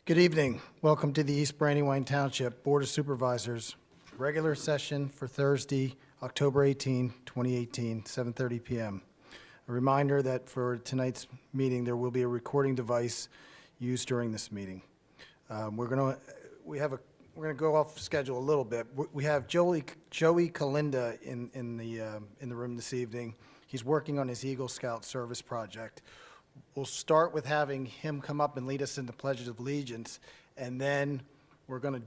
Good evening. Welcome to the East Brandywine Township Board of Supervisors, regular session for Thursday, October 18, 2018, 7:30 p.m. A reminder that for tonight's meeting, there will be a recording device used during this meeting. We're going to go off schedule a little bit. We have Joey Kalinda in the room this evening. He's working on his Eagle Scout service project. We'll start with having him come up and lead us in the Pledge of Allegiance, and then we're going to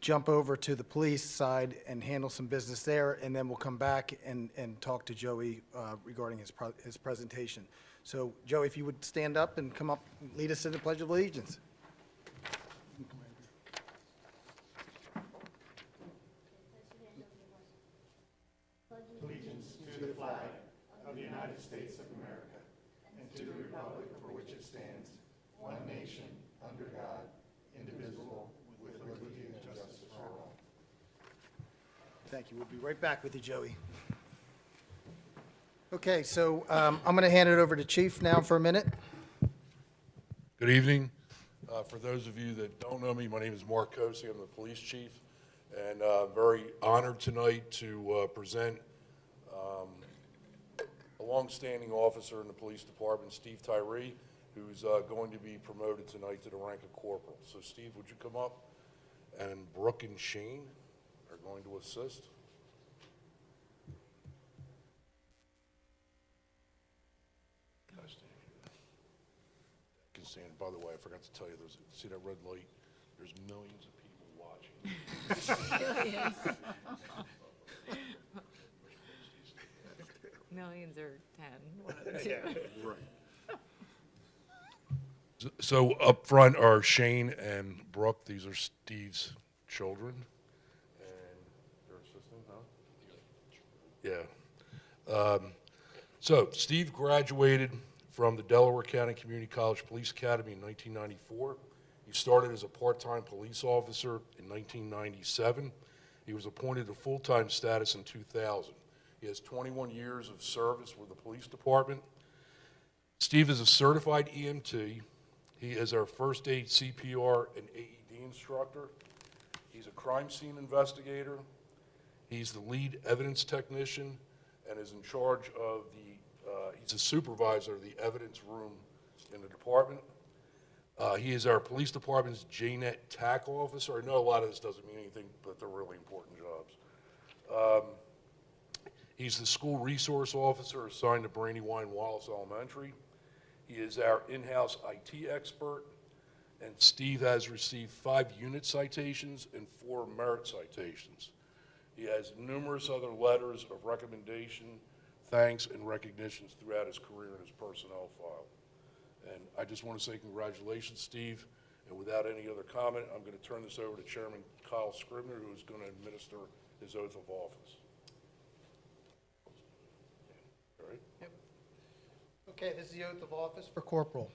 jump over to the police side and handle some business there, and then we'll come back and talk to Joey regarding his presentation. So, Joey, if you would stand up and come up and lead us in the Pledge of Allegiance. Allegiance to the flag of the United States of America and to the republic for which it stands, one nation, under God, indivisible, with liberty and justice for all. Thank you. We'll be right back with you, Joey. Okay, so I'm going to hand it over to Chief now for a minute. Good evening. For those of you that don't know me, my name is Mark Kosey. I'm the police chief, and very honored tonight to present a longstanding officer in the police department, Steve Tyree, who's going to be promoted tonight to the rank of corporal. So, Steve, would you come up? And Brooke and Shane are going to assist. Guys, stand here. You can stand. By the way, I forgot to tell you, see that red light? There's millions of people watching. Millions or 10, one of the two. Right. So up front are Shane and Brooke. These are Steve's children. And your assistant, huh? Yeah. So Steve graduated from the Delaware County Community College Police Academy in 1994. He started as a part-time police officer in 1997. He was appointed to full-time status in 2000. He has 21 years of service with the police department. Steve is a certified EMT. He is our first aid, CPR, and AED instructor. He's a crime scene investigator. He's the lead evidence technician and is in charge of he's a supervisor of the evidence room in the department. He is our police department's JNet TAC officer. I know a lot of this doesn't mean anything, but they're really important jobs. He's the school resource officer assigned to Brandywine Wallace Elementary. He is our in-house IT expert, and Steve has received 5 unit citations and 4 merit citations. He has numerous other letters of recommendation, thanks, and recognitions throughout his career in his personnel file. And I just want to say congratulations, Steve. And without any other comment, I'm going to turn this over to Chairman Kyle Scribner, who is going to administer his oath of office. All right? Yep. Okay, this is the oath of office for corporal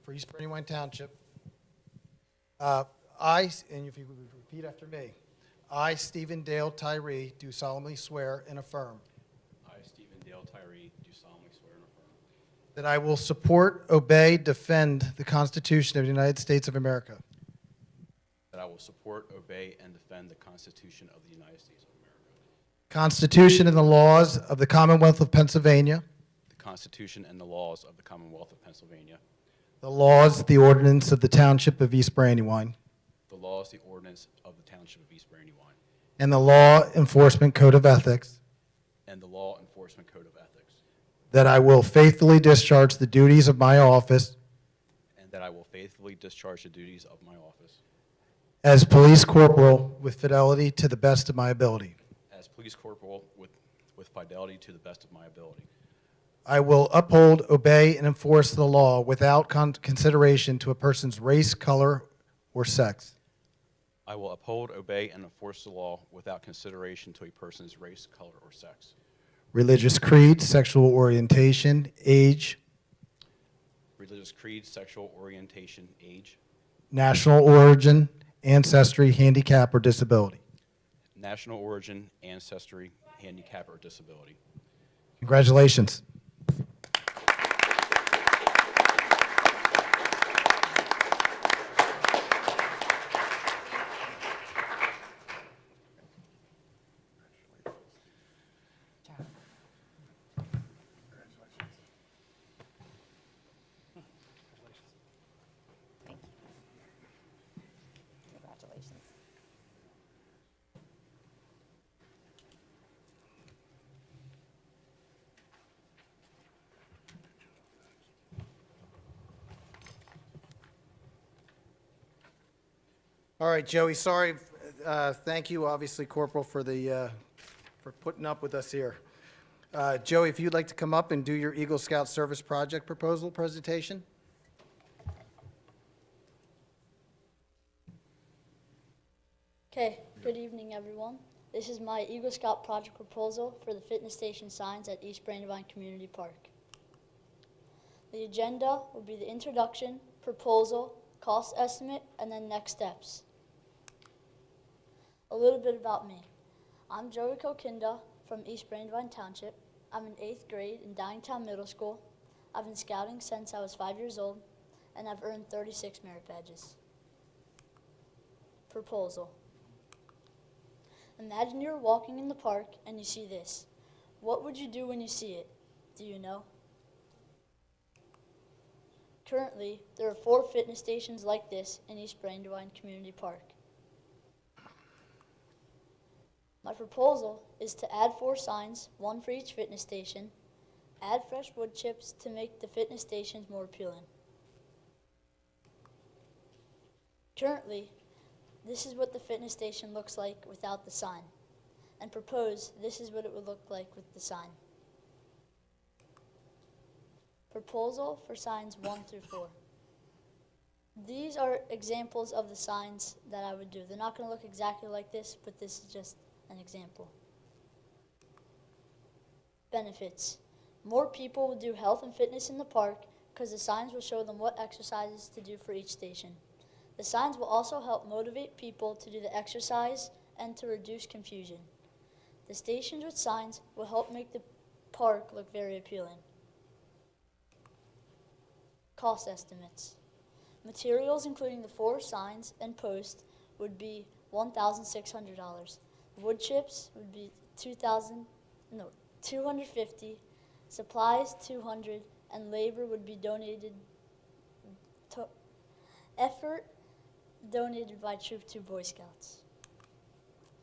for East Brandywine Township. And if you would repeat after me, I, Stephen Dale Tyree, do solemnly swear and affirm I, Stephen Dale Tyree, do solemnly swear and affirm that I will support, obey, defend the Constitution of the United States of America, that I will support, obey, and defend the Constitution of the United States of America, Constitution and the laws of the Commonwealth of Pennsylvania, the Constitution and the laws of the Commonwealth of Pennsylvania, the laws, the ordinance of the Township of East Brandywine, the laws, the ordinance of the Township of East Brandywine, and the Law Enforcement Code of Ethics, and the Law Enforcement Code of Ethics, that I will faithfully discharge the duties of my office and that I will faithfully discharge the duties of my office as police corporal with fidelity to the best of my ability. as police corporal with fidelity to the best of my ability. I will uphold, obey, and enforce the law without consideration to a person's race, color, or sex. I will uphold, obey, and enforce the law without consideration to a person's race, color, or sex, Religious creed, sexual orientation, age, religious creed, sexual orientation, age, national origin, ancestry, handicap, or disability. national origin, ancestry, handicap, or disability. Congratulations. All right, Joey, sorry, thank you, obviously, Corporal, for putting up with us here. Joey, if you'd like to come up and do your Eagle Scout Service Project proposal presentation? Okay, good evening, everyone. This is my Eagle Scout project proposal for the fitness station signs at East Brandywine Community Park. The agenda will be the introduction, proposal, cost estimate, and then next steps. A little bit about me. I'm Joey Kokinda from East Brandywine Township. I'm in 8th grade in Downingtown Middle School. I've been scouting since I was 5 years old, and I've earned 36 merit badges. Proposal. Imagine you're walking in the park and you see this. What would you do when you see it? Do you know? Currently, there are 4 fitness stations like this in East Brandywine Community Park. My proposal is to add 4 signs, 1 for each fitness station, add fresh wood chips to make the fitness stations more appealing. Currently, this is what the fitness station looks like without the sign, and propose this is what it would look like with the sign. Proposal for signs 1 through 4. These are examples of the signs that I would do. They're not going to look exactly like this, but this is just an example. Benefits. More people will do health and fitness in the park because the signs will show them what exercises to do for each station. The signs will also help motivate people to do the exercise and to reduce confusion. The stations with signs will help make the park look very appealing. Cost estimates. Materials including the 4 signs and posts would be $1,600. Wood chips would be $250, supplies $200, and labor would be donated to effort donated by Troop 2 Boy Scouts.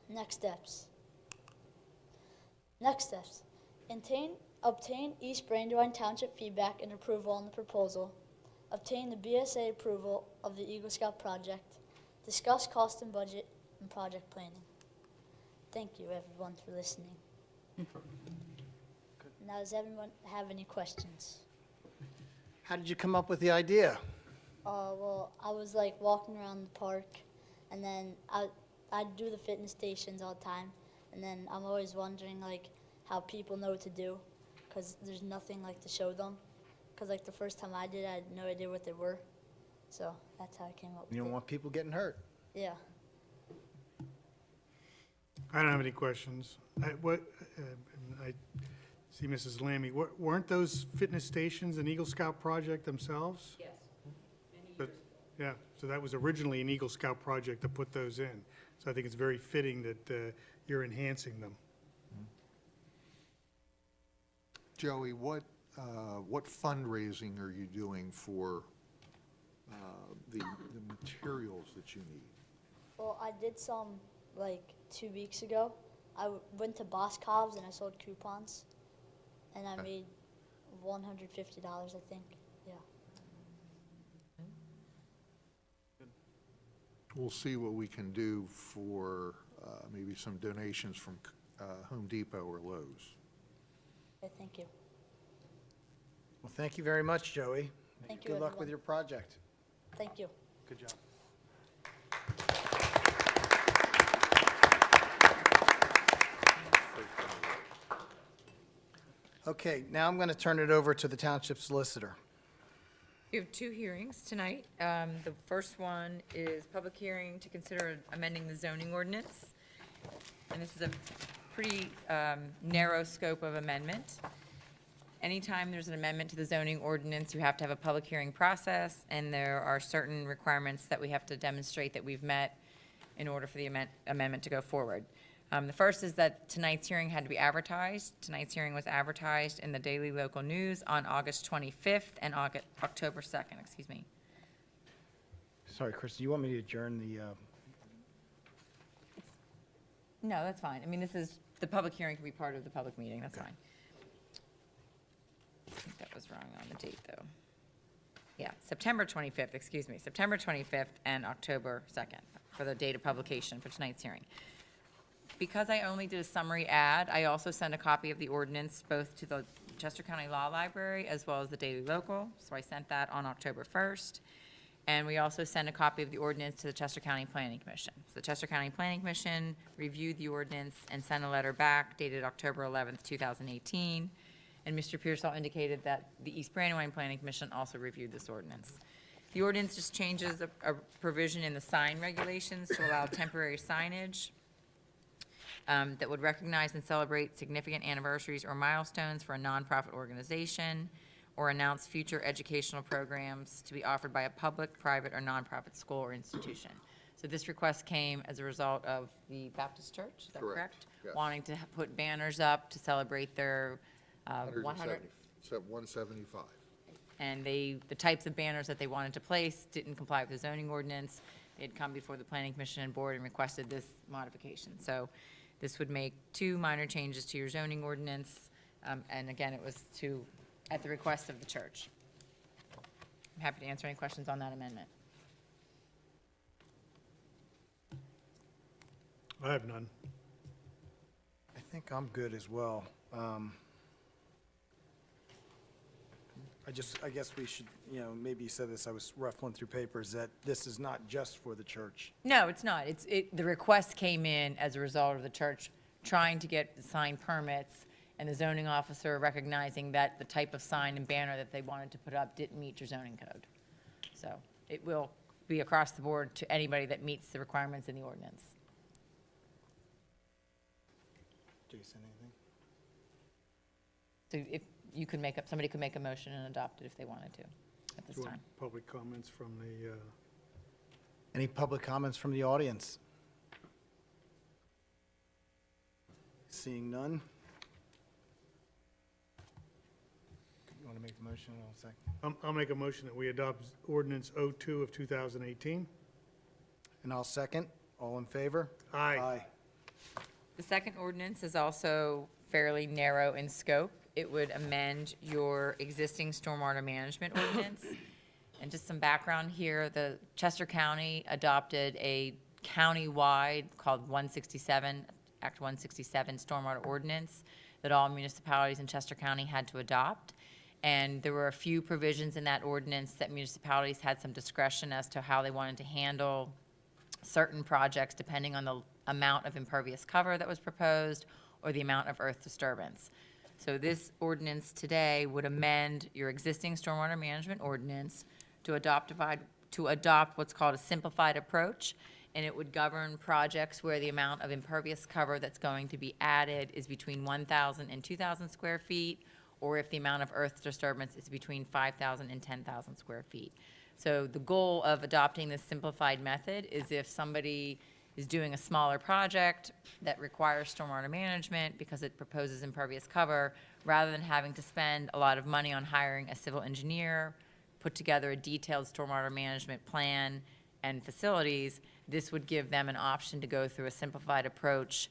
Next steps. Obtain East Brandywine Township feedback and approval on the proposal. Obtain the BSA approval of the Eagle Scout project. Discuss cost and budget and project planning. Thank you, everyone, for listening. Now, does everyone have any questions? How did you come up with the idea? Well, I was like walking around the park, and then I'd do the fitness stations all the time, and then I'm always wondering like how people know what to do, because there's nothing like to show them. Because like the first time I did, I had no idea what they were, so that's how I came up with You don't it. want people getting hurt. Yeah. I don't have any questions. I see Mrs. Lammy. Weren't those fitness stations an Eagle Scout project themselves? Yes. Yeah, so that was originally an Eagle Scout project to put those in. So I think it's very fitting that you're enhancing them. Joey, what fundraising are you doing for the materials that you need? Well, I did some like 2 weeks ago. I went to Boscov's and I sold coupons, and I made $150, I think. Yeah. We'll see what we can do for maybe some donations from Home Depot or Lowe's. Okay, thank you. Well, thank you very much, Joey. Thank you, Good luck everyone. with your project. Thank you. Good job. Okay, now I'm going to turn it over to the township solicitor. We have 2 hearings tonight. The first one is public hearing to consider amending the zoning ordinance. And this is a pretty narrow scope of amendment. Anytime there's an amendment to the zoning ordinance, you have to have a public hearing process, and there are certain requirements that we have to demonstrate that we've met in order for the amendment to go forward. The first is that tonight's hearing had to be advertised. Tonight's hearing was advertised in the Daily Local News on August 25th and October 2nd, excuse me. Sorry, Chris, do you want me to adjourn the, No, that's fine. I mean, the public hearing can be part of the public meeting, that's fine. I think that was wrong on the date, though. Yeah, September 25th, excuse me, September 25th and October 2nd. for the date of publication for tonight's hearing. Because I only did a summary ad, I also sent a copy of the ordinance both to the Chester County Law Library as well as the Daily Local, so I sent that on October 1st. And we also sent a copy of the ordinance to the Chester County Planning Commission. So the Chester County Planning Commission reviewed the ordinance and sent a letter back dated October 11th, 2018. And Mr. Pearsall indicated that the East Brandywine Planning Commission also reviewed this ordinance. The ordinance just changes a provision in the sign regulations to allow temporary signage that would recognize and celebrate significant anniversaries or milestones for a nonprofit organization, or announce future educational programs to be offered by a public, private, or nonprofit school or institution. So this request came as a result of the Baptist Church, is that Correct, correct? yes. Wanting to put banners up to celebrate their 100, 175. and the types of banners that they wanted to place didn't comply with the zoning ordinance. They had come before the planning commission and board and requested this modification. So this would make 2 minor changes to your zoning ordinance, and again, it was at the request of the church. I'm happy to answer any questions on that amendment. I have none. I think I'm good as well. I guess we should, maybe you said this, I was ruffling through papers, that this is not just for the church. No, it's not. The request came in as a result of the church trying to get sign permits, and the zoning officer recognizing that the type of sign and banner that they wanted to put up didn't meet your zoning code. So it will be across the board to anybody that meets the requirements in the ordinance. Jason, anything? So if you could somebody could make a motion and adopt it if they wanted to at this Do you want time. public comments from the, Any public comments from the audience? Seeing none? You want to make the motion? I'll second. I'll make a motion that we adopt ordinance 02 of 2018. And I'll second. All in favor? Aye. The second ordinance is also fairly narrow in scope. It would amend your existing stormwater management ordinance. And just some background here, the Chester County adopted a county-wide called Act 167 Stormwater Ordinance that all municipalities in Chester County had to adopt. And there were a few provisions in that ordinance that municipalities had some discretion as to how they wanted to handle certain projects depending on the amount of impervious cover that was proposed or the amount of earth disturbance. So this ordinance today would amend your existing stormwater management ordinance to adopt what's called a simplified approach, and it would govern projects where the amount of impervious cover that's going to be added is between 1,000 and 2,000 square feet, or if the amount of earth disturbance is between 5,000 and 10,000 square feet. So the goal of adopting this simplified method is if somebody is doing a smaller project that requires stormwater management because it proposes impervious cover, rather than having to spend a lot of money on hiring a civil engineer, put together a detailed stormwater management plan and facilities, this would give them an option to go through a simplified approach,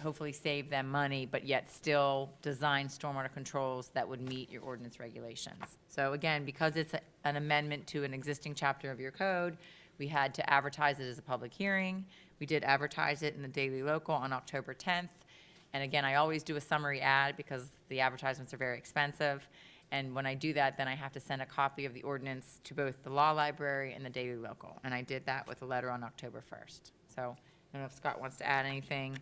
hopefully save them money, but yet still design stormwater controls that would meet your ordinance regulations. So again, because it's an amendment to an existing chapter of your code, we had to advertise it as a public hearing. We did advertise it in the Daily Local on October 10th. And again, I always do a summary ad because the advertisements are very expensive. And when I do that, then I have to send a copy of the ordinance to both the Law Library and the Daily Local. And I did that with a letter on October 1st. So I don't know if Scott wants to add anything.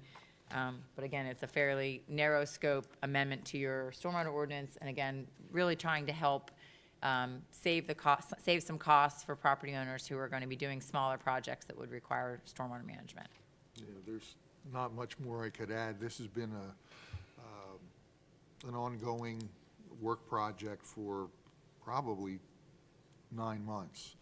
But again, it's a fairly narrow scope amendment to your stormwater ordinance. And again, really trying to help save some costs for property owners who are going to be doing smaller projects that would require stormwater management. Yeah, there's not much more I could add. This has been an ongoing work project for probably 9 months.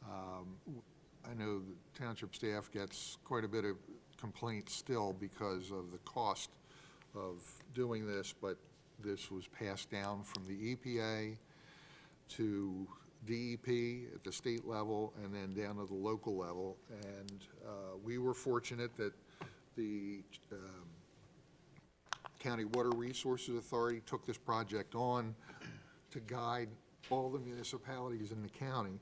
I know the township staff gets quite a bit of complaints still because of the cost of doing this, but this was passed down from the EPA to DEP at the state level and then down to the local level. And we were fortunate that the County Water Resources Authority took this project on to guide all the municipalities in the county,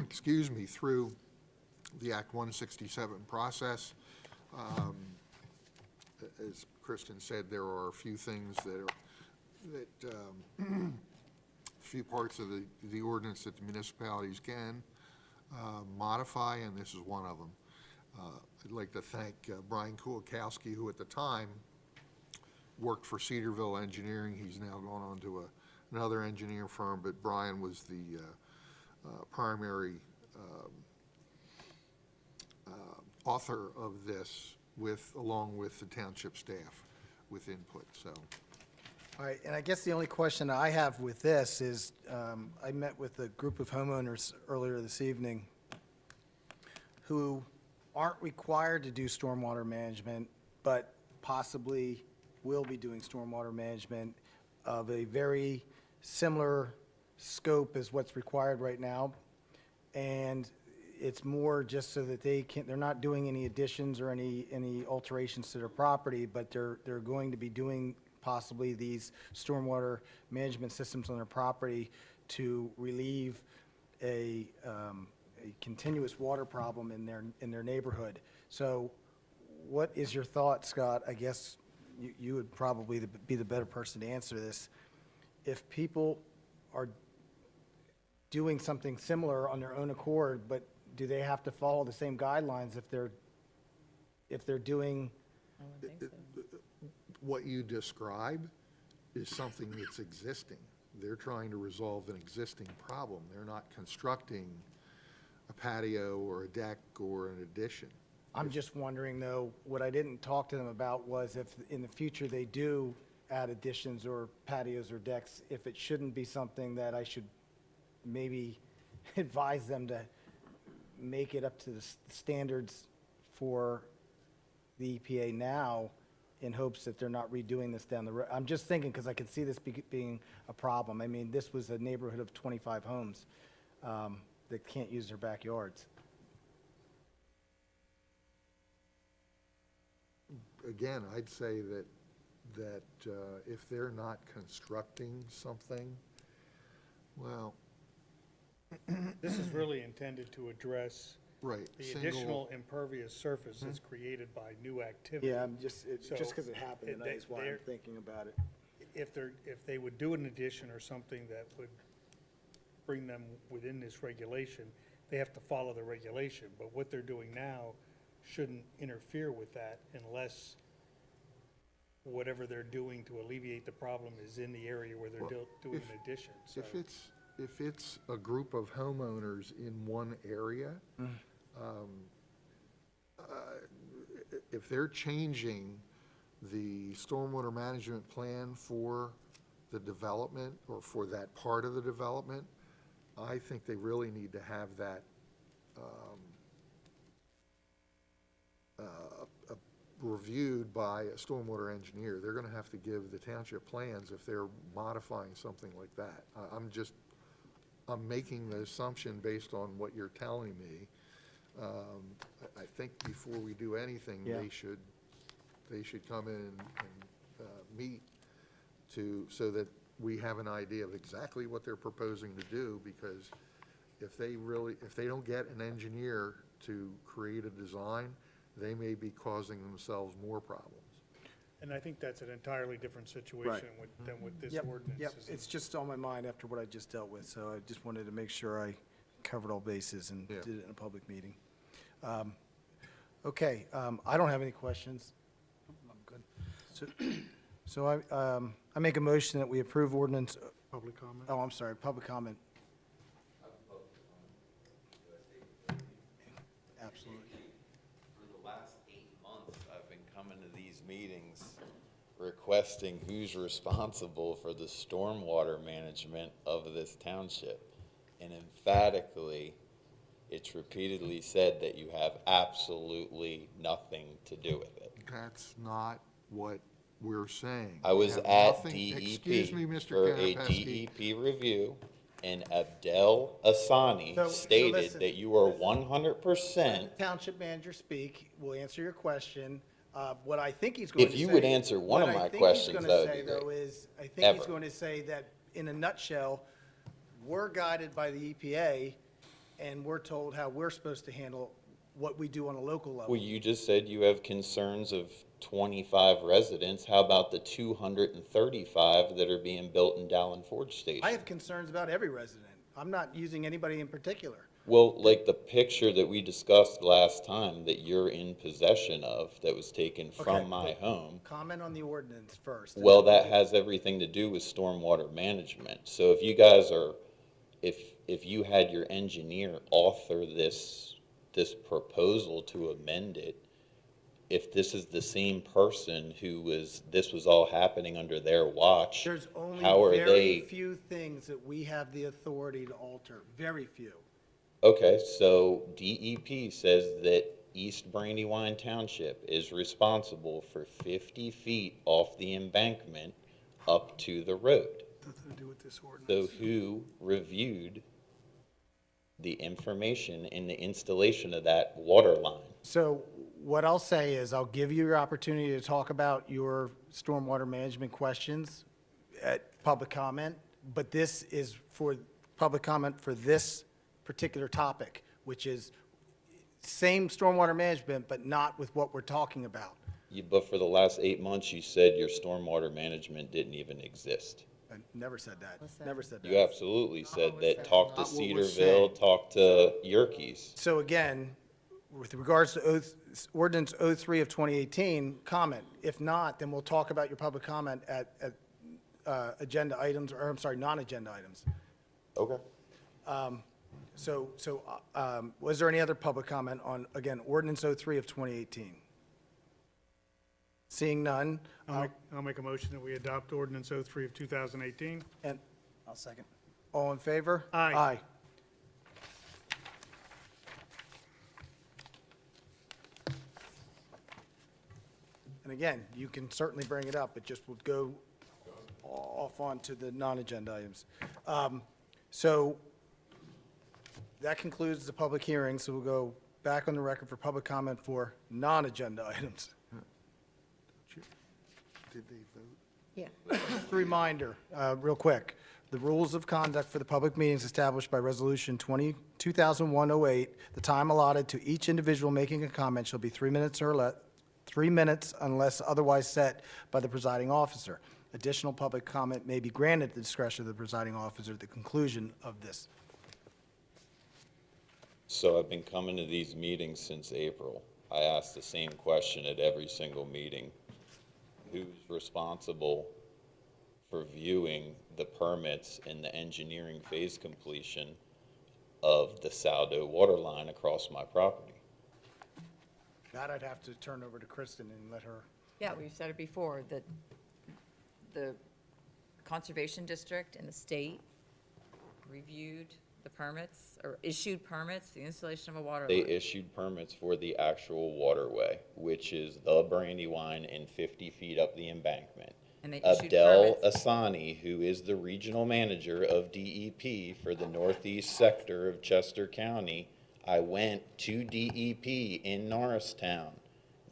excuse me, through the Act 167 process. As Kristen said, there are a few things few parts of the ordinance that the municipalities can modify, and this is one of them. I'd like to thank Brian Kulikowski, who at the time worked for Cedarville Engineering. He's now gone on to another engineering firm, but Brian was the primary author of this along with the township staff with input, so. All right, and I guess the only question I have with this is, I met with a group of homeowners earlier this evening who aren't required to do stormwater management, but possibly will be doing stormwater management of a very similar scope as what's required right now. And it's more just so that they're not doing any additions or any alterations to their property, but they're going to be doing possibly these stormwater management systems on their property to relieve a continuous water problem in their neighborhood. So what is your thought, Scott? I guess you would probably be the better person to answer this. If people are doing something similar on their own accord, but do they have to follow the same guidelines if they're doing? I don't think so. What you describe is something that's existing. They're trying to resolve an existing problem. They're not constructing a patio or a deck or an addition. I'm just wondering, though, what I didn't talk to them about was if in the future they do add additions or patios or decks, if it shouldn't be something that I should maybe advise them to make it up to the standards for the EPA now in hopes that they're not redoing this down the road. I'm just thinking, because I could see this being a problem. I mean, this was a neighborhood of 25 homes that can't use their backyards. Again, I'd say that if they're not constructing something, well, This is really intended to address right, the single, additional impervious surface that's created by new activity. Yeah, I'm just So, because it happened it- tonight is why I'm they're- thinking about it. If they would do an addition or something that would bring them within this regulation, they have to follow the regulation. But what they're doing now shouldn't interfere with that unless whatever they're doing to alleviate the problem is in the area where they're Well, doing an addition. So if it's a group of homeowners in one area, if they're changing the stormwater management plan for the development or for that part of the development, I think they really need to have that reviewed by a stormwater engineer. They're going to have to give the township plans if they're modifying something like that. I'm making the assumption based on what you're telling me. I think before we do anything, Yeah. they should come in and meet so that we have an idea of exactly what they're proposing to do, because if they don't get an engineer to create a design, they may be causing themselves more problems. And I think that's an entirely different situation than what this ordinance Yep, is. it's just on my mind after what I just dealt with, so I just wanted to make sure I covered all bases and Yeah. did it in a public meeting. Okay, I don't have any questions. I'm good. So I make a motion that we approve ordinance. Public comment? Oh, I'm sorry, public comment. Absolutely. For the last 8 months, I've been coming to these meetings requesting who's responsible for the stormwater management of this township. And emphatically, it's repeatedly said that you have absolutely nothing to do with it. That's not what we're saying. I was We have at nothing- DEP Excuse me, Mr. for a Kanapesky. DEP review, and Abdel Asani So stated listen, that you are 100%. Township manager speak, we'll answer your question. What I think he's going to say. If you would answer one of my questions, that would be What I think he's going to say, though, great. is, I think he's Ever. going to say that, in a nutshell, we're guided by the EPA, and we're told how we're supposed to handle what we do on a local level. Well, you just said you have concerns of 25 residents. How about the 235 that are being built in Dallin Forge Station? I have concerns about every resident. I'm not using anybody in particular. Well, like the picture that we discussed last time that you're in possession of that was taken Okay, from my but home. Comment on the ordinance first. Well, that has everything to do with stormwater management. So if you guys are, if you had your engineer author this proposal to amend it, if this is the same person this was all happening under their watch, There's only how are very they? few things that we have the authority to alter, very few. Okay, so DEP says that East Brandywine Township is responsible for 50 feet off the embankment up to the road. Nothing to do with this So ordinance. who reviewed the information in the installation of that water line? So what I'll say is I'll give you your opportunity to talk about your stormwater management questions at public comment, but this is for public comment for this particular topic, which is same stormwater management, but not with what we're talking about. But for the last 8 months, you said your stormwater management didn't even exist. I never said that. What's that? Never said that. You absolutely said was that, said. talk to Not what we're Cedarville, saying. talk to Yerkes. So again, with regards to ordinance 03 of 2018, comment. If not, then we'll talk about your public comment at agenda items, or I'm sorry, non-agenda items. Okay. Was there any other public comment on, again, ordinance 03 of 2018? Seeing none, I'll make a motion that we adopt ordinance 03 of 2018. and. I'll second. All in favor? Aye. Aye. And again, you can certainly bring it up, it just will go off onto the non-agenda items. So that concludes the public hearing, so we'll go back on the record for public comment for non-agenda items. Did they vote? Yeah. Just a reminder, real quick, the rules of conduct for the public meetings established by Resolution 2001-08, the time allotted to each individual making a comment shall be 3 minutes or less, 3 minutes unless otherwise set by the presiding officer. Additional public comment may be granted at the discretion of the presiding officer at the conclusion of this. So I've been coming to these meetings since April. I ask the same question at every single meeting. Who's responsible for viewing the permits and the engineering phase completion of the Saldo water line across my property? That I'd have to turn over to Kristen and let her. Yeah, we've said it before, that the Conservation District and the state reviewed the permits, or issued permits, the installation of a water They line. issued permits for the actual waterway, which is the Brandywine and 50 feet up the embankment. And they issued Abdel permits. Asani, who is the regional manager of DEP for the northeast sector of Chester County, I went to DEP in Norristown,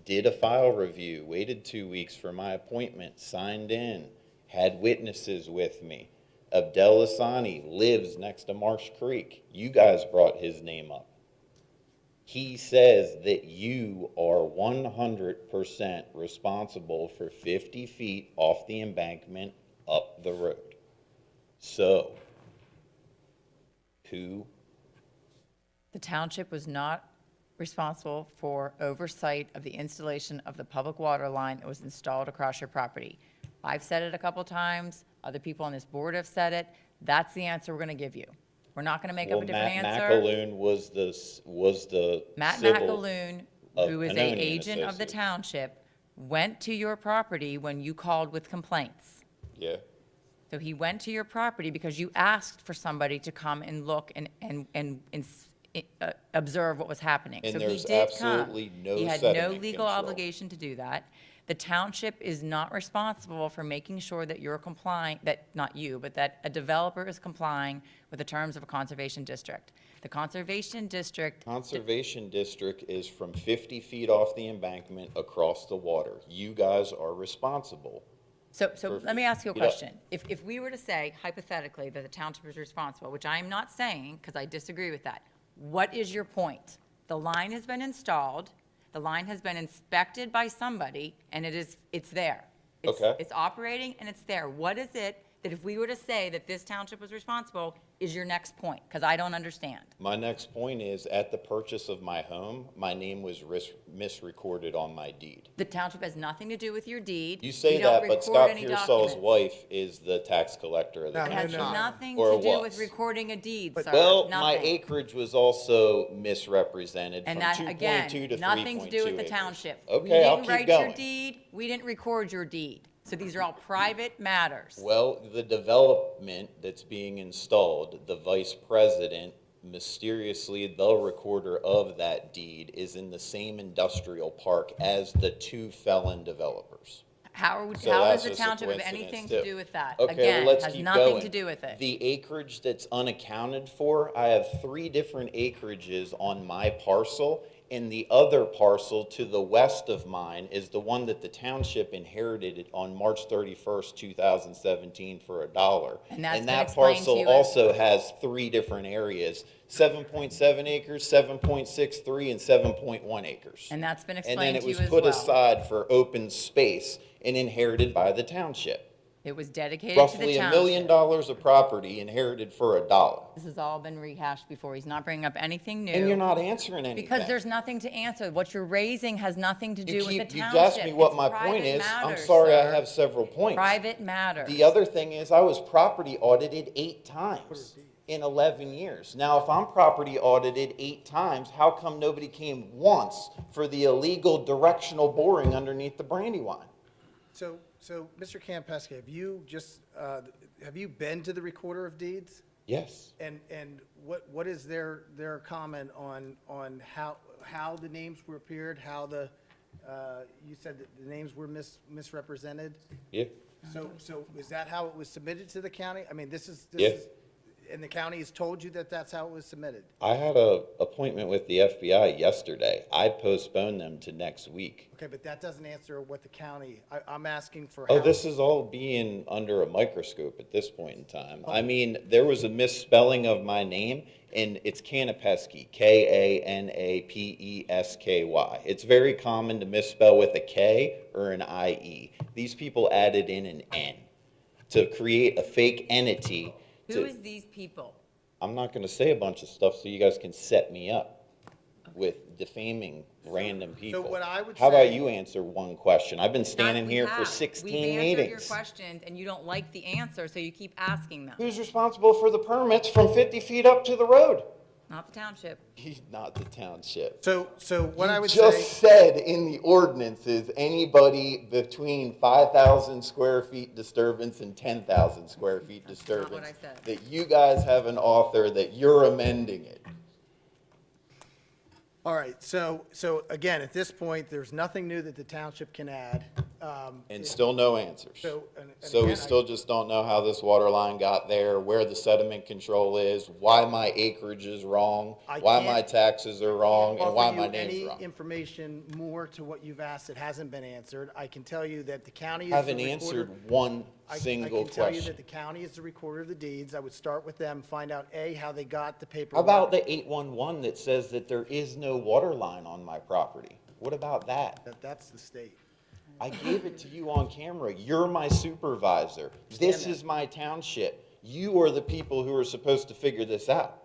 did a file review, waited 2 weeks for my appointment, signed in, had witnesses with me. Abdel Asani lives next to Marsh Creek. You guys brought his name up. He says that you are 100% responsible for 50 feet off the embankment up the road. So, who? The township was not responsible for oversight of the installation of the public water line that was installed across your property. I've said it a couple times, other people on this board have said it. That's the answer we're going to give you. We're not going to make up Well, a different Matt answer. McAloon was the Matt civil McAloon, of who is an Pannonian agent of the Associates. township, went to your property when you called with complaints. Yeah. So he went to your property because you asked for somebody to come and look and observe what was happening. And So he there's did come. absolutely no He had no sediment legal control. obligation to do that. The township is not responsible for making sure that you're complying, that, not you, but that a developer is complying with the terms of a conservation district. The conservation district. Conservation district is from 50 feet off the embankment across the water. You guys are responsible. So for- let me ask you a you know- question. If we were to say hypothetically that the township is responsible, which I am not saying, because I disagree with that, what is your point? The line has been installed, the line has been inspected by somebody, and it's there. Okay. It's operating and it's there. What is it that if we were to say that this township was responsible, is your next point? Because I don't understand. My next point is, at the purchase of my home, my name was misrecorded on my deed. The township has nothing to do with your deed. You say don't that, but record Scott any Pearsall's documents. wife is the tax collector of the No, It no, has township. no. nothing Or to do with was. recording a deed, sir. Well, my Nothing. acreage was also misrepresented And from that, 2.2 again, to 3.2 nothing to do with the acres. township. Okay, I'll We keep didn't write going. your deed, we didn't record your deed. So these are all private matters. Well, the development that's being installed, the vice president, mysteriously the recorder of that deed, is in the same industrial park as the two felon developers. How So does that's the just a township have coincidence, anything too. to do with that? Okay, Again, well, let's has keep nothing going. to do with it. The acreage that's unaccounted for, I have 3 different acreages on my parcel, and the other parcel to the west of mine is the one that the township inherited on March 31st, 2017 for $1. And that's been that explained to parcel you as- also has 3 different areas, 7.7 acres, 7.63, and 7.1 acres. And that's been And then explained it to you was as put well. aside for open space and inherited by the township. It was dedicated to the Roughly $1 million township. of property inherited for $1. This has all been rehashed before. He's not bringing up anything new. And you're not answering anything. Because there's nothing to answer. What you're raising has nothing to do with the You township. asked me what It's my point private is. I'm matters, sorry, I sir. have several points. Private matters. The other thing is, I was property audited 8 times in 11 years. Now, if I'm property audited 8 times, how come nobody came once for the illegal directional boring underneath the Brandywine? So, Mr. Campeski, have you been to the Recorder of Deeds? Yes. And what is their comment on how the names were appeared, how you said that the names were misrepresented? Yeah. So is that how it was submitted to the county? I mean, Yeah. and the county has told you that that's how it was submitted? I had an appointment with the FBI yesterday. I postponed them to next week. Okay, but that doesn't answer what the county, I'm asking for Oh, how. this is all being under a microscope at this point in time. I mean, there was a misspelling of my name, and it's Kanapesky, Kanapesky. It's very common to misspell with a K or an IE. These people added in an N to create a fake entity. Who is these people? I'm not going to say a bunch of stuff so you guys can set me up with defaming random people. what I would How about say- you answer one question? I've been standing We here for have. 16 We've answered meetings. your questions, and you don't like the answer, so you keep asking them. Who's responsible for the permits from 50 feet up to the road? Not the township. He's not the township. So what I would Just say, said in the ordinance is anybody between 5,000 square feet disturbance and 10,000 square feet That's not what disturbance. I said. That you guys have an author, that you're amending it. all right, so again, at this point, there's nothing new that the township can add. And still no answers. And So we again, still just don't know how this water line got there, where the sediment control is, why my acreage is wrong, I why can't my taxes are wrong, and why offer my you name's any wrong. information more to what you've asked that hasn't been answered. I can tell you that the county is the Haven't recorder. answered one I single can tell you question. that the county is the recorder of the deeds. I would start with them, find out, A, how they got the How paperwork. about the 811 that says that there is no water line on my property? What about that? That's the state. I gave it to you on camera. You're my supervisor. This that. is my township. You are the people who are supposed to figure this out.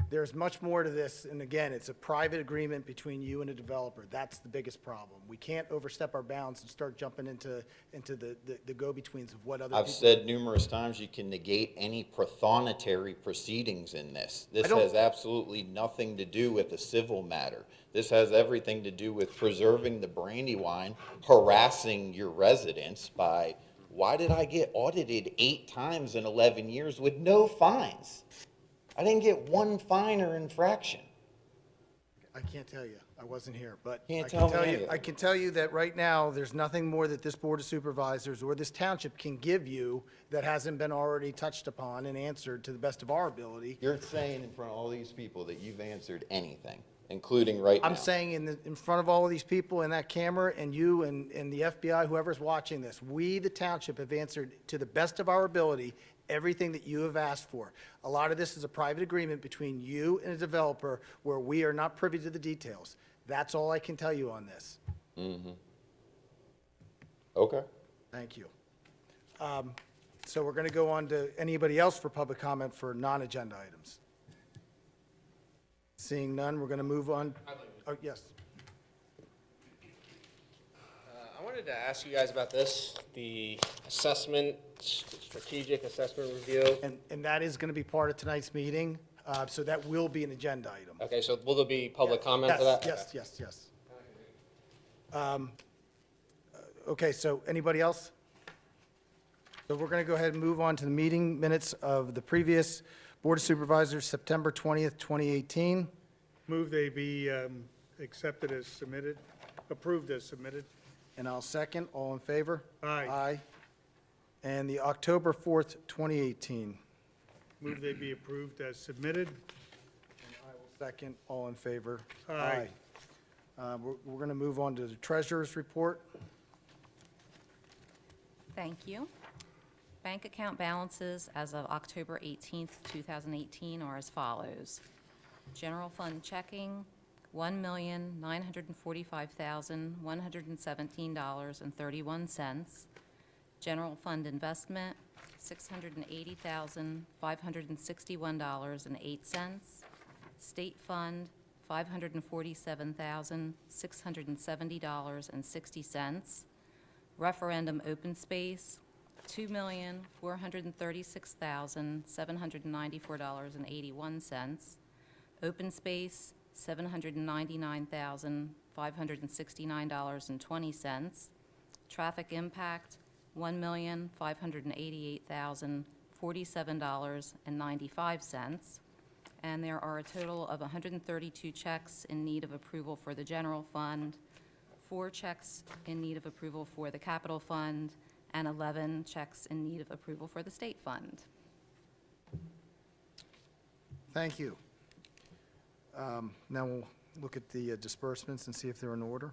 There's much more to this, and again, it's a private agreement between you and a developer. That's the biggest problem. We can't overstep our bounds and start jumping into the go-betweens of what other people. I've said numerous times you can negate any prothonotary proceedings in this. This I don't- has absolutely nothing to do with a civil matter. This has everything to do with preserving the Brandywine, harassing your residents by, why did I get audited 8 times in 11 years with no fines? I didn't get one fine or infraction. I can't tell you. I wasn't here, but Can't I can tell me tell you, anything. I can tell you that right now, there's nothing more that this Board of Supervisors or this township can give you that hasn't been already touched upon and answered to the best of our ability. You're saying in front of all these people that you've answered anything, including right now. I'm saying in front of all of these people in that camera and you and the FBI, whoever's watching this, we, the township, have answered to the best of our ability everything that you have asked for. A lot of this is a private agreement between you and a developer where we are not privy to the details. That's all I can tell you on this. Okay. Thank you. So we're going to go on to anybody else for public comment for non-agenda items. Seeing none, we're going to move on. Oh, yes. I wanted to ask you guys about this, the assessment, strategic assessment review. And that is going to be part of tonight's meeting, so that will be an agenda item. Okay, so will there be public comment for that? Yes, yes, yes. Okay, so anybody else? So we're going to go ahead and move on to the meeting minutes of the previous Board of Supervisors, September 20th, 2018. Move they be accepted as submitted, approved as submitted. And I'll second. All in favor? Aye. Aye. And the October 4th, 2018. Move they be approved as submitted. I will second. All in favor? Aye. We're going to move on to the treasurer's report. Thank you. Bank account balances as of October 18th, 2018 are as follows. General fund checking, $1,945,117.31. General fund investment, $680,561.08. State fund, $547,670.60. Referendum open space, $2,436,794.81. Open space, $799,569.20. Traffic impact, $1,588,047.95. And there are a total of 132 checks in need of approval for the general fund, 4 checks in need of approval for the capital fund, and 11 checks in need of approval for the state fund. Thank you. Now we'll look at the disbursements and see if they're in order.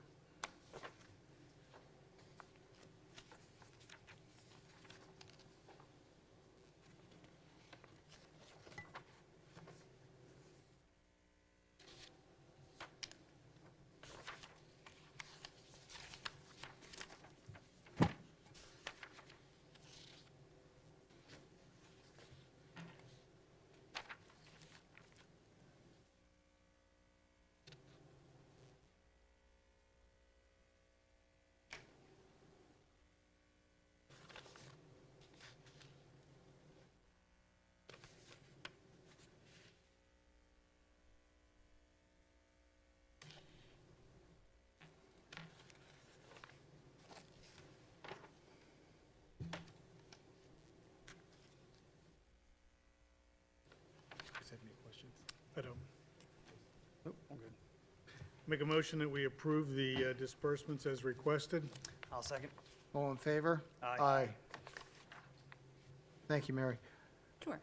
I don't. Nope, I'm good. Make a motion that we approve the disbursements as requested. I'll second. All in favor? Aye. Thank you, Mary. Sure.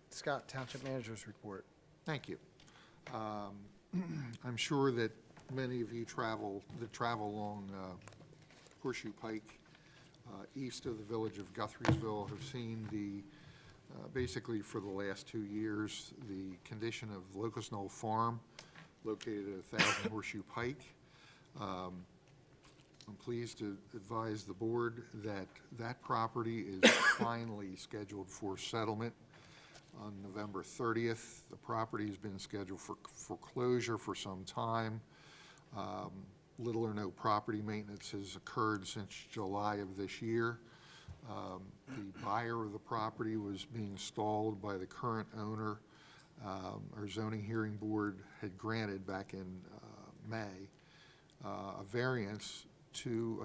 Scott, Township Manager's Report. Thank you. I'm sure that many of you travel along Horseshoe Pike, east of the village of Guthriesville, have seen basically for the last 2 years, the condition of Locust Knoll Farm, located at 1000 Horseshoe Pike. I'm pleased to advise the board that that property is finally scheduled for settlement on November 30th. The property has been scheduled for foreclosure for some time. Little or no property maintenance has occurred since July of this year. The buyer of the property was being stalled by the current owner. Our zoning hearing board had granted back in May a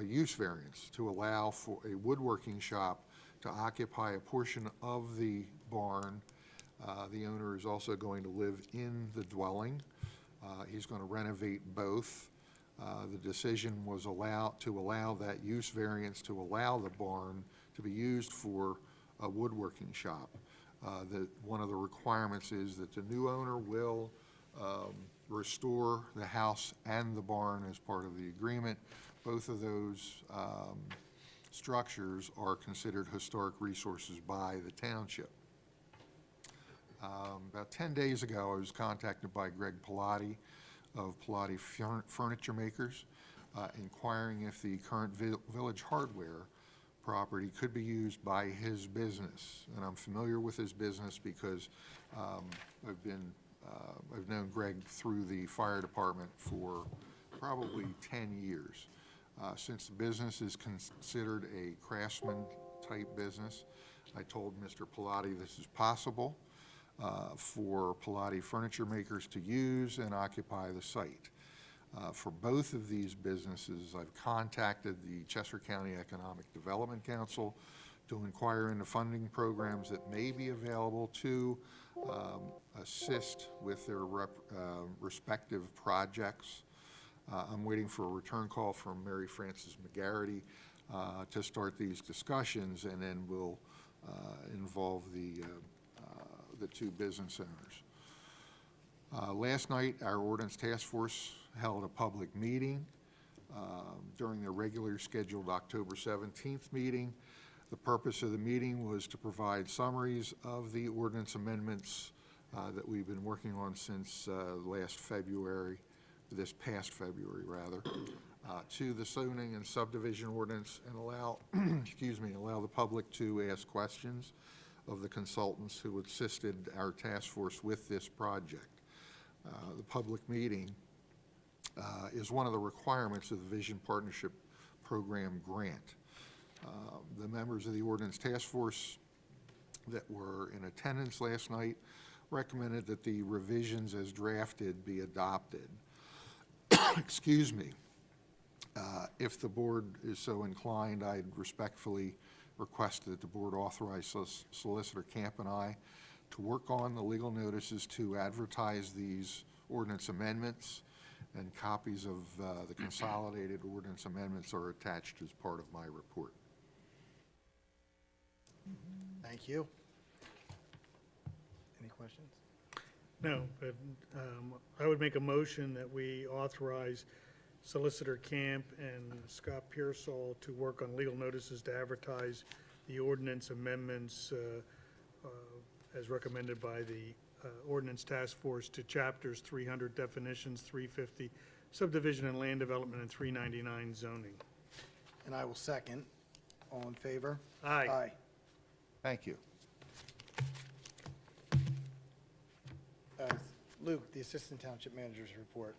use variance to allow for a woodworking shop to occupy a portion of the barn. The owner is also going to live in the dwelling. He's going to renovate both. The decision was to allow that use variance to allow the barn to be used for a woodworking shop. One of the requirements is that the new owner will restore the house and the barn as part of the agreement. Both of those structures are considered historic resources by the township. About 10 days ago, I was contacted by Greg Pilati of Pilati Furniture Makers, inquiring if the current Village Hardware property could be used by his business. And I'm familiar with his business because I've known Greg through the fire department for probably 10 years. Since the business is considered a craftsman-type business, I told Mr. Pilati this is possible for Pilati Furniture Makers to use and occupy the site. For both of these businesses, I've contacted the Chester County Economic Development Council to inquire into funding programs that may be available to assist with their respective projects. I'm waiting for a return call from Mary Frances McGarity to start these discussions, and then we'll involve the two business owners. Last night, our ordinance task force held a public meeting during their regular scheduled October 17th meeting. The purpose of the meeting was to provide summaries of the ordinance amendments that we've been working on since this past February, to the zoning and subdivision ordinance, and allow, allow the public to ask questions of the consultants who assisted our task force with this project. The public meeting is one of the requirements of the Vision Partnership Program grant. The members of the ordinance task force that were in attendance last night recommended that the revisions as drafted be adopted. Excuse me. If the board is so inclined, I'd respectfully request that the board authorize Solicitor Camp and I to work on the legal notices to advertise these ordinance amendments, and copies of the consolidated ordinance amendments are attached as part of my report. Thank you. Any questions? No, but I would make a motion that we authorize Solicitor Camp and Scott Pearsall to work on legal notices to advertise the ordinance amendments as recommended by the Ordinance Task Force to chapters 300 definitions, 350 subdivision and land development, and 399 zoning. And I will second. All in favor? Aye. Aye. Thank you. Luke, the Assistant Township Manager's report.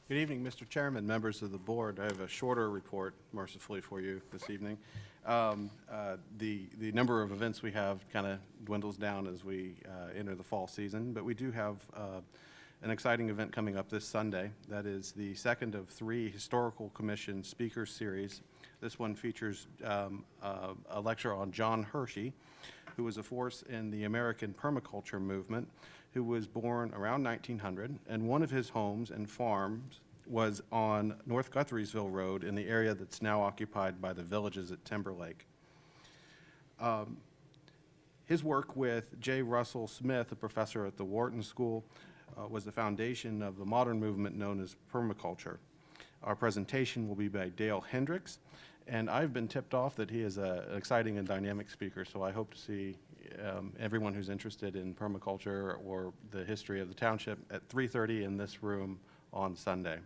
Good evening, Mr. Chairman, members of the board. I have a shorter report, mercifully, for you this evening. The number of events we have kind of dwindles down as we enter the fall season, but we do have an exciting event coming up this Sunday. That is the second of 3 Historical Commission Speaker Series. This one features a lecture on John Hershey, who was a force in the American permaculture movement, who was born around 1900, and one of his homes and farms was on North Guthriesville Road in the area that's now occupied by the villages at Timberlake. His work with J. Russell Smith, a professor at the Wharton School, was the foundation of the modern movement known as permaculture. Our presentation will be by Dale Hendricks, and I've been tipped off that he is an exciting and dynamic speaker, so I hope to see everyone who's interested in permaculture or the history of the township at 3:30 in this room on Sunday.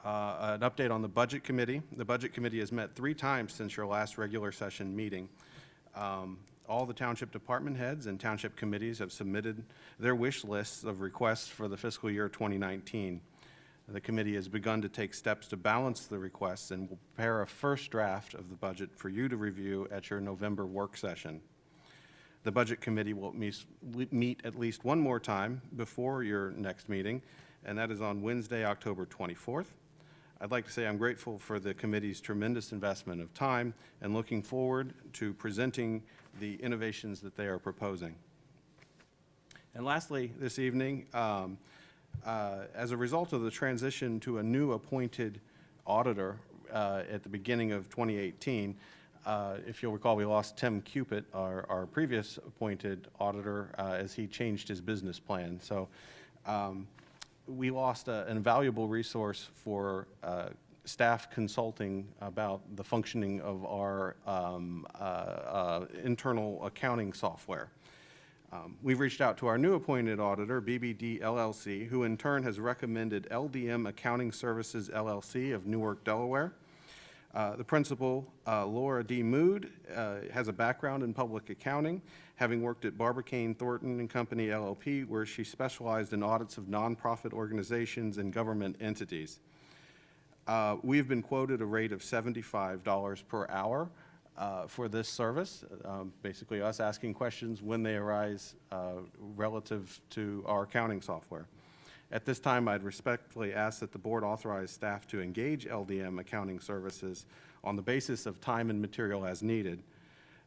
An update on the Budget Committee. The Budget Committee has met 3 times since your last regular session meeting. All the township department heads and township committees have submitted their wish lists of requests for the fiscal year 2019. The committee has begun to take steps to balance the requests and will prepare a first draft of the budget for you to review at your November work session. The Budget Committee will meet at least one more time before your next meeting, and that is on Wednesday, October 24th. I'd like to say I'm grateful for the committee's tremendous investment of time and looking forward to presenting the innovations that they are proposing. And lastly, this evening, as a result of the transition to a new appointed auditor at the beginning of 2018, if you'll recall, we lost Tim Cupid, our previous appointed auditor, as he changed his business plan. So we lost an invaluable resource for staff consulting about the functioning of our internal accounting software. We've reached out to our new appointed auditor, BBD LLC, who in turn has recommended LDM Accounting Services LLC of Newark, Delaware. The principal, Laura D. Mood, has a background in public accounting, having worked at Barbicane Thornton and Company LLP, where she specialized in audits of nonprofit organizations and government entities. We've been quoted a rate of $75 per hour for this service, basically us asking questions when they arise relative to our accounting software. At this time, I'd respectfully ask that the board authorize staff to engage LDM Accounting Services on the basis of time and material as needed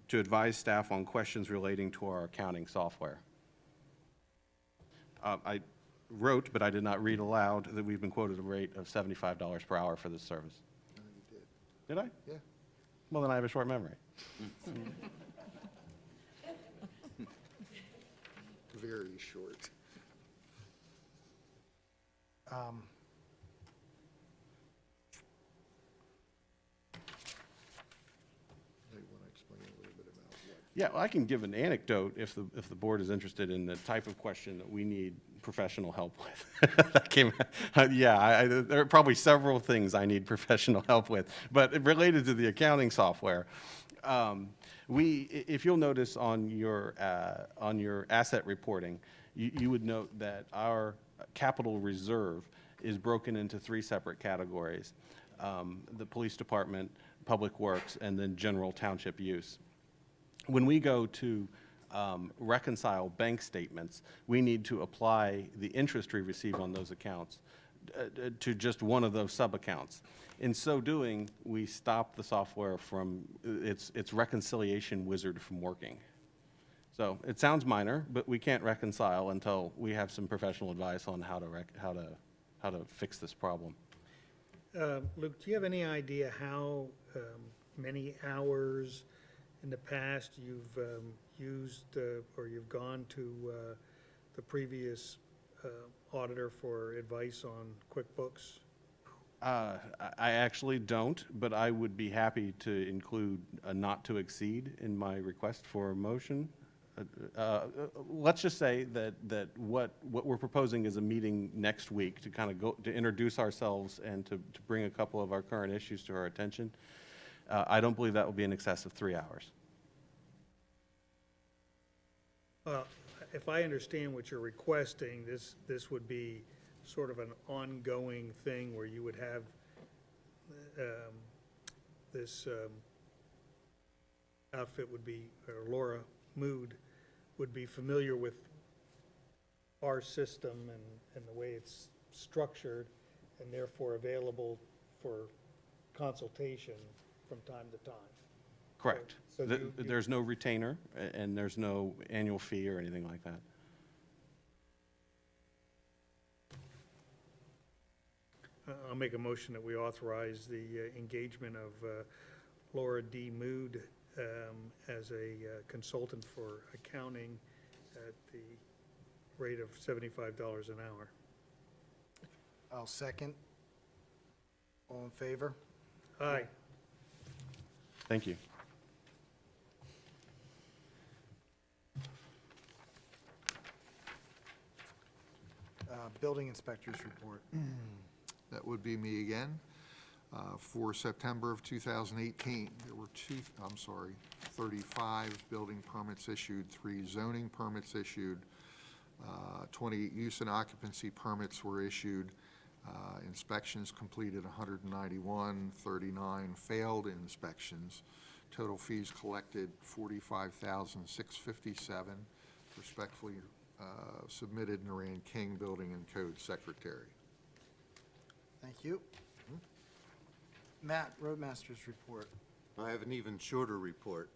to advise staff on questions relating to our accounting software. I wrote, but I did not read aloud, that we've been quoted a rate of $75 per hour for this service. No, you did. Did I? Yeah. Well, then I have a short memory. Very short. Maybe want to explain a little bit about what. Yeah, well, I can give an anecdote if the board is interested in the type of question that we need professional help with. That came, yeah, there are probably several things I need professional help with, but related to the accounting software, if you'll notice on your asset reporting, you would note that our capital reserve is broken into 3 separate categories: the police department, public works, and then general township use. When we go to reconcile bank statements, we need to apply the interest we receive on those accounts to just one of those sub-accounts. In so doing, we stop the software from its reconciliation wizard from working. So it sounds minor, but we can't reconcile until we have some professional advice on how to fix this problem. Luke, do you have any idea how many hours in the past you've used or you've gone to the previous auditor for advice on QuickBooks? I actually don't, but I would be happy to include a not to exceed in my request for a motion. Let's just say that what we're proposing is a meeting next week to kind of to introduce ourselves and to bring a couple of our current issues to our attention. I don't believe that will be in excess of 3 hours. If I understand what you're requesting, this would be sort of an ongoing thing where you would have this outfit would be, or Laura Mood would be familiar with our system and the way it's structured, and therefore available for consultation from time to time. Correct. So There's no retainer, and there's no annual fee or anything like that. I'll make a motion that we authorize the engagement of Laura D. Mood as a consultant for accounting at the rate of $75 an hour. I'll second. All in favor? Aye. Thank you. Building inspector's report. That would be me again. For September of 2018, there were 35 building permits issued, 3 zoning permits issued, 28 use and occupancy permits were issued, inspections completed 191, 39 failed inspections, total fees collected $45,657, respectfully submitted Naran King, Building and Code Secretary. Thank you. Matt, Roadmaster's report. I have an even shorter report.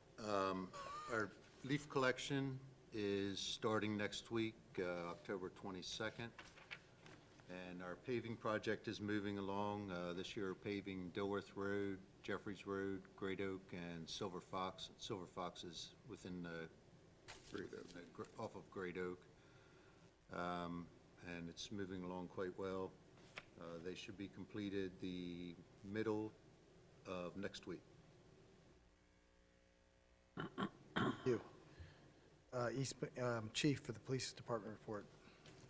Our leaf collection is starting next week, October 22nd. And our paving project is moving along. This year, paving Dilworth Road, Jeffries Road, Great Oak, and Silver Fox. Silver Fox is within off of Great Oak. And it's moving along quite well. They should be completed the middle of next week. Thank you. Chief for the Police Department report.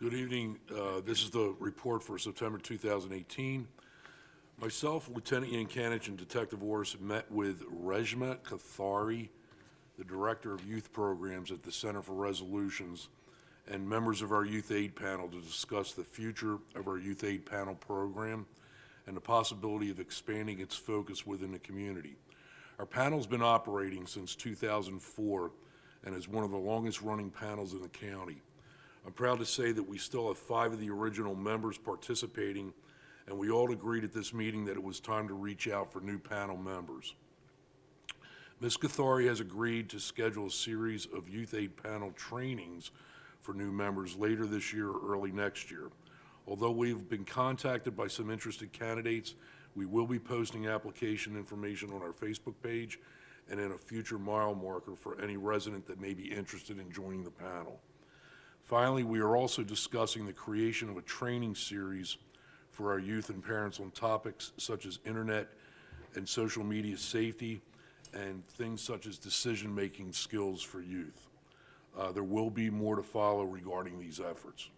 Good evening. This is the report for September 2018. Myself, Lieutenant Yankanich, and Detective Orris met with Rejma Kathari, the Director of Youth Programs at the Center for Resolutions, and members of our Youth Aid Panel to discuss the future of our Youth Aid Panel program and the possibility of expanding its focus within the community. Our panel's been operating since 2004 and is one of the longest-running panels in the county. I'm proud to say that we still have 5 of the original members participating, and we all agreed at this meeting that it was time to reach out for new panel members. Ms. Kathari has agreed to schedule a series of Youth Aid Panel trainings for new members later this year or early next year. Although we've been contacted by some interested candidates, we will be posting application information on our Facebook page and in a future mile marker for any resident that may be interested in joining the panel. Finally, we are also discussing the creation of a training series for our youth and parents on topics such as internet and social media safety and things such as decision-making skills for youth. There will be more to follow regarding these efforts.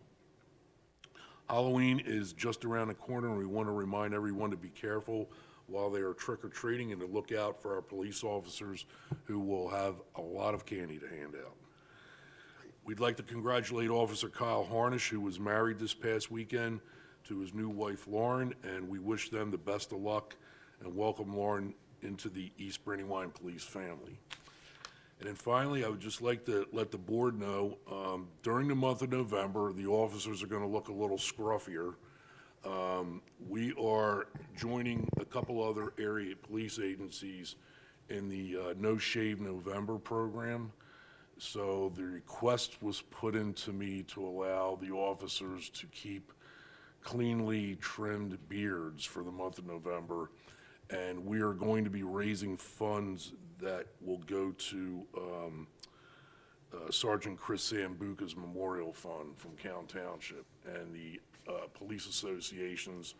Halloween is just around the corner, and we want to remind everyone to be careful while they are trick-or-treating and to look out for our police officers who will have a lot of candy to hand out. We'd like to congratulate Officer Kyle Harnish, who was married this past weekend, to his new wife, Lauren, and we wish them the best of luck and welcome Lauren into the East Brandywine Police family. And then finally, I would just like to let the board know, during the month of November, the officers are going to look a little scruffier. We are joining a couple other area police agencies in the No Shave November program. So the request was put into me to allow the officers to keep cleanly trimmed beards for the month of November. And we are going to be raising funds that will go to Sergeant Chris Sambuca's Memorial Fund from Township. And the police associations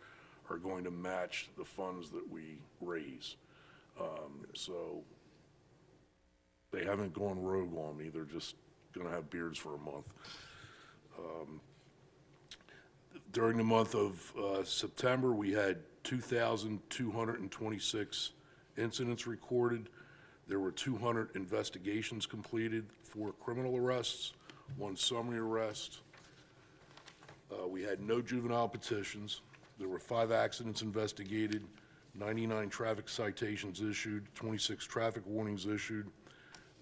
are going to match the funds that we raise. So they haven't gone rogue on me. They're just going to have beards for a month. During the month of September, we had 2,226 incidents recorded. There were 200 investigations completed, 4 criminal arrests, 1 summary arrest. We had no juvenile petitions. There were 5 accidents investigated, 99 traffic citations issued, 26 traffic warnings issued.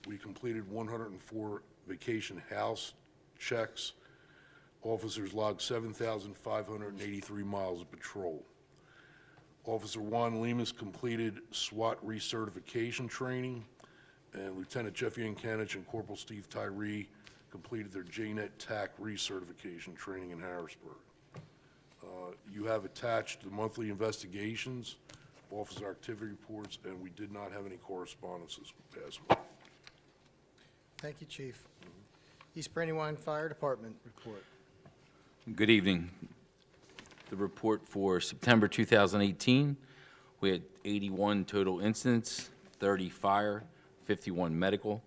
We completed 104 vacation house checks. Officers logged 7,583 miles of patrol. Officer Juan Lemus completed SWAT recertification training, and Lieutenant Jeff Yankanich and Corporal Steve Tyree completed their JNet TAC recertification training in Harrisburg. You have attached the monthly investigations, officer activity reports, and we did not have any correspondence this past month. Thank you, Chief. East Brandywine Fire Department report. Good evening. The report for September 2018, we had 81 total incidents, 30 fire, 51 medical,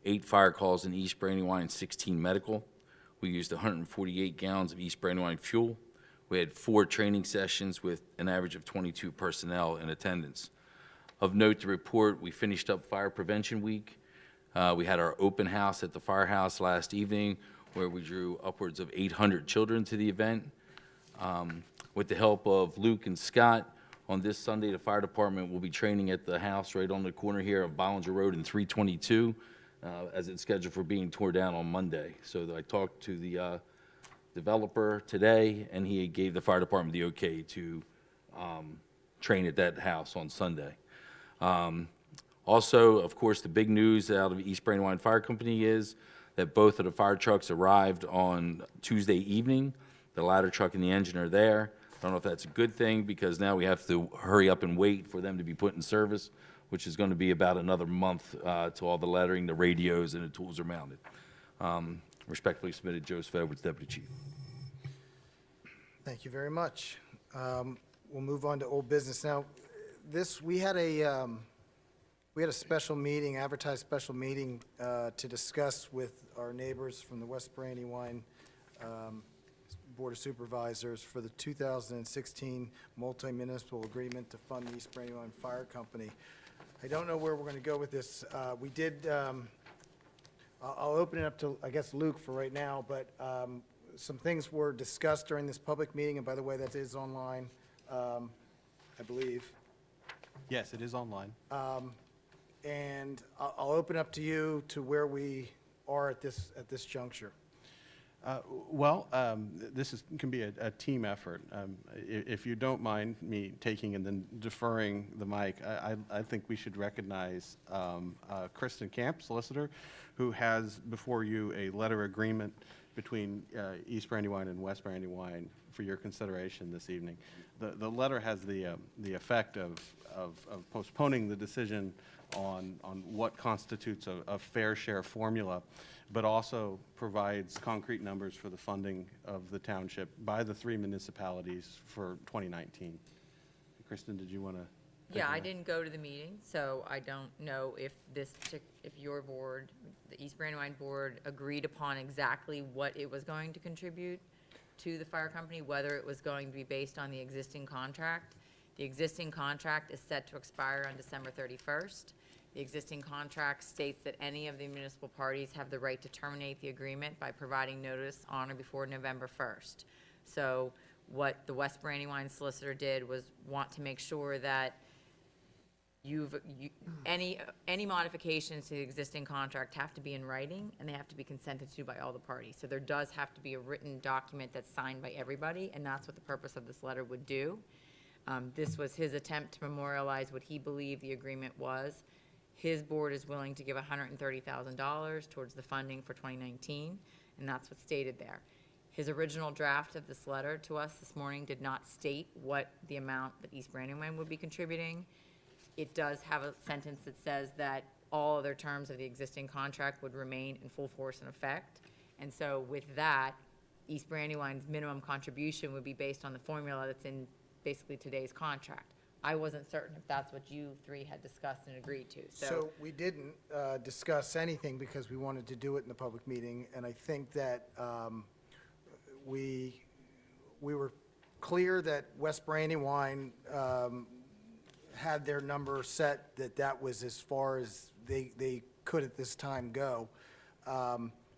8 fire calls in East Brandywine, 16 medical. We used 148 gallons of East Brandywine fuel. We had 4 training sessions with an average of 22 personnel in attendance. Of note to report, we finished up Fire Prevention Week. We had our open house at the firehouse last evening where we drew upwards of 800 children to the event. With the help of Luke and Scott, on this Sunday, the fire department will be training at the house right on the corner here of Bollinger Road and 322, as it's scheduled for being torn down on Monday. So I talked to the developer today, and he gave the fire department the okay to train at that house on Sunday. Also, of course, the big news out of East Brandywine Fire Company is that both of the fire trucks arrived on Tuesday evening. The ladder truck and the engine are there. I don't know if that's a good thing, because now we have to hurry up and wait for them to be put in service, which is going to be about another month till all the lettering, the radios, and the tools are mounted. Respectfully submitted, Joseph Edwards, Deputy Chief. Thank you very much. We'll move on to old business. Now, we had a special meeting, advertised special meeting, to discuss with our neighbors from the West Brandywine Board of Supervisors for the 2016 multi-municipal agreement to fund the East Brandywine Fire Company. I don't know where we're going to go with this. We did, I'll open it up to, I guess, Luke for right now, but some things were discussed during this public meeting, and by the way, that is online, I believe. Yes, it is online. And I'll open up to you to where we are at this juncture. This can be a team effort. If you don't mind me taking and then deferring the mic, I think we should recognize Kristen Camp, solicitor, who has before you a letter agreement between East Brandywine and West Brandywine for your consideration this evening. The letter has the effect of postponing the decision on what constitutes a fair share formula, but also provides concrete numbers for the funding of the township by the 3 municipalities for 2019. Kristen, did you want to? Yeah, I didn't go to the meeting, so I don't know if if your board, the East Brandywine board, agreed upon exactly what it was going to contribute to the fire company, whether it was going to be based on the existing contract. The existing contract is set to expire on December 31st. The existing contract states that any of the municipal parties have the right to terminate the agreement by providing notice on or before November 1st. So what the West Brandywine solicitor did was want to make sure that any modifications to the existing contract have to be in writing, and they have to be consented to by all the parties. So there does have to be a written document that's signed by everybody, and that's what the purpose of this letter would do. This was his attempt to memorialize what he believed the agreement was. His board is willing to give $130,000 towards the funding for 2019, and that's what's stated there. His original draft of this letter to us this morning did not state what the amount that East Brandywine would be contributing. It does have a sentence that says that all other terms of the existing contract would remain in full force and effect. And so with that, East Brandywine's minimum contribution would be based on the formula that's in basically today's contract. I wasn't certain if that's what you three had discussed and agreed to. So we didn't discuss anything because we wanted to do it in the public meeting, and I think that we were clear that West Brandywine had their number set, that was as far as they could at this time go,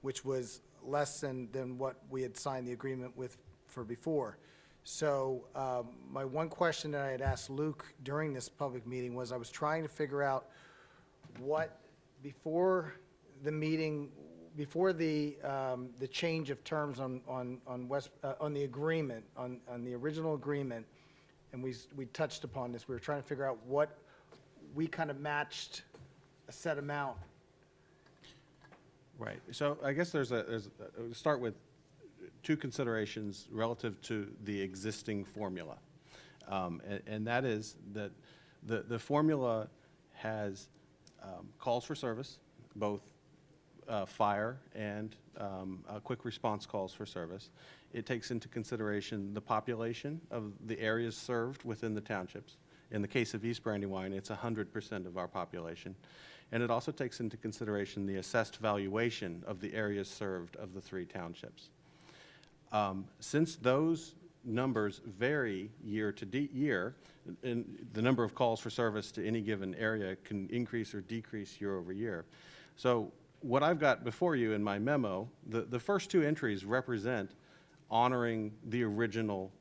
which was less than what we had signed the agreement with for before. So my one question that I had asked Luke during this public meeting was I was trying to figure out what, before the meeting, before the change of terms on the agreement, on the original agreement, and we touched upon this, we were trying to figure out what we kind of matched a set amount. Right. So I guess we'll start with 2 considerations relative to the existing formula. And that is that the formula has calls for service, both fire and quick response calls for service. It takes into consideration the population of the areas served within the townships. In the case of East Brandywine, it's 100% of our population. And it also takes into consideration the assessed valuation of the areas served of the 3 townships. Since those numbers vary year to year, and the number of calls for service to any given area can increase or decrease year over year. So what I've got before you in my memo, the first 2 entries represent honoring the original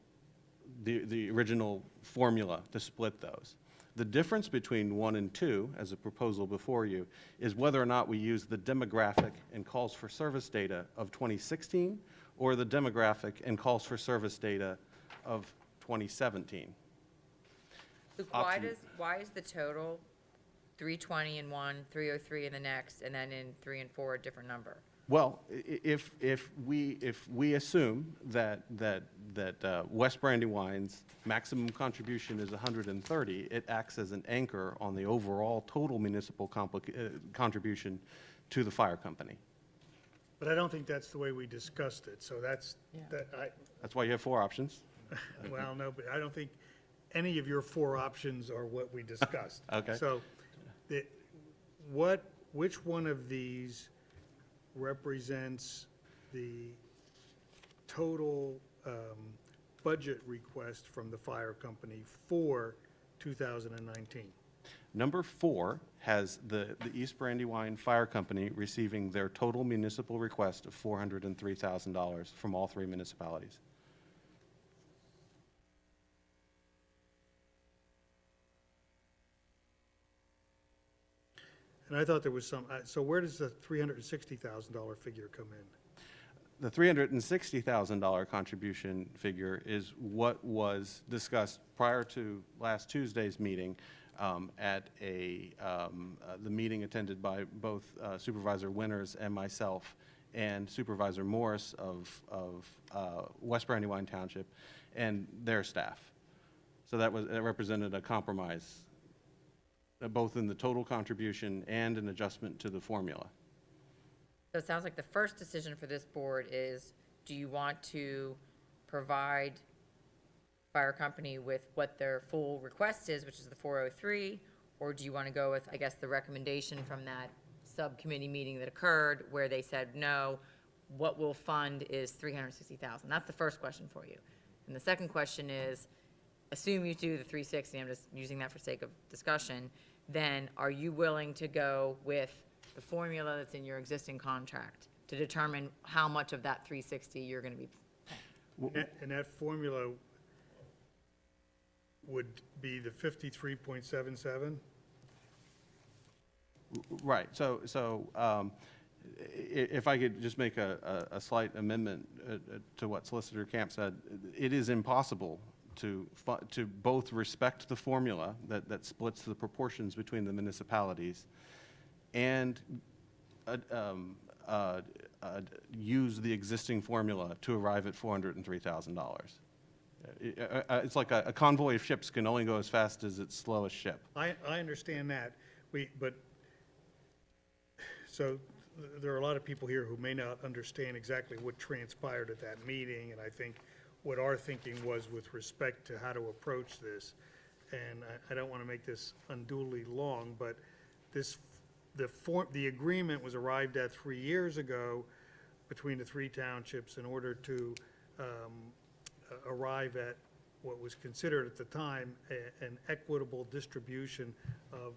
formula to split those. The difference between 1 and 2, as a proposal before you, is whether or not we use the demographic and calls for service data of 2016 or the demographic and calls for service data of 2017. Luke, why is the total 320 in one, 303 in the next, and then in 3 and 4 a different number? Well, if we assume that West Brandywine's maximum contribution is 130, it acts as an anchor on the overall total municipal contribution to the fire company. But I don't think that's the way we discussed it, so that's, That's why you have 4 options. well, no, but I don't think any of your 4 options are what we discussed. Okay. So, which one of these represents the total budget request from the fire company for 2019? Number 4 has the East Brandywine Fire Company receiving their total municipal request of $403,000 from all 3 municipalities. And I thought there was some, so where does the $360,000 figure come in? The $360,000 contribution figure is what was discussed prior to last Tuesday's meeting at the meeting attended by both Supervisor Winters and myself and Supervisor Morris of West Brandywine Township and their staff. So that represented a compromise, both in the total contribution and an adjustment to the formula. So it sounds like the first decision for this board is, do you want to provide fire company with what their full request is, which is the 403, or do you want to go with, I guess, the recommendation from that subcommittee meeting that occurred where they said, no, what we'll fund is $360,000? That's the first question for you. And the second question is, assume you do the 360, I'm just using that for sake of discussion, then are you willing to go with the formula that's in your existing contract to determine how much of that 360 you're going to be paying? And that formula would be the 53.77? Right, so if I could just make a slight amendment to what Solicitor Camp said, it is impossible to both respect the formula that splits the proportions between the municipalities and use the existing formula to arrive at $403,000. It's like a convoy of ships can only go as fast as its slowest ship. I understand that, so there are a lot of people here who may not understand exactly what transpired at that meeting, and I think what our thinking was with respect to how to approach this. And I don't want to make this unduly long, but the agreement was arrived at 3 years ago between the 3 townships in order to arrive at what was considered at the time an equitable distribution of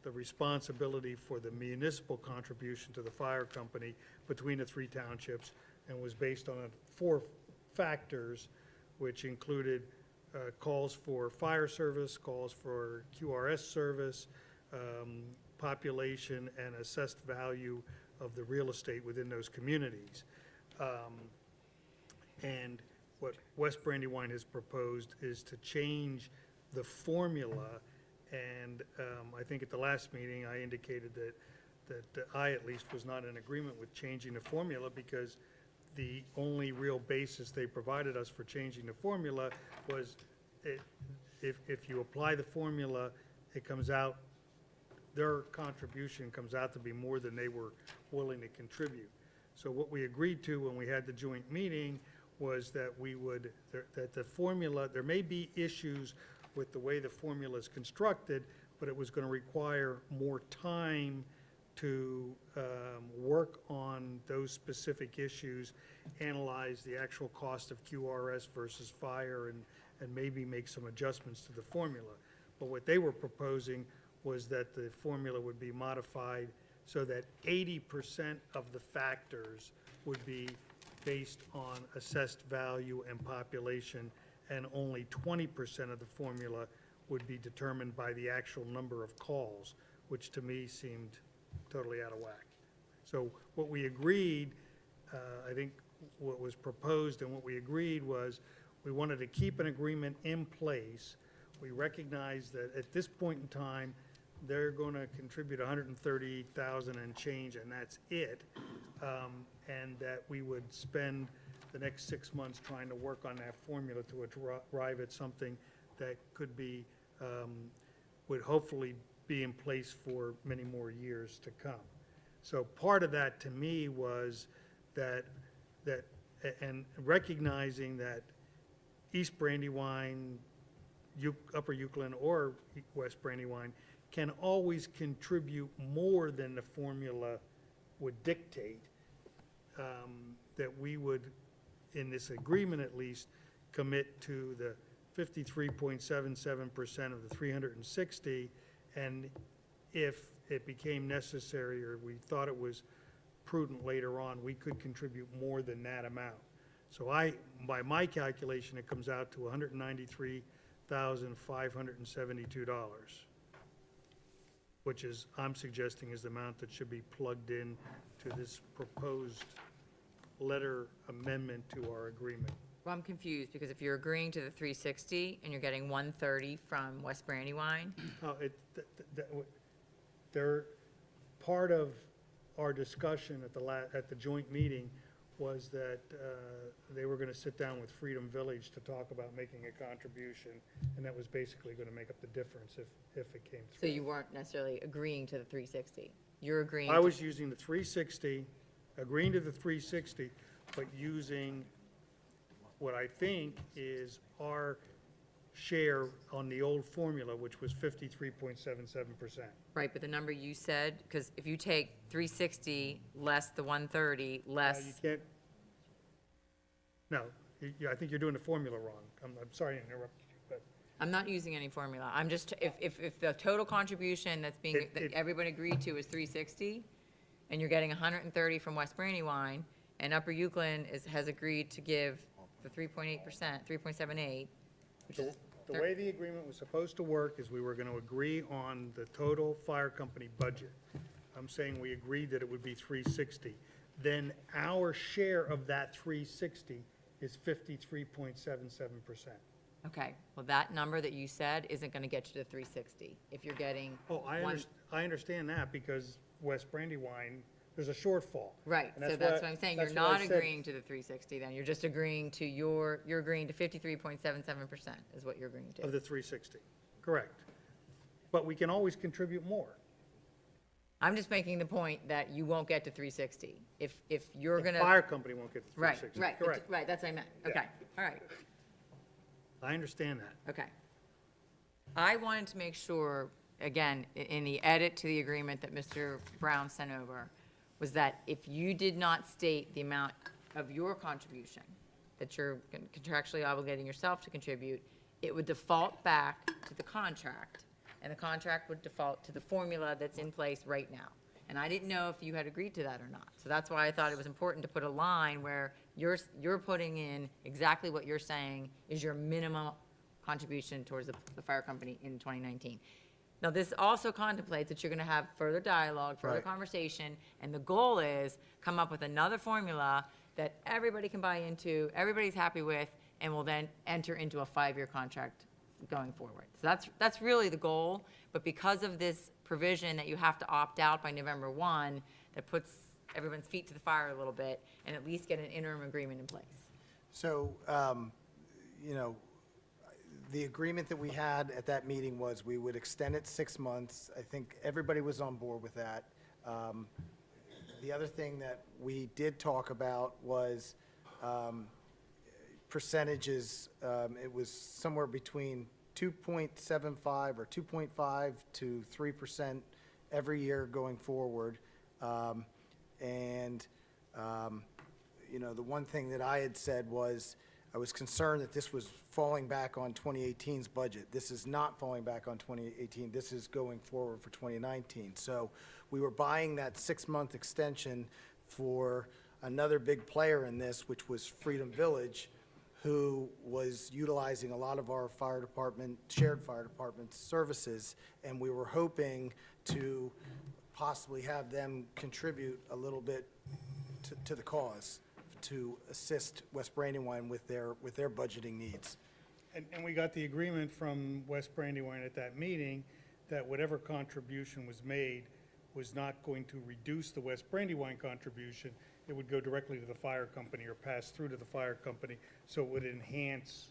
the responsibility for the municipal contribution to the fire company between the 3 townships, and was based on 4 factors, which included calls for fire service, calls for QRS service, population, and assessed value of the real estate within those communities. And what West Brandywine has proposed is to change the formula, and I think at the last meeting, I indicated that I at least was not in agreement with changing the formula, because the only real basis they provided us for changing the formula was if you apply the formula, it comes out, their contribution comes out to be more than they were willing to contribute. So what we agreed to when we had the joint meeting was that that the formula, there may be issues with the way the formula is constructed, but it was going to require more time to work on those specific issues, analyze the actual cost of QRS versus fire, and maybe make some adjustments to the formula. But what they were proposing was that the formula would be modified so that 80% of the factors would be based on assessed value and population, and only 20% of the formula would be determined by the actual number of calls, which to me seemed totally out of whack. So what we agreed, I think what was proposed and what we agreed was we wanted to keep an agreement in place. We recognized that at this point in time, they're gonna contribute 130,000 and change, and that's it. And that we would spend the next 6 months trying to work on that formula to arrive at something that could be, would hopefully be in place for many more years to come. So part of that to me was that, and recognizing that East Brandywine, Upper Euclid, or West Brandywine can always contribute more than the formula would dictate, that we would, in this agreement at least, commit to the 53.77% of the 360, and if it became necessary or we thought it was prudent later on, we could contribute more than that amount. So by my calculation, it comes out to $193,572, which is, I'm suggesting is the amount that should be plugged in to this proposed letter amendment to our agreement. Well, I'm confused, because if you're agreeing to the 360 and you're getting 130 from West Brandywine, Oh, they're, part of our discussion at the joint meeting was that they were gonna sit down with Freedom Village to talk about making a contribution, and that was basically gonna make up the difference if it came so through. you weren't necessarily agreeing to the 360. You're agreeing I to- was using the 360, agreeing to the 360, but using what I think is our share on the old formula, which was 53.77%. Right, but the number you said, because if you take 360 less the 130, You less, can't, no, I think you're doing the formula wrong. I'm sorry to interrupt you, but I'm not using any formula. I'm just, if the total contribution that's being, that everybody agreed to is 360, and you're getting 130 from West Brandywine, and Upper Euclid has agreed to give the 3.8%, 3.78, which is. the way the agreement was supposed to work is we were going to agree on the total fire company budget. I'm saying we agreed that it would be 360. Then our share of that 360 is 53.77%. Okay, well, that number that you said isn't gonna get you to 360, if you're getting. Oh, I understand that because West Brandywine, there's a shortfall. Right, And so that's what I'm saying, you're that's what I not said. agreeing to the 360 then, you're just agreeing to you're agreeing to 53.77% is what you're agreeing to. Of the 360, correct. But we can always contribute more. I'm just making the point that you won't get to 360, if you're The gonna. fire company won't get the Right, 360. right, Correct. right, that's what I meant, Yeah. okay, all right, I understand that. okay. I wanted to make sure, again, in the edit to the agreement that Mr. Brown sent over, was that if you did not state the amount of your contribution that you're contractually obligating yourself to contribute, it would default back to the contract, and the contract would default to the formula that's in place right now. And I didn't know if you had agreed to that or not. So that's why I thought it was important to put a line where you're putting in exactly what you're saying is your minimum contribution towards the fire company in 2019. Now, this also contemplates that you're gonna have further dialogue, further Right. conversation, and the goal is come up with another formula that everybody can buy into, everybody's happy with, and will then enter into a 5-year contract going forward. So that's really the goal, but because of this provision that you have to opt out by November 1, that puts everyone's feet to the fire a little bit, and at least get an interim agreement in place. So, you know, the agreement that we had at that meeting was we would extend it 6 months. I think everybody was on board with that. The other thing that we did talk about was percentages. It was somewhere between 2.75 or 2.5 to 3% every year going forward. And, you know, the one thing that I had said was, I was concerned that this was falling back on 2018's budget. This is not falling back on 2018. This is going forward for 2019. So we were buying that 6-month extension for another big player in this, which was Freedom Village, who was utilizing a lot of our fire department, shared fire department services. And we were hoping to possibly have them contribute a little bit to the cause, to assist West Brandywine with their budgeting needs. And we got the agreement from West Brandywine at that meeting that whatever contribution was made was not going to reduce the West Brandywine contribution. It would go directly to the fire company or pass through to the fire company, so it would enhance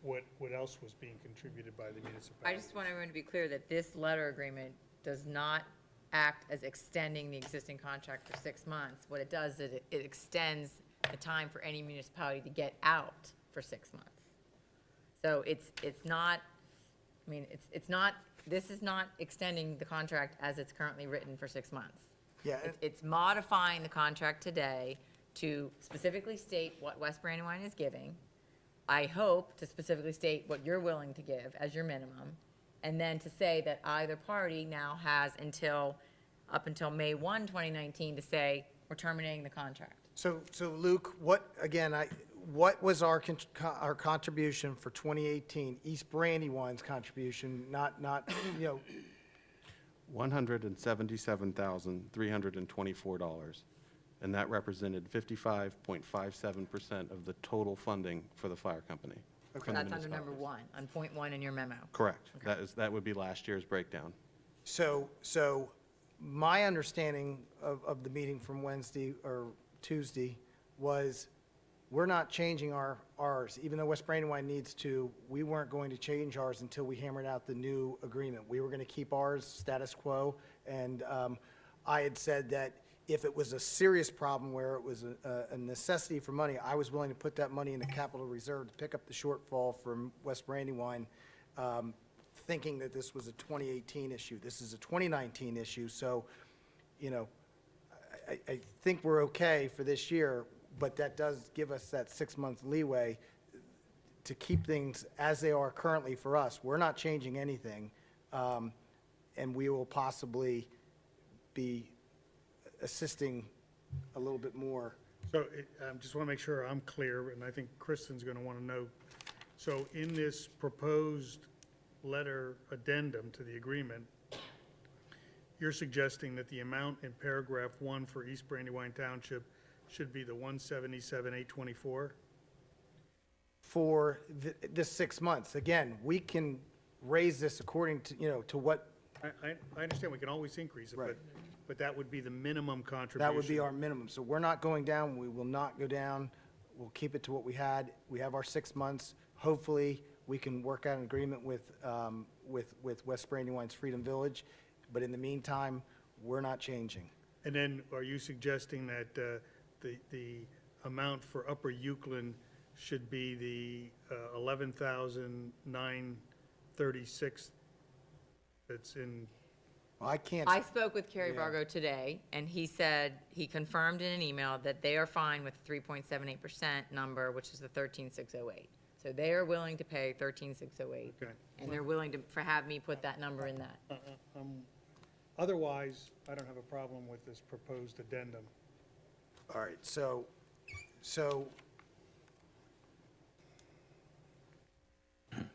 what else was being contributed by the municipality. I just want everyone to be clear that this letter agreement does not act as extending the existing contract for 6 months. What it does is it extends the time for any municipality to get out for 6 months. So it's not, I mean, it's not, this is not extending the contract as it's currently written for 6 months. Yeah, It's modifying the contract today to specifically state what West Brandywine is giving. I hope to specifically state what you're willing to give as your minimum, and then to say that either party now has up until May 1, 2019, to say, we're terminating the contract. so Luke, what was our contribution for 2018, East Brandywine's contribution, not, you know, $177,324, and that represented 55.57% of the total funding for the fire company. from the That's under number municipalities. 1, on point 1 in your memo. Correct. That would be last year's breakdown. So my understanding of the meeting from Wednesday or Tuesday was, we're not changing ours, even though West Brandywine needs to, we weren't going to change ours until we hammered out the new agreement. We were going to keep ours status quo, and I had said that if it was a serious problem where it was a necessity for money, I was willing to put that money in the capital reserve to pick up the shortfall from West Brandywine, thinking that this was a 2018 issue. This is a 2019 issue, so, you know, I think we're okay for this year, but that does give us that 6-month leeway to keep things as they are currently for us. We're not changing anything, and we will possibly be assisting a little bit more. So just want to make sure I'm clear, and I think Kristen's going to want to know. So in this proposed letter addendum to the agreement, you're suggesting that the amount in paragraph 1 for East Brandywine Township should be the $177,824? For this 6 months. Again, we can raise this according to, you know, to what, I understand we can always increase it, Right. but that would be the minimum contribution. that would be our minimum. So we're not going down, we will not go down. We'll keep it to what we had. We have our 6 months. Hopefully, we can work out an agreement with West Brandywine's Freedom Village. But in the meantime, we're not changing. And then are you suggesting that the amount for Upper Euclid should be the $11,936 that's in? I can't, I spoke with Kerry Yeah. Vargo today, and he said, he confirmed in an email that they are fine with the 3.78% number, which is the 13,608. So they are willing to pay 13,608, Okay. and they're willing to, have me put that number in that. Otherwise, I don't have a problem with this proposed addendum. all right, so That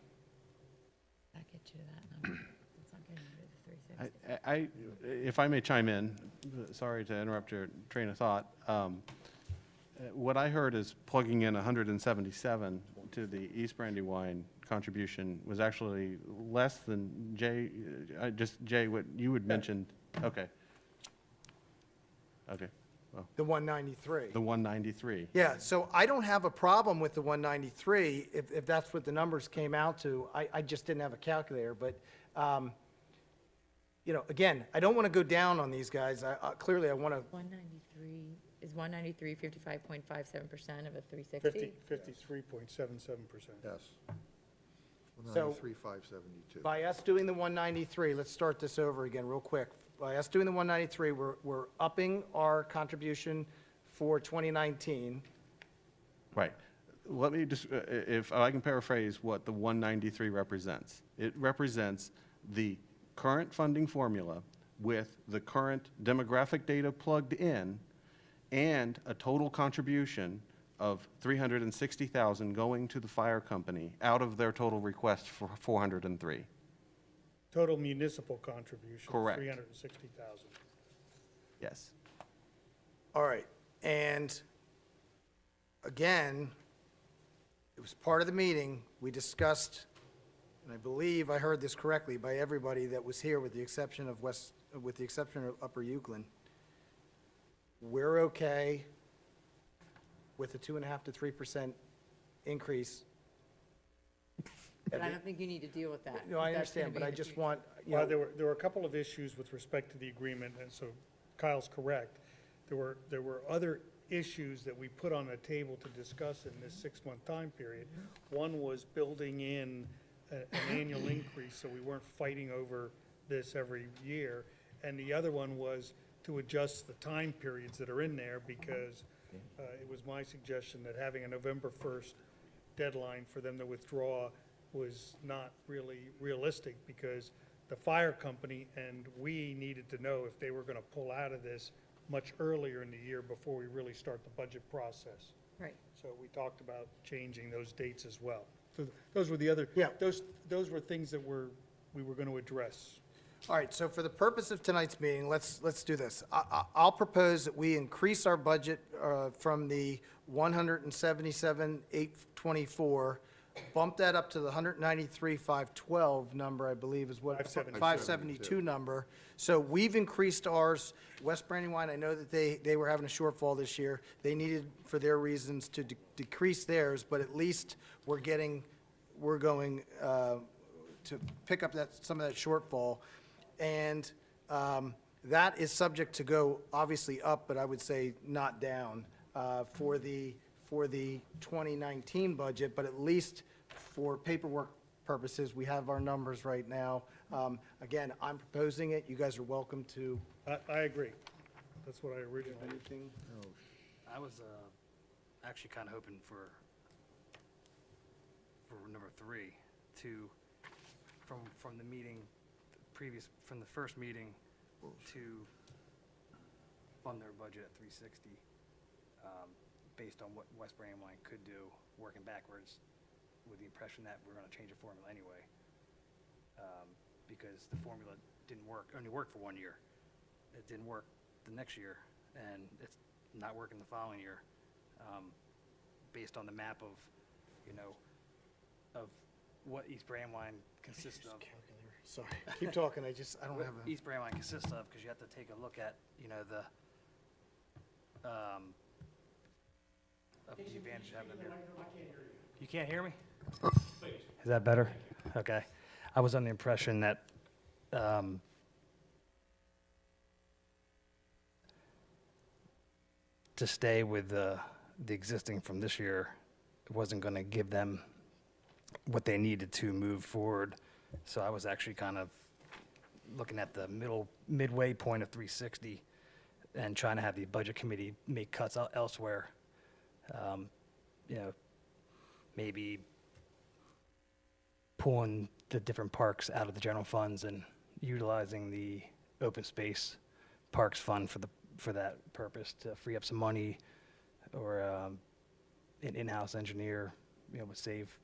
get you to that number? It's not getting you to the 360. If I may chime in, sorry to interrupt your train of thought. What I heard is plugging in 177 to the East Brandywine contribution was actually less than Jay, Jay, what you had mentioned. Okay. Okay, well, the 193. the 193. Yeah, so I don't have a problem with the 193, if that's what the numbers came out to. I just didn't have a calculator, but, you know, again, I don't want to go down on these guys. Clearly, I want to, 193, is 193 55.57% of a 360? 53.77%. Yes. So- 193,572. by us doing the 193, let's start this over again real quick. By us doing the 193, we're upping our contribution for 2019. Right. Let me just, if I can paraphrase what the 193 represents. It represents the current funding formula with the current demographic data plugged in and a total contribution of $360,000 going to the fire company out of their total request for 403. Total municipal contribution. Correct. 360,000. Yes. All right, and again, it was part of the meeting, we discussed and I believe I heard this correctly by everybody that was here with the exception of Upper Euclid, we're okay with a 2.5% to 3% increase. But I don't think you need to deal with that. No, I That's gonna understand, be but I in the just future. want, Well, there were a couple of issues with respect to the agreement, and so Kyle's correct. There were other issues that we put on the table to discuss in this 6-month time period. One was building in an annual increase, so we weren't fighting over this every year. And the other one was to adjust the time periods that are in there, because it was my suggestion that having a November 1st deadline for them to withdraw was not really realistic, because the fire company and we needed to know if they were gonna pull out of this much earlier in the year before we really start the budget process. Right. So we talked about changing those dates as well. So those were the other, Yeah. those were things that we were gonna address. all right, so for the purpose of tonight's meeting, let's do this. I'll propose that we increase our budget from the 177,824, bump that up to the 193,512 number, I believe is what. 572. 572 number. So we've increased ours. West Brandywine, I know that they were having a shortfall this year. They needed, for their reasons, to decrease theirs, but at least we're going to pick up some of that shortfall. And that is subject to go, obviously, up, but I would say not down for the 2019 budget, but at least for paperwork purposes, we have our numbers right now. Again, I'm proposing it. You guys are welcome to. I agree. That's what I originally. Anything? I was actually kind of hoping for number 3 to, from the meeting, from the first meeting to fund their budget at 360, based on what West Brandywine could do, working backwards, with the impression that we're going to change the formula anyway, because the formula didn't work, only worked for 1 year. It didn't work the next year, and it's not working the following year, based on the map of, of what East Brandywine consists of. Sorry, keep talking. I don't What have a. East Brandywine consists of, because you have to take a look at, the, of the advantage of having them here. You can't hear me? Is that better? Okay. I was under the impression that, to stay with the existing from this year, it wasn't going to give them what they needed to move forward. So I was actually kind of looking at the midway point of 360 and trying to have the budget committee make cuts elsewhere. Maybe pulling the different parks out of the general funds and utilizing the open space parks fund for that purpose to free up some money, or an in-house engineer, would save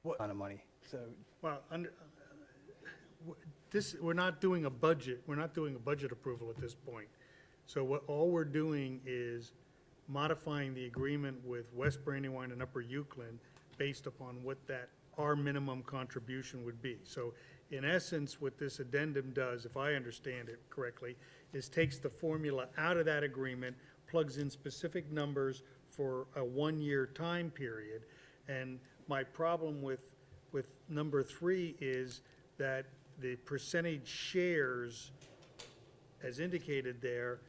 a ton of money. So Well, we're not doing a budget approval at this point. So all we're doing is modifying the agreement with West Brandywine and Upper Euclid based upon what our minimum contribution would be. So in essence, what this addendum does, if I understand it correctly, is takes the formula out of that agreement, plugs in specific numbers for a 1-year time period. And my problem with number 3 is that the percentage shares, as indicated there,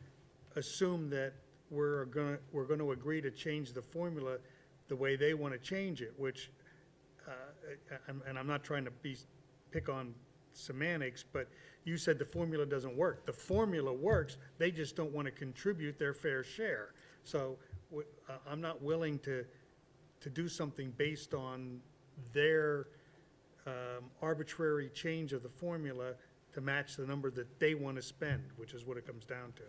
assume that we're going to agree to change the formula the way they want to change it, which, and I'm not trying to pick on semantics, but you said the formula doesn't work. The formula works, they just don't want to contribute their fair share. So I'm not willing to do something based on their arbitrary change of the formula to match the number that they want to spend, which is what it comes down to.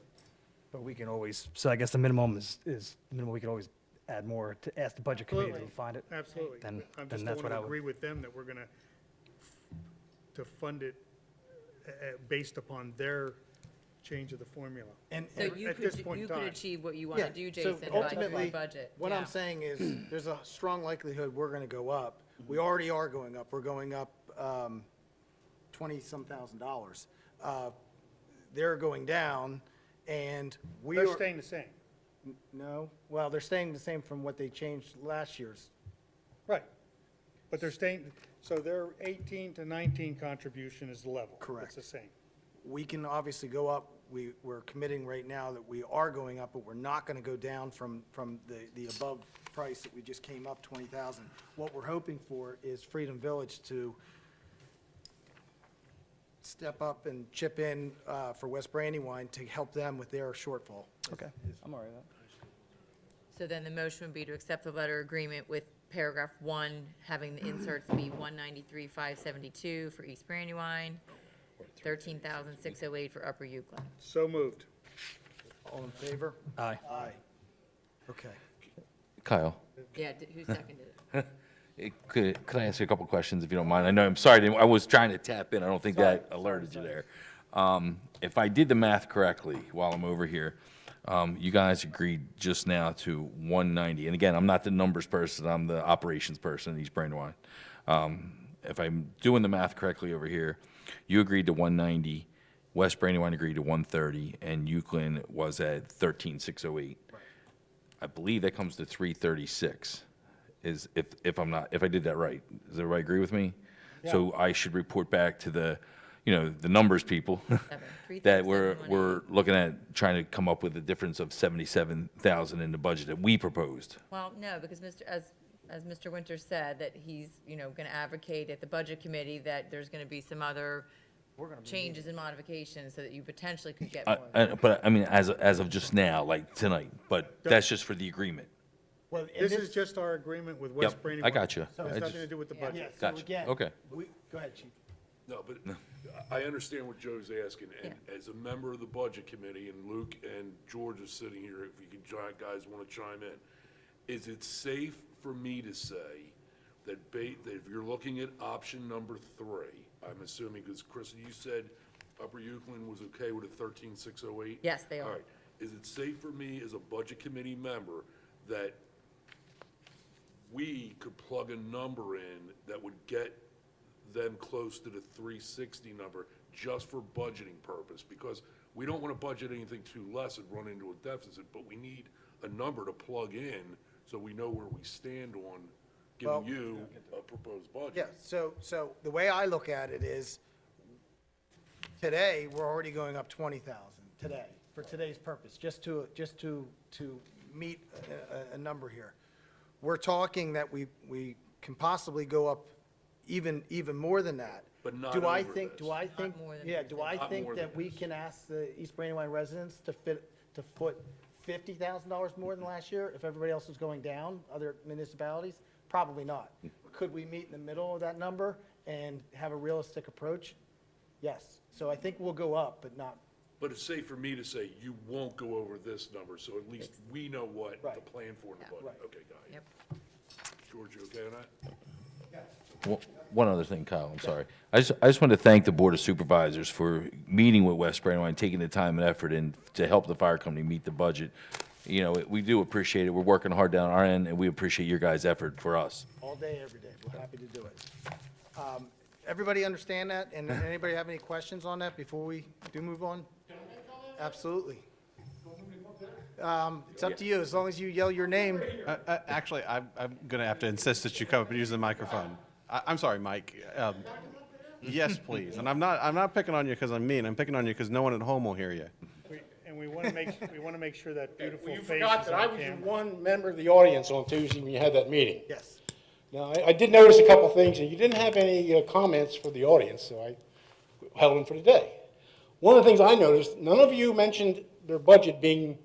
but we can always, so I guess the minimum is minimum, we can always add more to ask the budget committee to find it. Absolutely. Then I that's just don't what want I to would. agree with them that we're going to fund it based upon their change of the formula. And So you At this point you in could time. achieve what you want yeah, to do, so Jason, by ultimately, the budget. what Yeah. I'm saying is, there's a strong likelihood we're gonna go up. We already are going up. We're going up, 20-some $1,000. They're going down, and we are. They're staying the same. No, well, they're staying the same from what they changed last year's. Right. But they're staying, so their 18 to 19 contribution is level. Correct. It's the same. We can obviously go up. We're committing right now that we are going up, but we're not gonna go down from the above price that we just came up 20,000. What we're hoping for is Freedom Village to step up and chip in for West Brandywine to help them with their shortfall. Okay, I'm all right with that. So then the motion would be to accept the letter agreement with paragraph 1, having the inserts be 193,572 for East Brandywine, 13,608 for Upper Euclid. So moved. All in favor? Aye. Aye. Okay. Kyle, Yeah, who seconded it? could I ask you a couple questions if you don't mind? I know, I'm sorry, I was trying to tap in. I don't think that alerted you there. If I did the math correctly while I'm over here, you guys agreed just now to 190. And again, I'm not the numbers person, I'm the operations person in East Brandywine. If I'm doing the math correctly over here, you agreed to 190, West Brandywine agreed to 130, and Euclid was at 13,608. I believe that comes to 336, is if I did that right. Does everybody agree with me? So I should report back to the numbers people that we're looking at trying to come up with a difference of 77,000 in the budget that we proposed. Well, no, because as Mr. Winters said, that he's, going to advocate at the budget committee that there's going to be some other changes and modifications so that you potentially could get more. But I mean, as of just now, like tonight, but that's just for the agreement. Well, and This is just our agreement with Yep, West Brandywine. I got you. It has nothing to do with the Yeah, budget. so Gotcha. again, Okay. Go ahead, Chief. No, but I understand what Joe's asking, and as a member of the Budget Committee, and Luke and George are sitting here, if you guys want to chime in, is it safe for me to say that if you're looking at option number 3, I'm assuming, because Chris, you said Upper Euclid was okay with a 13,608? Yes, they are. All right. Is it safe for me as a Budget Committee member that we could plug a number in that would get them close to the 360 number just for budgeting purpose? Because we don't want to budget anything too less and run into a deficit, but we need a number to plug in so we know where we stand on Well- giving you a proposed budget. Yeah, so the way I look at it is, today, we're already going up 20,000 today, for today's purpose, just to meet a number here. We're talking that we can possibly go up even more than that. But not Do I over think, this. do I think, more than yeah, do I Not think more that than we this. can ask the East Brandywine residents to foot $50,000 more than last year if everybody else was going down, other municipalities? Probably not. Could we meet in the middle of that number and have a realistic approach? Yes. So I think we'll go up, but not, But it's safe for me to say you won't go over this number, so at least we know what to Right. plan for in the budget. Right. Okay, got it. Yep. George, you okay on that? One other thing, Kyle, I'm sorry. I just want to thank the Board of Supervisors for meeting with West Brandywine, taking the time and effort and to help the fire company meet the budget. We do appreciate it. We're working hard down our end, and we appreciate your guys' effort for us. all day, every day. We're happy to do it. Everybody understand that? And anybody have any questions on that before we do move on? Absolutely. It's up to you, as long as you yell your name. Actually, I'm going to have to insist that you come up and use the microphone. I'm sorry, Mike. Yes, please. And I'm not picking on you because I'm mean. I'm picking on you because no one at home will hear you. And we want to make sure that beautiful Well, you face is forgot that I on was camera. one member of the audience on Tuesday when you had that meeting. Yes. Now, I did notice a couple things, and you didn't have any comments for the audience, so I held them for today. One of the things I noticed, none of you mentioned their budget being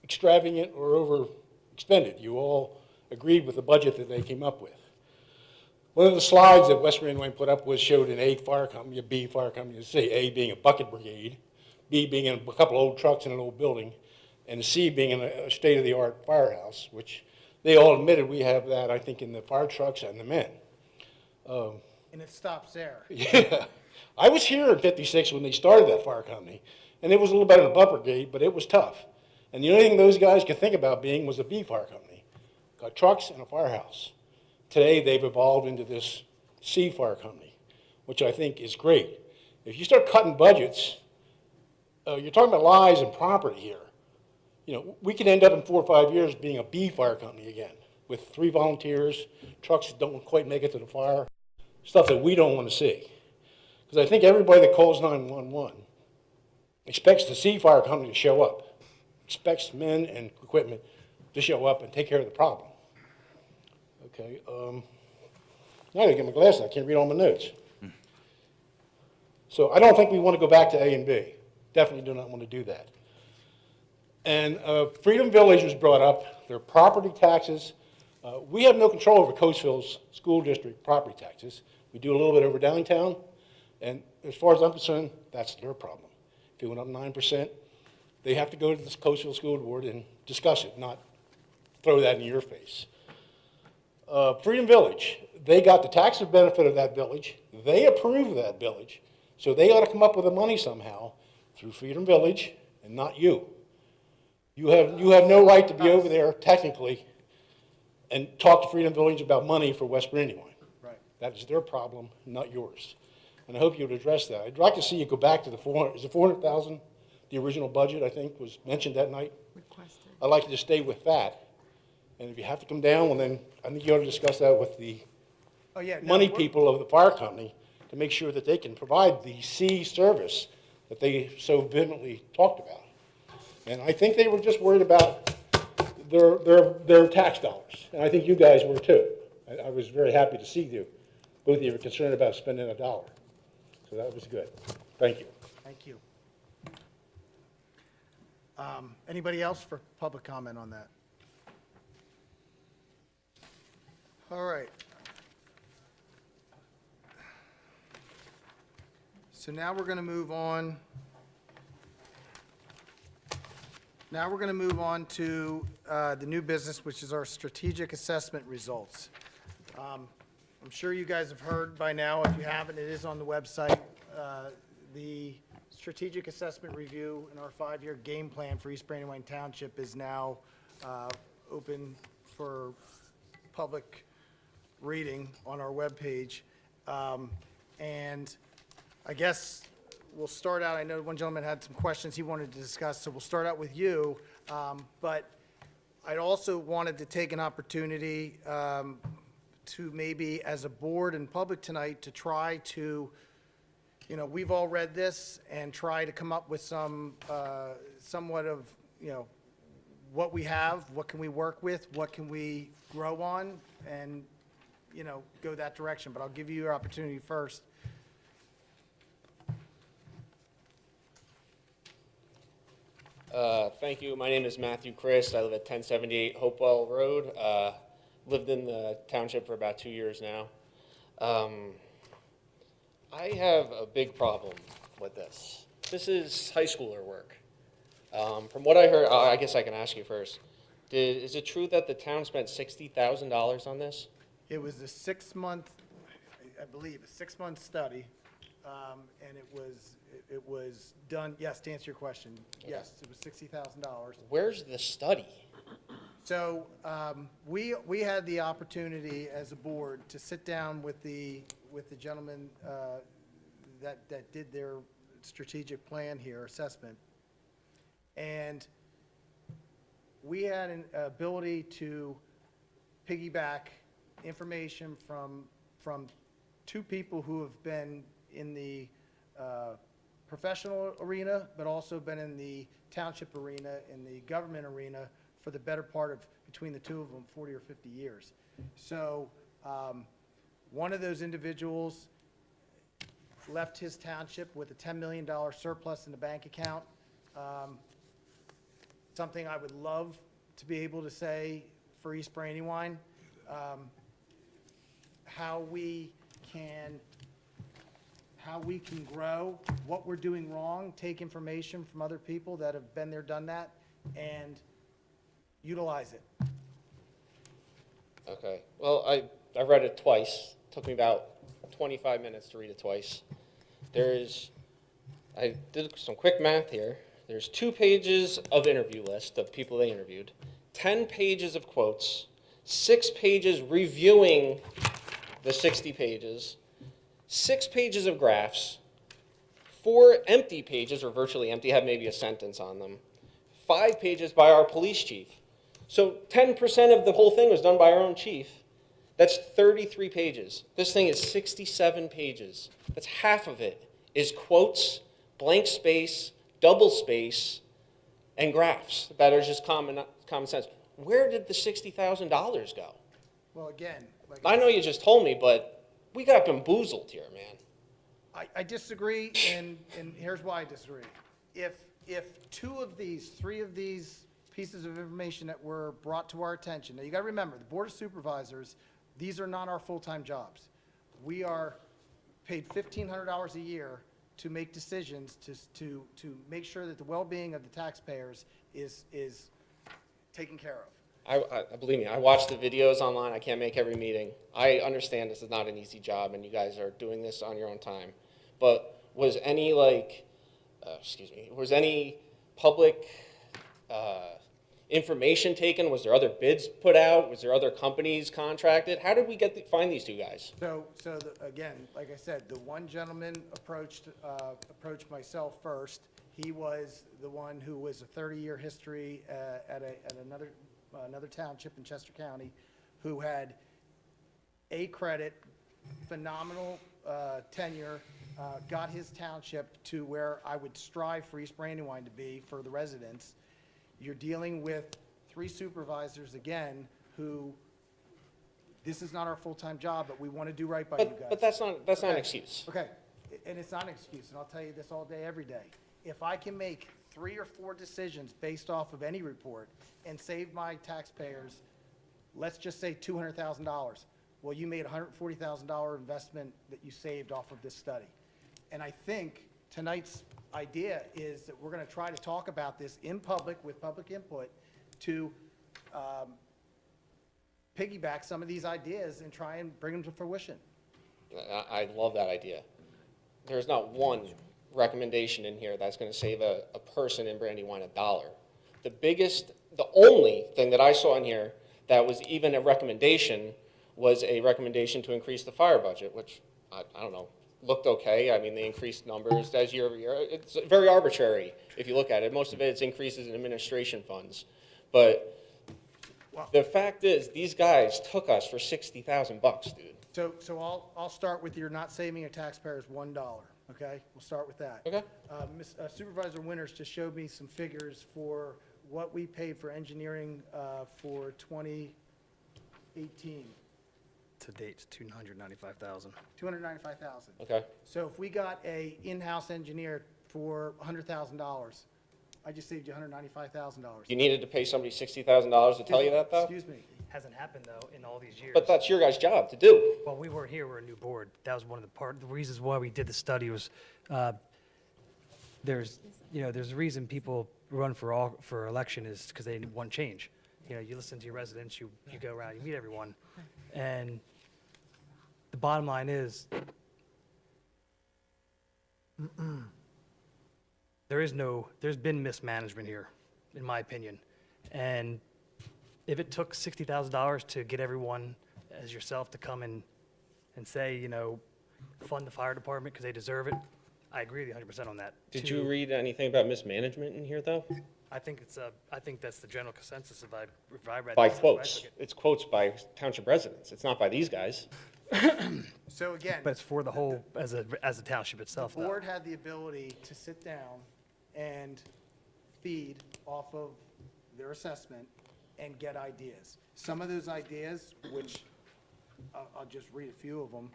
extravagant or overexpended. You all agreed with the budget that they came up with. One of the slides that West Brandywine put up showed an A fire company, a B fire company, a C, A being a bucket brigade, B being in a couple old trucks in an old building, and C being in a state-of-the-art firehouse, which they all admitted we have that, I think, in the fire trucks and the men. And it stops there. Yeah. I was here in '56 when they started that fire company, And it was a little better than a bump brigade, but it was tough. And the only thing those guys could think about being was a B fire company. Got trucks and a firehouse. Today, they've evolved into this C fire company, which I think is great. If you start cutting budgets, you're talking about lives and property here. You know, we could end up in 4 or 5 years being a B fire company again, with 3 volunteers, trucks that don't quite make it to the fire, stuff that we don't want to see. Because I think everybody that calls 911 expects the C fire company to show up, expects men and equipment to show up and take care of the problem. Okay, now I gotta get my glasses, I can't read all my notes. So I don't think we want to go back to A and B. Definitely do not want to do that. And Freedom Village was brought up, their property taxes. We have no control over Coatesville's school district property taxes. We do a little bit over downtown, and as far as I'm concerned, that's their problem. If it went up 9%, they have to go to the Coatesville School Board and discuss it, not throw that in your face. Freedom Village, they got the tax benefit of that village. They approved that village, so they ought to come up with the money somehow through Freedom Village and not you. You have no right to be over there technically and talk to Freedom Village about money for West Brandywine. Right. That is their problem, not yours. And I hope you would address that. I'd like to see you go back to the 400,000, the original budget, I think, was mentioned that night. Requested. I'd like you to stay with that. And if you have to come down, well then, I think you ought to discuss that with the Oh, yeah. no, money we're- people of the fire company to make sure that they can provide the C service that they so vehemently talked about. And I think they were just worried about their tax dollars. And I think you guys were too. I was very happy to see you. Both of you were concerned about spending a dollar. So that was good. Thank you. Thank you. Anybody else for public comment on that? All right. So now we're going to move on. Now we're going to move on to the new business, which is our strategic assessment results. I'm sure you guys have heard by now. If you haven't, it is on the website. The strategic assessment review and our 5-year game plan for East Brandywine Township is now open for public reading on our webpage. And I guess we'll start out, I know one gentleman had some questions he wanted to discuss, so we'll start out with you. But I also wanted to take an opportunity to maybe, as a board and public tonight, to try to, you know, we've all read this and try to come up with some, somewhat of, you know, what we have, what can we work with, what can we grow on, and, you know, go that direction. But I'll give you your opportunity first. Thank you. My name is Matthew Christ. I live at 1078 Hopewell Road. Lived in the township for about 2 years now. I have a big problem with this. This is high schooler work. From what I heard, I guess I can ask you first. Is it true that the town spent $60,000 on this? It was a 6-month, I believe, a 6-month study, and it was done, yes, to answer your question, yes, it was $60,000. Where's the study? So we had the opportunity as a board to sit down with the gentleman that did their strategic plan here, assessment, and we had an ability to piggyback information from 2 people who have been in the professional arena, but also been in the township arena, in the government arena for the better part of, between the 2 of them, 40 or 50 years. So one of those individuals left his township with a $10 million surplus in the bank account. Something I would love to be able to say for East Brandywine, how we can grow, what we're doing wrong, take information from other people that have been there, done that, and utilize it. Okay. Well, I read it twice. Took me about 25 minutes to read it twice. I did some quick math here. There's 2 pages of interview list of people they interviewed, 10 pages of quotes, 6 pages reviewing the 60 pages, 6 pages of graphs, 4 empty pages, or virtually empty, have maybe a sentence on them, 5 pages by our police chief. So 10% of the whole thing was done by our own chief. That's 33 pages. This thing is 67 pages. That's half of it is quotes, blank space, double space, and graphs that are just common sense. Where did the $60,000 go? Well, again, like I know you just told me, but we got bamboozled here, man. I disagree, and here's why I disagree. If 3 of these pieces of information that were brought to our attention, now you gotta remember, the Board of Supervisors, these are not our full-time jobs. We are paid $1,500 a year to make decisions to make sure that the well-being of the taxpayers is taken care of. I believe me, I watch the videos online. I can't make every meeting. I understand this is not an easy job, and you guys are doing this on your own time. But was any was any public information taken? Was there other bids put out? Was there other companies contracted? How did we find these 2 guys? Again, like I said, the one gentleman approached myself first. He was the one who was a 30-year history at another township in Chester County, who had A credit, phenomenal tenure, got his township to where I would strive for East Brandywine to be for the residents. You're dealing with 3 supervisors, again, who, this is not our full-time job, but we want to do right by you guys. But that's not an excuse. Okay, and it's not an excuse, and I'll tell you this all day, every day. If I can make 3 or 4 decisions based off of any report and save my taxpayers, let's just say $200,000, well, you made a $140,000 investment that you saved off of this study. And I think tonight's idea is that we're going to try to talk about this in public with public input to piggyback some of these ideas and try and bring them to fruition. I love that idea. There's not one recommendation in here that's going to save a person in Brandywine $1. The only thing that I saw in here that was even a recommendation was a recommendation to increase the fire budget, which, I don't know, looked okay. I mean, they increased numbers as year over year. It's very arbitrary if you look at it. Most of it's increases in administration funds. But the fact is, these guys took us for $60,000, dude. So I'll start with your not saving a taxpayers $1, okay? We'll start with that. Okay. Supervisor Winters just showed me some figures for what we paid for engineering for 2018. To date, $295,000. $295,000. Okay. So if we got a in-house engineer for $100,000, I just saved you $195,000. You needed to pay somebody $60,000 to tell you that, though? Excuse me. Hasn't happened, though, in all these years. But that's your guys' job to do. Well, we weren't here, we're a new board. That was one of the reasons why we did the study was, there's a reason people run for election is because they want change. You listen to your residents, you go around, you meet everyone. And the bottom line is, there's been mismanagement here, in my opinion. And if it took $60,000 to get everyone, as yourself, to come and say, fund the fire department because they deserve it, I agree with you 100% on that. Did you read anything about mismanagement in here, though? I think that's the general consensus if I read. By this, if I quotes. took it. It's quotes by township residents. It's not by these guys. So again, But it's for the whole, as a township itself, the though. board had the ability to sit down and feed off of their assessment and get ideas. Some of those ideas, which I'll just read a few of them,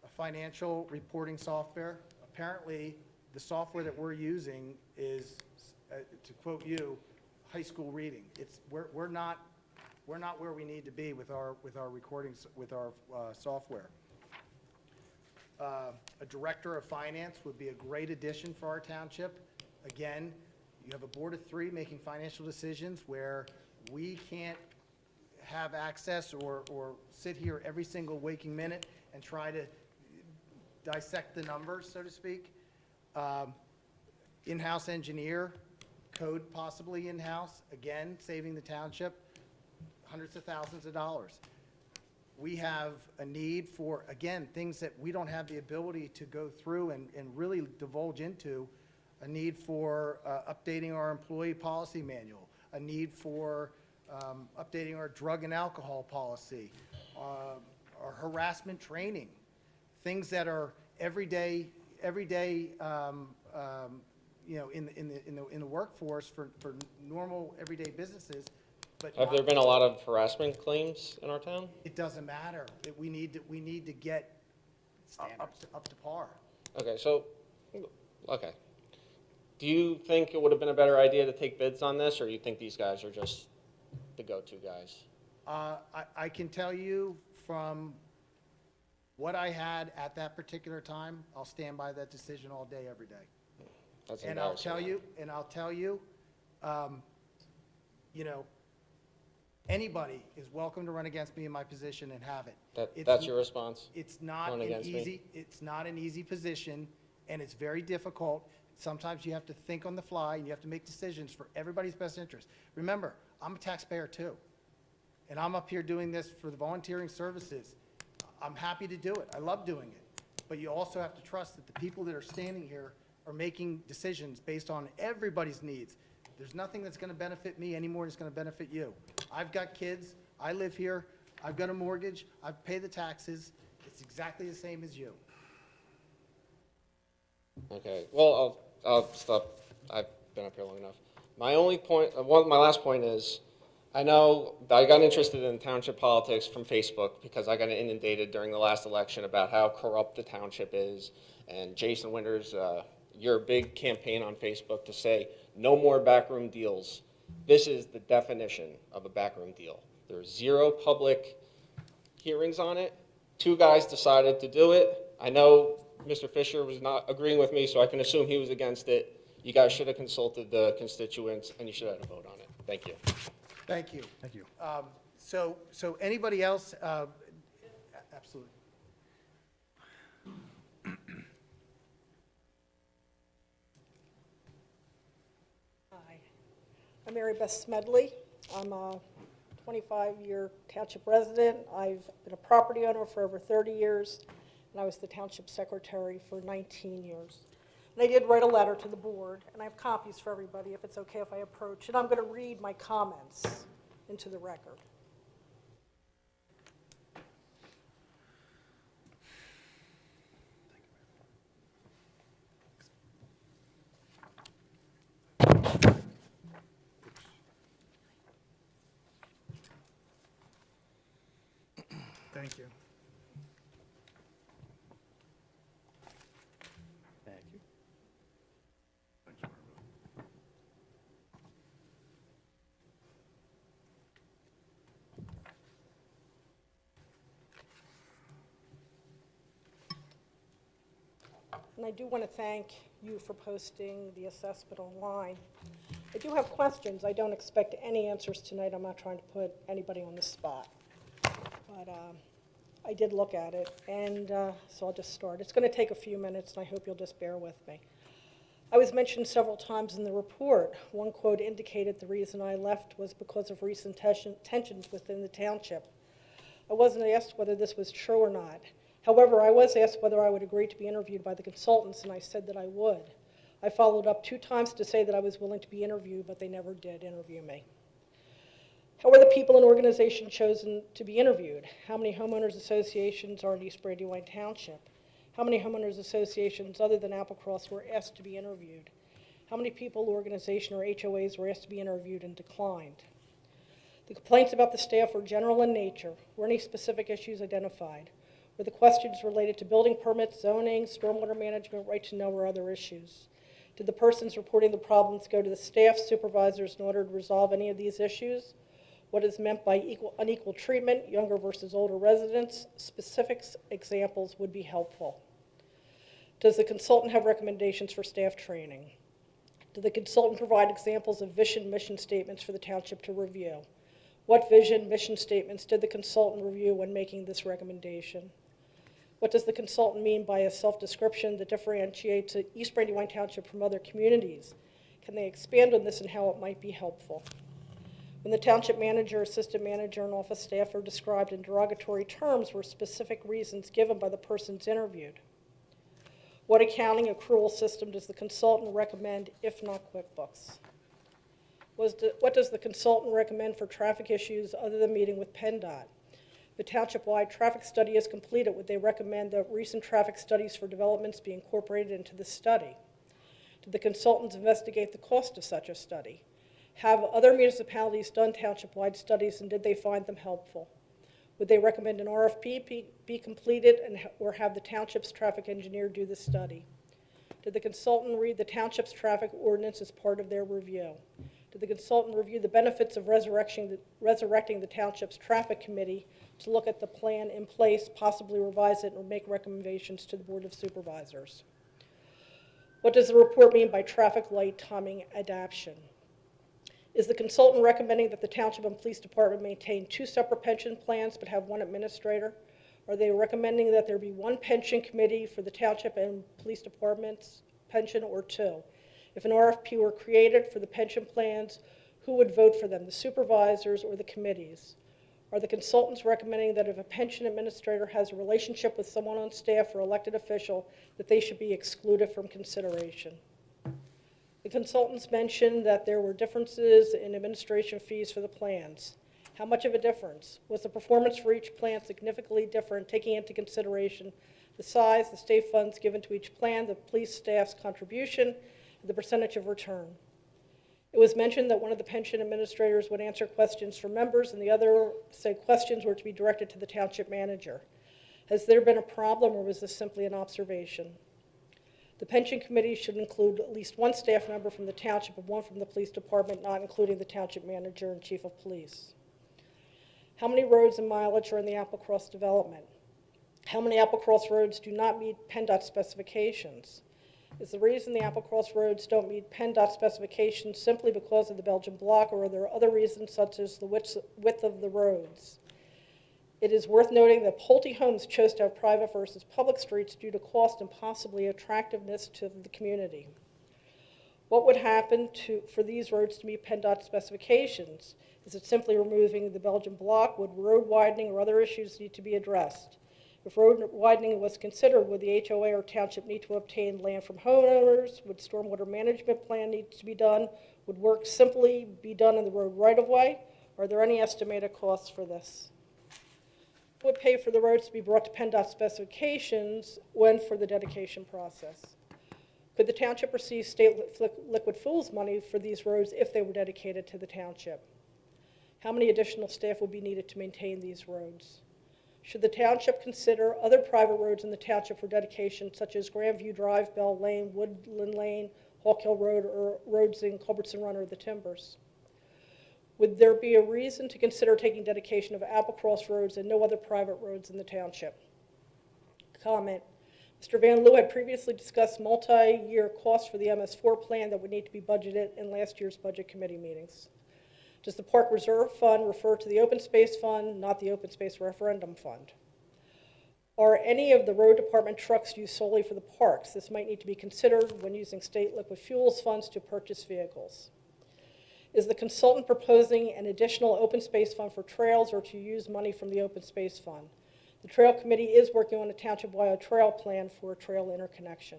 a financial reporting software. Apparently, the software that we're using is, to quote you, high school reading. We're not where we need to be with our recordings, with our software. A director of finance would be a great addition for our township. Again, you have a board of 3 making financial decisions where we can't have access or sit here every single waking minute and try to dissect the numbers, so to speak. in-house engineer, code possibly in-house, again, saving the township hundreds of thousands of dollars. We have a need for, again, things that we don't have the ability to go through and really divulge into, a need for updating our employee policy manual, a need for updating our drug and alcohol policy, our harassment training, things that are everyday, you know, in the workforce for normal everyday businesses. But Have there not- been a lot of harassment claims in our town? It doesn't matter. We need to get up to par. Okay, so, okay. Do you think it would have been a better idea to take bids on this, or you think these guys are just the go-to guys? I can tell you from what I had at that particular time, I'll stand by that decision all day, every day. That's And I'll embarrassing. tell you, you know, anybody is welcome to run against me in my position and have it. That's your response? It's not Run an against me? easy, it's not an easy position, and it's very difficult. Sometimes you have to think on the fly, and you have to make decisions for everybody's best interest. Remember, I'm a taxpayer too, and I'm up here doing this for the volunteering services. I'm happy to do it. I love doing it. But you also have to trust that the people that are standing here are making decisions based on everybody's needs. There's nothing that's going to benefit me any more than it's going to benefit you. I've got kids. I live here. I've got a mortgage. I pay the taxes. It's exactly the same as you. Okay, well, I'll stop. I've been up here long enough. My only point, my last point is, I know I got interested in township politics from Facebook because I got inundated during the last election about how corrupt the township is. And Jason Winters, your big campaign on Facebook to say, no more backroom deals. This is the definition of a backroom deal. There's 0 public hearings on it. 2 guys decided to do it. I know Mr. Fisher was not agreeing with me, so I can assume he was against it. You guys should have consulted the constituents, and you should have had a vote on it. Thank you. Thank you. Thank you. So anybody else? Absolutely. Hi, I'm Mary Beth Smedley. I'm a 25-year township resident. I've been a property owner for over 30 years, and I was the township secretary for 19 years. And I did write a letter to the board, and I have copies for everybody if it's okay if I approach. And I'm going to read my comments into the record. Thank you. Thank you. And I do want to thank you for posting the assessment online. I do have questions. I don't expect any answers tonight. I'm not trying to put anybody on the spot. But I did look at it, and so I'll just start. It's going to take a few minutes, and I hope you'll just bear with me. I was mentioned several times in the report. One quote indicated the reason I left was because of recent tensions within the township. I wasn't asked whether this was true or not. However, I was asked whether I would agree to be interviewed by the consultants, and I said that I would. I followed up 2 times to say that I was willing to be interviewed, but they never did interview me. How are the people and organizations chosen to be interviewed? How many homeowners associations are in East Brandywine Township? How many homeowners associations other than Applecross were asked to be interviewed? How many people, organization, or HOAs were asked to be interviewed and declined? The complaints about the staff were general in nature. Were any specific issues identified? Were the questions related to building permits, zoning, stormwater management, right to know, or other issues? Did the persons reporting the problems go to the staff, supervisors, in order to resolve any of these issues? What is meant by unequal treatment, younger versus older residents? Specific examples would be helpful. Does the consultant have recommendations for staff training? Did the consultant provide examples of vision, mission statements for the township to review? What vision, mission statements did the consultant review when making this recommendation? What does the consultant mean by a self-description that differentiates East Brandywine Township from other communities? Can they expand on this and how it might be helpful? When the township manager, assistant manager, and office staff are described in derogatory terms, were specific reasons given by the persons interviewed? What accounting accrual system does the consultant recommend, if not QuickBooks? What does the consultant recommend for traffic issues other than meeting with PennDOT? If a township-wide traffic study is completed, would they recommend that recent traffic studies for developments be incorporated into the study? Did the consultants investigate the cost of such a study? Have other municipalities done township-wide studies, and did they find them helpful? Would they recommend an RFP be completed or have the township's traffic engineer do the study? Did the consultant read the township's traffic ordinance as part of their review? Did the consultant review the benefits of resurrecting the township's traffic committee to look at the plan in place, possibly revise it, or make recommendations to the Board of Supervisors? What does the report mean by traffic light timing adaptation? Is the consultant recommending that the township and police department maintain 2 separate pension plans but have 1 administrator? Are they recommending that there be 1 pension committee for the township and police department's pension, or 2? If an RFP were created for the pension plans, who would vote for them, the supervisors or the committees? Are the consultants recommending that if a pension administrator has a relationship with someone on staff or elected official, that they should be excluded from consideration? The consultants mentioned that there were differences in administration fees for the plans. How much of a difference? Was the performance for each plan significantly different, taking into consideration the size, the state funds given to each plan, the police staff's contribution, and the percentage of return? It was mentioned that one of the pension administrators would answer questions from members and the other said questions were to be directed to the township manager. Has there been a problem, or was this simply an observation? The pension committee should include at least 1 staff member from the township and 1 from the police department, not including the township manager and chief of police. How many roads and mileage are in the Applecross development? How many Applecross roads do not meet PennDOT specifications? Is the reason the Applecross roads don't meet PennDOT specifications simply because of the Belgian block, or are there other reasons such as the width of the roads? It is worth noting that Pulte Homes chose to have private versus public streets due to cost and possibly attractiveness to the community. What would happen for these roads to meet PennDOT specifications? Is it simply removing the Belgian block? Would road widening or other issues need to be addressed? If road widening was considered, would the HOA or township need to obtain land from homeowners? Would stormwater management plan need to be done? Would work simply be done in the road right-of-way? Are there any estimated costs for this? Who would pay for the roads to be brought to PennDOT specifications when for the dedication process? Could the township receive state liquid fuels money for these roads if they were dedicated to the township? How many additional staff would be needed to maintain these roads? Should the township consider other private roads in the township for dedication, such as Grandview Drive, Bell Lane, Woodland Lane, Hawk Hill Road, or roads in Culbertson Run or the Timbers? Would there be a reason to consider taking dedication of Applecross roads and no other private roads in the township? Comment. Mr. Van Loo had previously discussed multi-year costs for the MS4 plan that would need to be budgeted in last year's budget committee meetings. Does the Park Reserve Fund refer to the Open Space Fund, not the Open Space Referendum Fund? Are any of the road department trucks used solely for the parks? This might need to be considered when using state liquid fuels funds to purchase vehicles. Is the consultant proposing an additional open space fund for trails or to use money from the open space fund? The Trail Committee is working on a township-wide trail plan for a trail interconnection.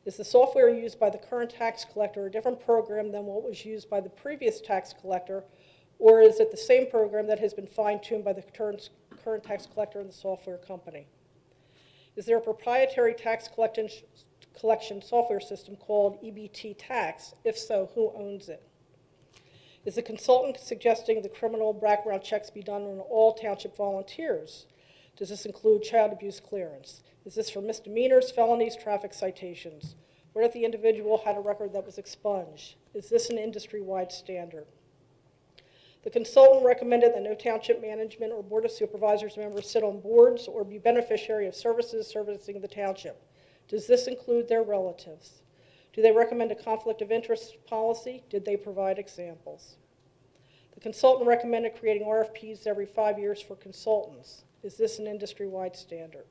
Is the software used by the current tax collector a different program than what was used by the previous tax collector, or is it the same program that has been fine-tuned by the current tax collector and the software company? Is there a proprietary tax collection software system called EBT Tax? If so, who owns it? Is the consultant suggesting the criminal background checks be done on all township volunteers? Does this include child abuse clearance? Is this for misdemeanors, felonies, traffic citations? What if the individual had a record that was expunged? Is this an industry-wide standard? The consultant recommended that no township management or board of supervisors members sit on boards or be beneficiary of services servicing the township. Does this include their relatives? Do they recommend a conflict of interest policy? Did they provide examples? The consultant recommended creating RFPs every 5 years for consultants. Is this an industry-wide standard?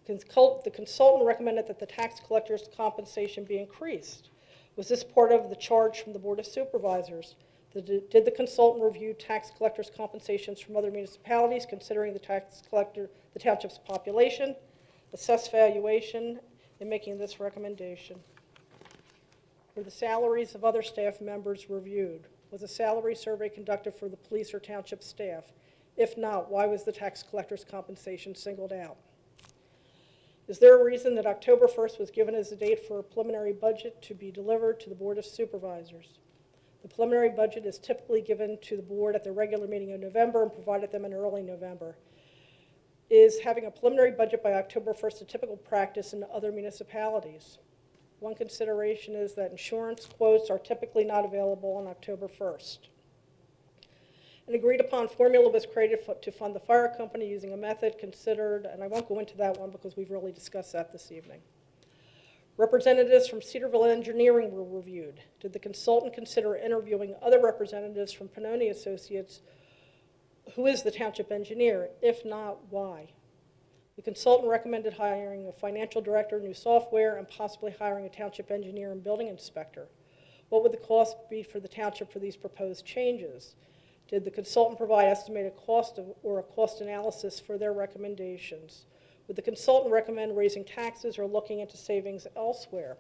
The consultant recommended that the tax collector's compensation be increased. Was this part of the charge from the Board of Supervisors? Did the consultant review tax collectors' compensations from other municipalities, considering the township's population, assess valuation, in making this recommendation? Were the salaries of other staff members reviewed? Was a salary survey conducted for the police or township staff? If not, why was the tax collector's compensation singled out? Is there a reason that October 1st was given as a date for a preliminary budget to be delivered to the Board of Supervisors? The preliminary budget is typically given to the board at the regular meeting in November and provided them in early November. Is having a preliminary budget by October 1st a typical practice in other municipalities? One consideration is that insurance quotes are typically not available on October 1st. An agreed-upon formula was created to fund the fire company using a method considered, and I won't go into that one because we've really discussed that this evening. Representatives from Cedarville Engineering were reviewed. Did the consultant consider interviewing other representatives from Pannoni Associates, who is the township engineer? If not, why? The consultant recommended hiring a financial director, new software, and possibly hiring a township engineer and building inspector. What would the cost be for the township for these proposed changes? Did the consultant provide estimated cost or a cost analysis for their recommendations? Would the consultant recommend raising taxes or looking into savings elsewhere?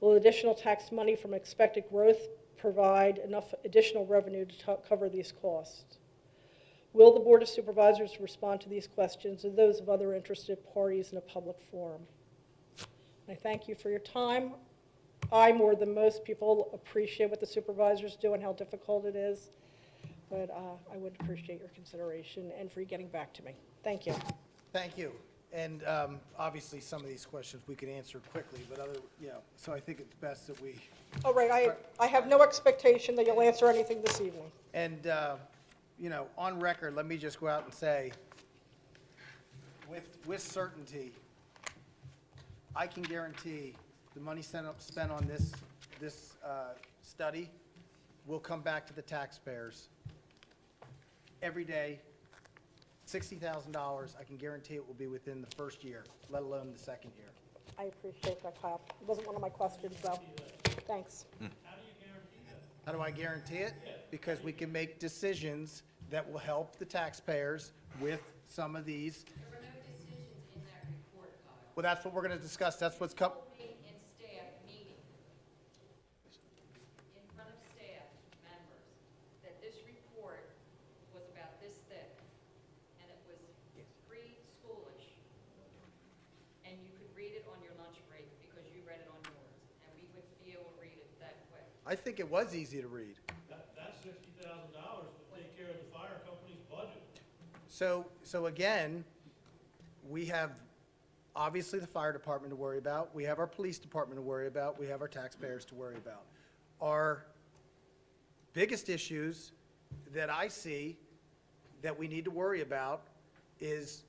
Will additional tax money from expected growth provide enough additional revenue to cover these costs? Will the Board of Supervisors respond to these questions and those of other interested parties in a public forum? I thank you for your time. I, more than most people, appreciate what the supervisors do and how difficult it is, but I would appreciate your consideration and for you getting back to me. Thank you. Thank you. And obviously, some of these questions we can answer quickly, but so I think it's best that we. All right, I have no expectation that you'll answer anything this evening. And, on record, let me just go out and say, with certainty, I can guarantee the money spent on this study will come back to the taxpayers every day. $60,000, I can guarantee it will be within the first year, let alone the second year. I appreciate that, Kyle. It wasn't one of my questions, though. Thanks. How do I guarantee it? Because we can make decisions that will help the taxpayers with some of these. There were no decisions in that report, Kyle. Well, that's what we're going to discuss. That's what's come. In staff meeting, in front of staff members, that this report was about this thick, and it was pre-schoolish, and you could read it on your lunch break because you read it on yours, and we would be able to read it that quick. I think it was easy to read. That's $60,000 to take care of the fire company's budget. So again, we have obviously the fire department to worry about. We have our police department to worry about. We have our taxpayers to worry about. Our biggest issues that I see that we need to worry about is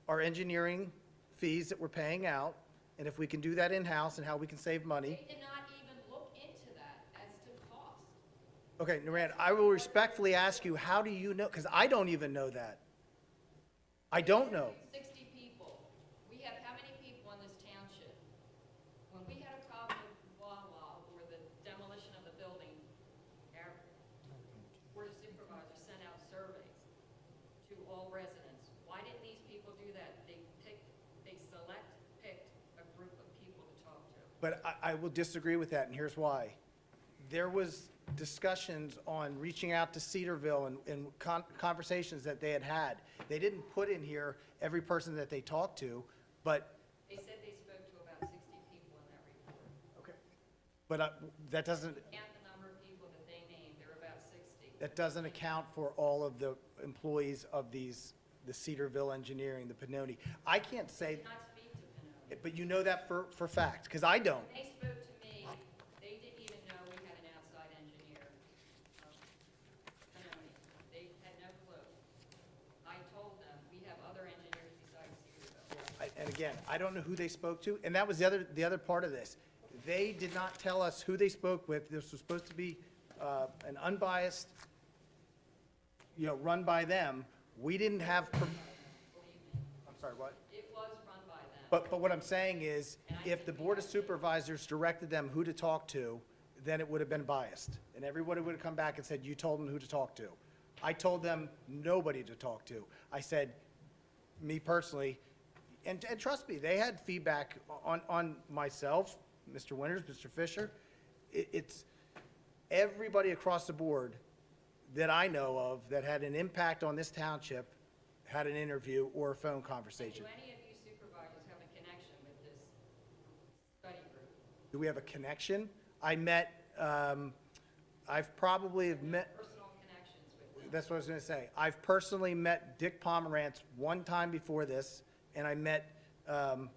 our engineering fees that we're paying out, and if we can do that in-house and how we can save money. They did not even look into that as to cost. Okay, Naran, I will respectfully ask you, how do you know? Because I don't even know that. I don't know. 60 people. We have how many people in this township? When we had a problem with Wawa or the demolition of the building, our Board of Supervisors sent out surveys to all residents. Why didn't these people do that? They picked a group of people to talk to. But I will disagree with that, and here's why. There was discussions on reaching out to Cedarville and conversations that they had. They didn't put in here every person that they talked to, but. They said they spoke to about 60 people in that report. Okay. But that doesn't. Count the number of people that they named, there were about 60. That doesn't account for all of the employees of the Cedarville Engineering, the Pannoni. I can't say. Did not speak to Pannoni. But you know that for fact, because I don't. When they spoke to me, they didn't even know we had an outside engineer. Pannoni. They had no clue. I told them, we have other engineers besides Cedarville. And again, I don't know who they spoke to, and that was the other part of this. They did not tell us who they spoke with. This was supposed to be an unbiased, run by them. We didn't have. I'm sorry. what? It was run by them. But what I'm saying is, if the Board of Supervisors directed them who to talk to, then it would have been biased. And everybody would have come back and said, you told them who to talk to. I told them nobody to talk to. I said, me personally, and trust me, they had feedback on myself, Mr. Winters, Mr. Fisher. It's everybody across the board that I know of that had an impact on this township had an interview or a phone conversation. Do any of you supervisors have a connection with this study group? Do we have a connection? I met, I've probably have met, Personal connections with them? that's what I was gonna say. I've personally met Dick Pomerantz one time before this, and I met, No family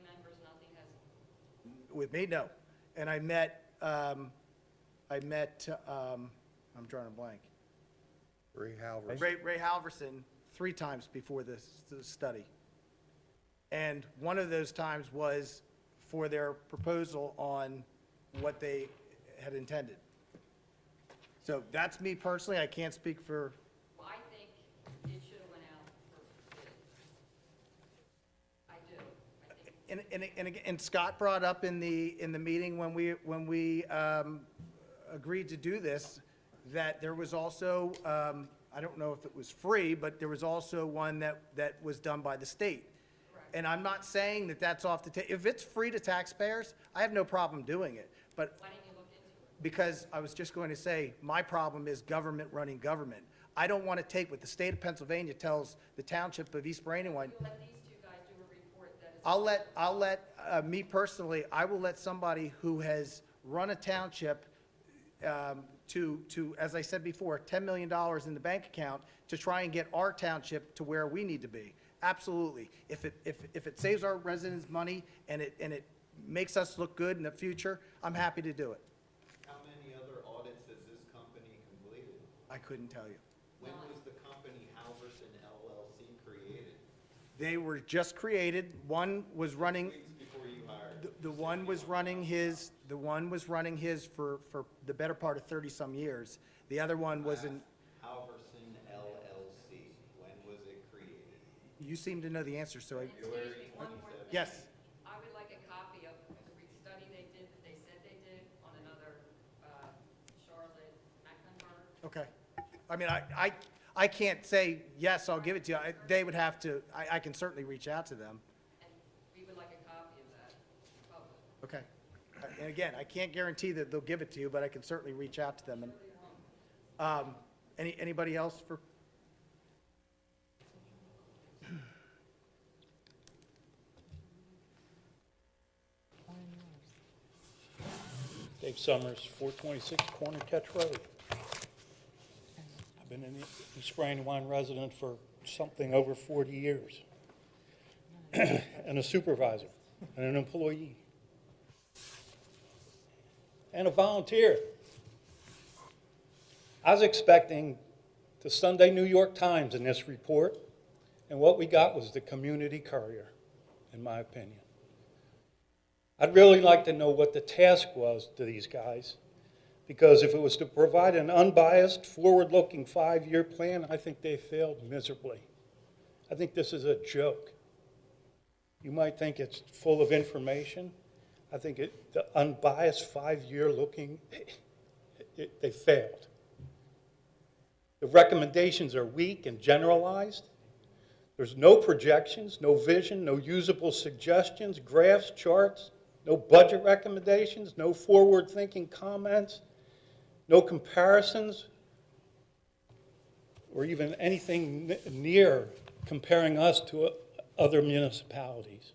members, nothing has, with me, no. And I met, I'm drawing a blank. Ray Halverson. Ray Halverson 3 times before this study. And one of those times was for their proposal on what they had intended. So that's me personally. I can't speak for, well, I think it should have went out for bid. I do. I think and Scott brought up in the meeting when we agreed to do this, that there was also, I don't know if it was free, but there was also one that was done by the state. And I'm not saying that that's off the table. If it's free to taxpayers, I have no problem doing it. But why didn't you look into it? because I was just going to say, my problem is government running government. I don't want to take what the state of Pennsylvania tells the township of East Brandywine. You let these two guys do a report that is. I'll let, me personally, I will let somebody who has run a township to, as I said before, $10 million in the bank account to try and get our township to where we need to be. Absolutely. If it saves our residents money and it makes us look good in the future, I'm happy to do it. How many other audits has this company completed? I couldn't tell you. When was the company Halverson LLC created? They were just created. One was running, Weeks before you hired. the one was running his for the better part of 30-some years. The other one was in, Halverson LLC, when was it created? you seem to know the answer, so I, February One more 27th. thing. yes. I would like a copy of the study they did, that they said they did on another, Charlotte Mecklenburg. Okay. I mean, I can't say, yes, I'll give it to you. They would have to, I can certainly reach out to them. And we would like a copy of that, public. Okay. And again, I can't guarantee that they'll give it to you, but I can certainly reach out to them. And anybody else for? Dave Summers, 426 Corner Catch Road. I've been an East Brandywine resident for something over 40 years. And a supervisor, and an employee, and a volunteer. I was expecting the Sunday New York Times in this report, and what we got was the Community Courier, in my opinion. I'd really like to know what the task was to these guys, because if it was to provide an unbiased, forward-looking 5-year plan, I think they failed miserably. I think this is a joke. You might think it's full of information. I think the unbiased 5-year looking, they failed. The recommendations are weak and generalized. There's no projections, no vision, no usable suggestions, graphs, charts, no budget recommendations, no forward-thinking comments, no comparisons, or even anything near comparing us to other municipalities.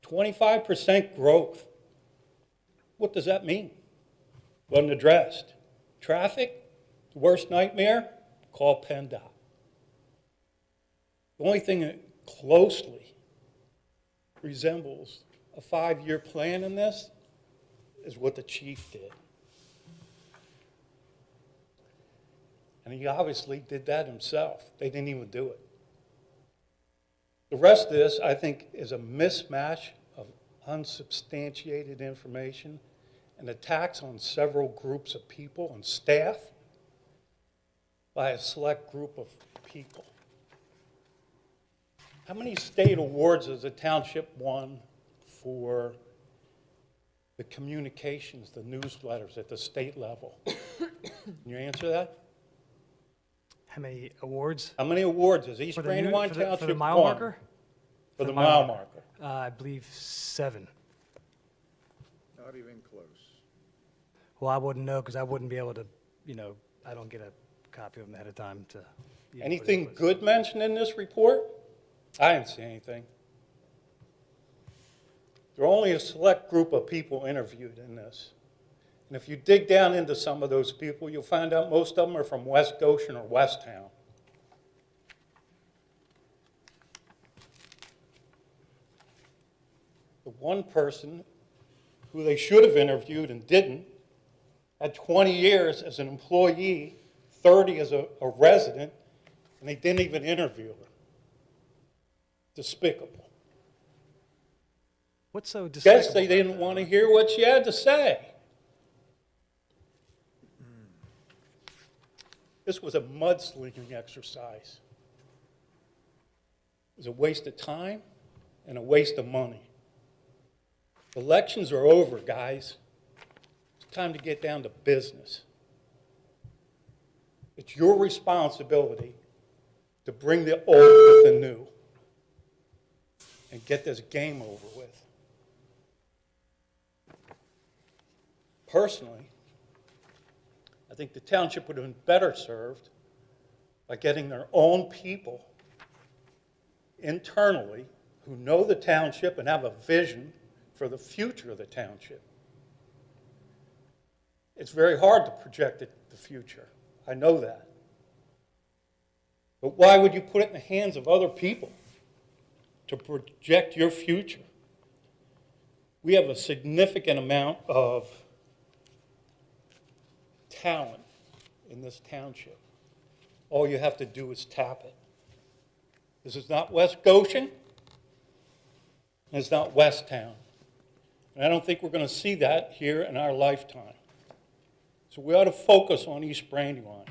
25% growth. What does that mean? Wasn't addressed. Traffic, the worst nightmare? Call PennDOT. The only thing that closely resembles a 5-year plan in this is what the chief did. And he obviously did that himself. They didn't even do it. The rest of this, I think, is a mismatch of unsubstantiated information and attacks on several groups of people and staff by a select group of people. How many state awards has the township won for the communications, the newsletters at the state level? Can you answer that? How many awards? How many awards has East For the new- Brandywine for the Township mile won? marker? For the mile marker. I believe 7. Not even close. Well, I wouldn't know because I wouldn't be able to, I don't get a copy of them ahead of time to. put Anything inputs. good mentioned in this report? I didn't see anything. There are only a select group of people interviewed in this. And if you dig down into some of those people, you'll find out most of them are from West Goshen or West Town. The one person who they should have interviewed and didn't had 20 years as an employee, 30 as a resident, and they didn't even interview her. Despicable. What's so despicable? Guess they didn't want to hear what she had to say. This was a mudslinging exercise. It was a waste of time and a waste of money. Elections are over, guys. It's time to get down to business. It's your responsibility to bring the old with the new and get this game over with. Personally, I think the township would have been better served by getting their own people internally who know the township and have a vision for the future of the township. It's very hard to project the future. I know that. But why would you put it in the hands of other people to project your future? We have a significant amount of talent in this township. All you have to do is tap it. This is not West Goshen, and it's not West Town. And I don't think we're going to see that here in our lifetime. So we ought to focus on East Brandywine.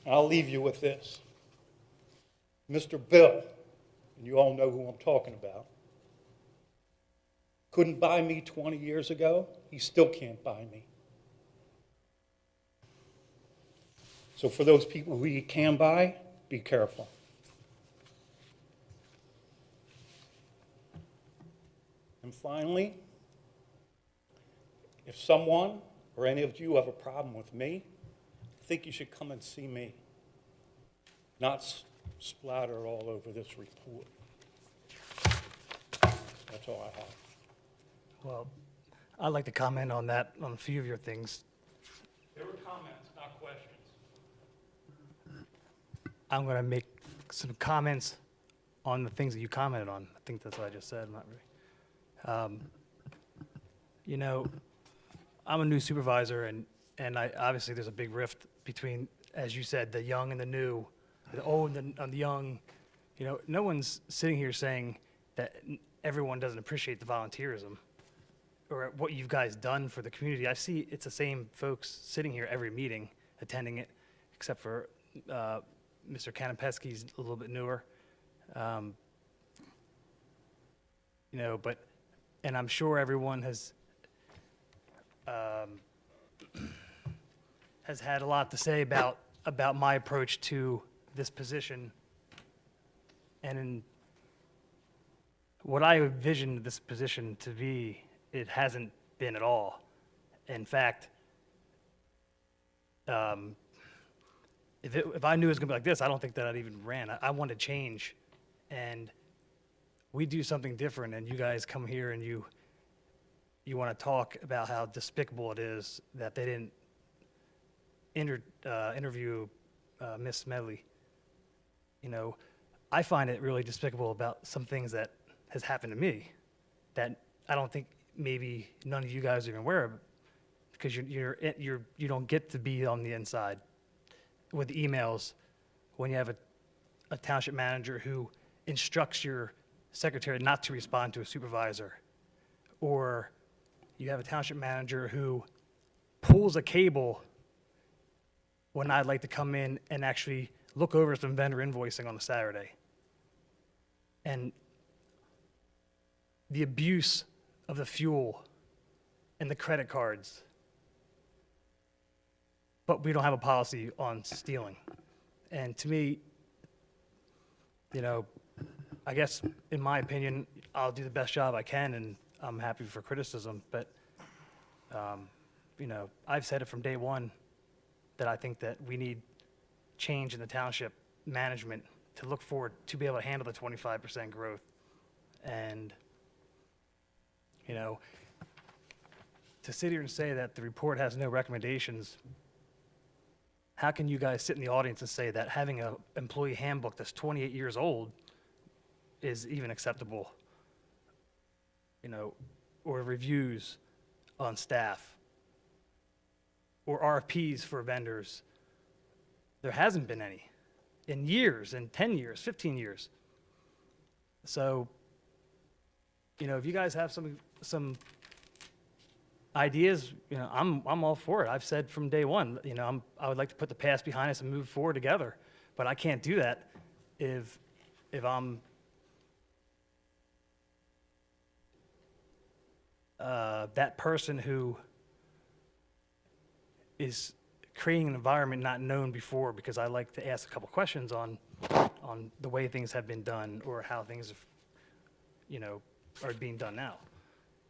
I'll leave you with this. Mr. Bill, and you all know who I'm talking about, couldn't buy me 20 years ago. He still can't buy me. So for those people who you can buy, be careful. And finally, if someone or any of you have a problem with me, I think you should come and see me, not splatter all over this report. That's all I have. Well, I'd like to comment on that, on a few of your things. There were comments, not questions. I'm going to make some comments on the things that you commented on. I think that's what I just said, not really. I'm a new supervisor, and obviously there's a big rift between, as you said, the young and the new, the old and the young. No one's sitting here saying that everyone doesn't appreciate the volunteerism or what you guys done for the community. I see it's the same folks sitting here every meeting, attending it, except for Mr. Kanapesky's a little bit newer. And I'm sure everyone has had a lot to say about my approach to this position and in what I envisioned this position to be. It hasn't been at all. In fact, if I knew it was going to be like this, I don't think that I'd even ran. I wanted change, and we do something different, and you guys come here and you want to talk about how despicable it is that they didn't interview Miss Medley. I find it really despicable about some things that has happened to me that I don't think maybe none of you guys are even aware of, because you don't get to be on the inside with emails when you have a township manager who instructs your secretary not to respond to a supervisor, or you have a township manager who pulls a cable when I'd like to come in and actually look over some vendor invoicing on a Saturday. And the abuse of the fuel and the credit cards. But we don't have a policy on stealing. And to me, you know, I guess in my opinion, I'll do the best job I can, and I'm happy for criticism. But, you know, I've said it from day one that I think that we need change in the township management to look forward to be able to handle the 25% growth. And, you know, to sit here and say that the report has no recommendations, how can you guys sit in the audience and say that having an employee handbook that's 28 years old is even acceptable? You know, or reviews on staff, or RFPs for vendors. There hasn't been any in years, in 10 years, 15 years. So, you know, if you guys have some ideas, you know, I'm all for it. I've said from day one, you know, I would like to put the past behind us and move forward together. But I can't do that if I'm that person who is creating an environment not known before, because I like to ask a couple questions on the way things have been done or how things, you know, are being done now.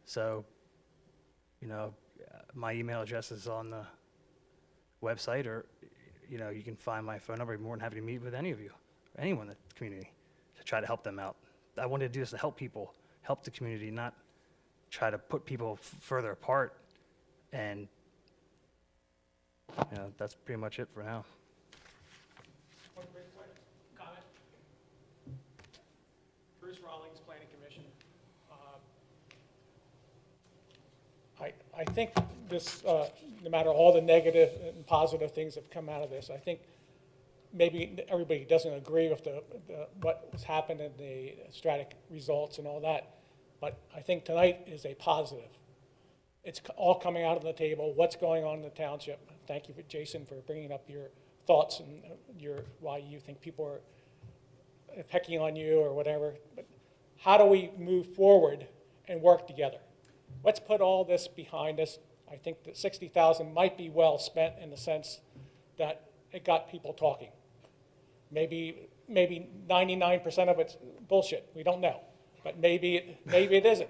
So, you know, my email address is on the website, or, you know, you can find my phone number. I'd be more than happy to meet with any of you, or anyone in the community, to try to help them out. I wanted to do this to help people, help the community, not try to put people further apart. And, you know, that's pretty much it for now. One quick comment. Bruce Rawlings, Planning Commission. I think this, no matter all the negative and positive things that have come out of this, I think maybe everybody doesn't agree with what has happened in the static results and all that, but I think tonight is a positive. It's all coming out on the table, what's going on in the township. Thank you, Jason, for bringing up your thoughts and why you think people are pecking on you or whatever. But how do we move forward and work together? Let's put all this behind us. I think that $60,000 might be well spent in the sense that it got people talking. Maybe 99% of it's bullshit. We don't know, but maybe it isn't.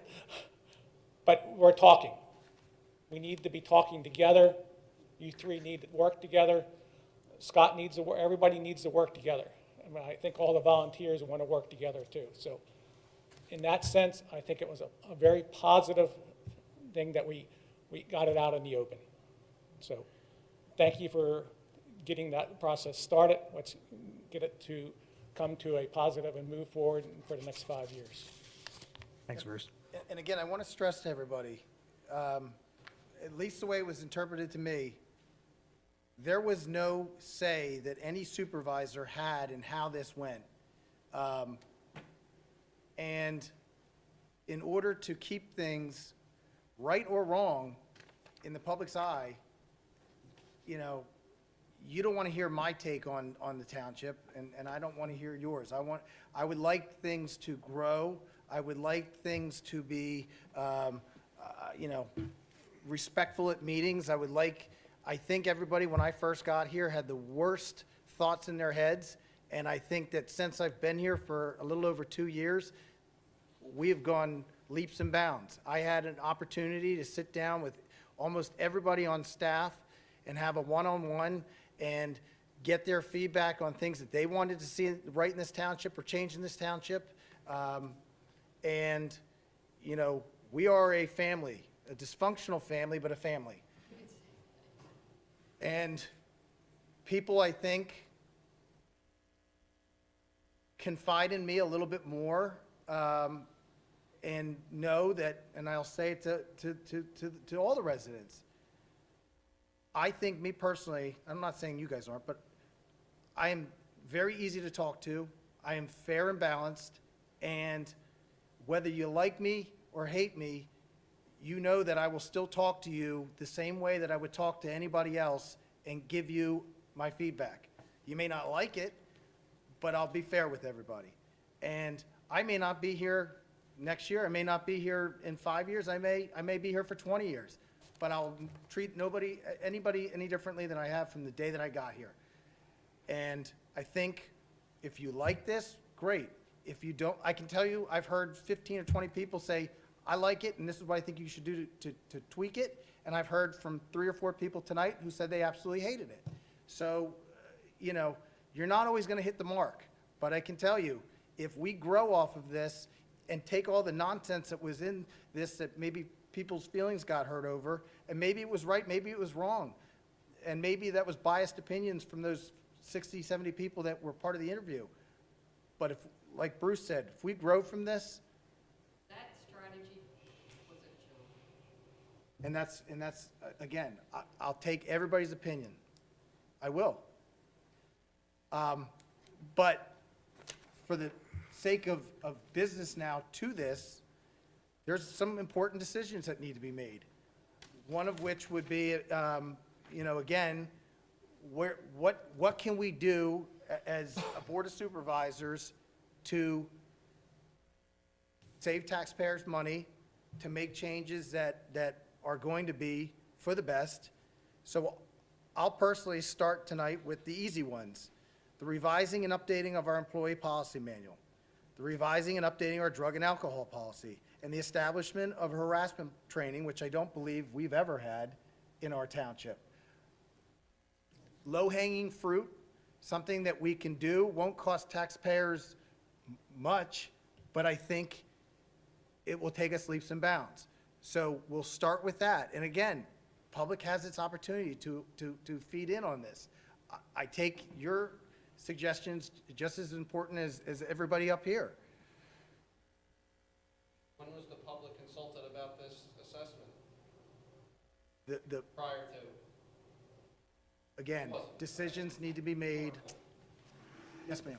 But we're talking. We need to be talking together. You three need to work together. Scott needs to work. Everybody needs to work together. I mean, I think all the volunteers want to work together too. So, in that sense, I think it was a very positive thing that we got it out in the open. So, thank you for getting that process started. Let's get it to come to a positive and move forward for the next 5 years. Thanks, Bruce. And again, I want to stress to everybody, at least the way it was interpreted to me, there was no say that any supervisor had in how this went. And in order to keep things right or wrong in the public's eye, you know, you don't want to hear my take on the township, and I don't want to hear yours. I would like things to grow. I would like things to be, you know, respectful at meetings. I think everybody, when I first got here, had the worst thoughts in their heads, and I think that since I've been here for a little over 2 years, we have gone leaps and bounds. I had an opportunity to sit down with almost everybody on staff and have a one-on-one and get their feedback on things that they wanted to see right in this township or change in this township. And, you know, we are a family, a dysfunctional family, but a family. And people, I think, confide in me a little bit more, and know that, and I'll say it to all the residents, I think, me personally, I'm not saying you guys aren't, but I am very easy to talk to. I am fair and balanced, and whether you like me or hate me, you know that I will still talk to you the same way that I would talk to anybody else and give you my feedback. You may not like it, but I'll be fair with everybody. And I may not be here next year, I may not be here in 5 years, I may be here for 20 years, but I'll treat anybody any differently than I have from the day that I got here. And I think if you like this, great. If you don't, I can tell you, I've heard 15 or 20 people say, I like it, and this is what I think you should do to tweak it. And I've heard from 3 or 4 people tonight who said they absolutely hated it. So, you know, you're not always going to hit the mark. But I can tell you, if we grow off of this and take all the nonsense that was in this that maybe people's feelings got hurt over, and maybe it was right, maybe it was wrong, and maybe that was biased opinions from those 60, 70 people that were part of the interview. But if, like Bruce said, if we grow from this, That strategy was a joke. and that's again, I'll take everybody's opinion. I will. But for the sake of business now to this, there's some important decisions that need to be made. One of which would be, you know, again, what can we do as a Board of Supervisors to save taxpayers' money, to make changes that are going to be for the best? So I'll personally start tonight with the easy ones. The revising and updating of our employee policy manual, the revising and updating our drug and alcohol policy, and the establishment of harassment training, which I don't believe we've ever had in our township. Low-hanging fruit, something that we can do, won't cost taxpayers much, but I think it will take us leaps and bounds. So we'll start with that. And again, public has its opportunity to feed in on this. I take your suggestions just as important as everybody up here. When was the public consulted about this assessment The prior to? Again, decisions need to be made. Yes, ma'am.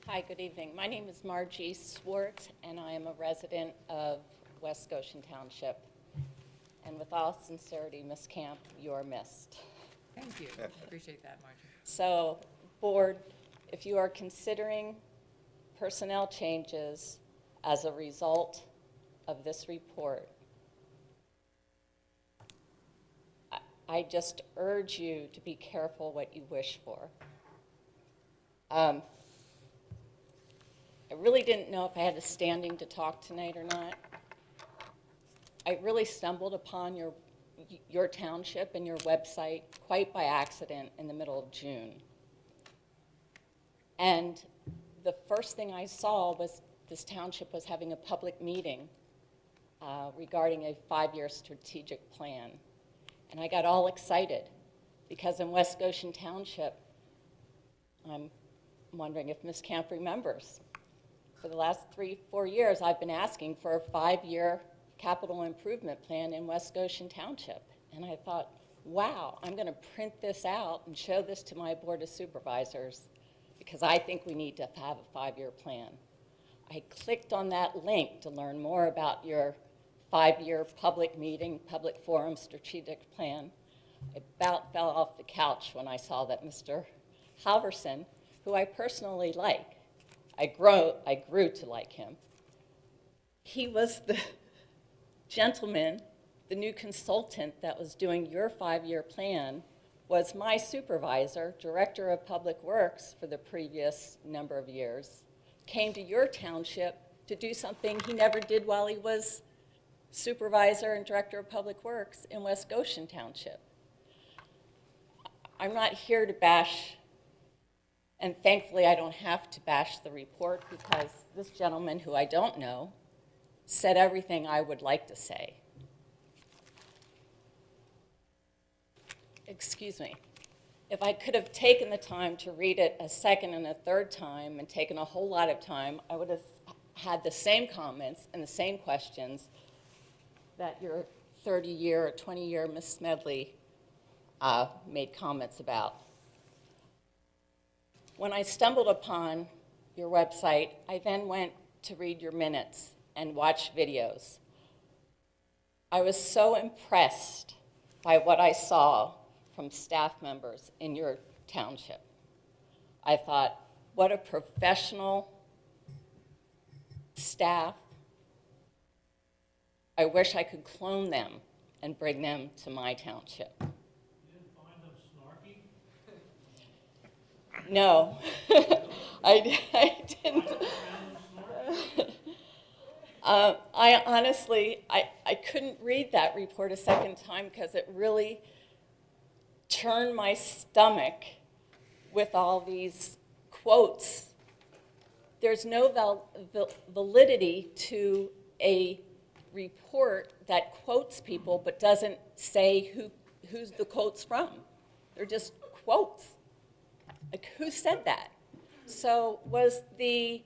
Hi, good evening. My name is Margie Swart, and I am a resident of West Goshen Township. And with all sincerity, Ms. Camp, you're missed. Thank you. Appreciate that, Margie. So, Board, if you are considering personnel changes as a result of this report, I just urge you to be careful what you wish for. I really didn't know if I had the standing to talk tonight or not. I really stumbled upon your township and your website quite by accident in the middle of June. And the first thing I saw was this township was having a public meeting regarding a 5-year strategic plan. And I got all excited because in West Goshen Township, I'm wondering if Ms. Camp remembers, for the last 3-4 years, I've been asking for a 5-year capital improvement plan in West Goshen Township. And I thought, wow, I'm going to print this out and show this to my Board of Supervisors because I think we need to have a 5-year plan. I clicked on that link to learn more about your 5-year public meeting, public forum strategic plan. I about fell off the couch when I saw that Mr. Halverson, who I personally like, I grew to like him. He was the gentleman, the new consultant that was doing your 5-year plan, was my supervisor, director of public works for the previous number of years, came to your township to do something he never did while he was supervisor and director of public works in West Goshen Township. I'm not here to bash, and thankfully I don't have to bash the report because this gentleman, who I don't know, said everything I would like to say. Excuse me. If I could have taken the time to read it a second and a third time and taken a whole lot of time, I would have had the same comments and the same questions that your 30-year or 20-year Ms. Smedley made comments about. When I stumbled upon your website, I then went to read your minutes and watch videos. I was so impressed by what I saw from staff members in your township. I thought, what a professional staff. I wish I could clone them and bring them to my township. You didn't find them snarky? No, I didn't. I honestly, I couldn't read that report a second time because it really turned my stomach with all these quotes. There's no validity to a report that quotes people but doesn't say who's the quotes from. They're just quotes. Like, who said that? So was the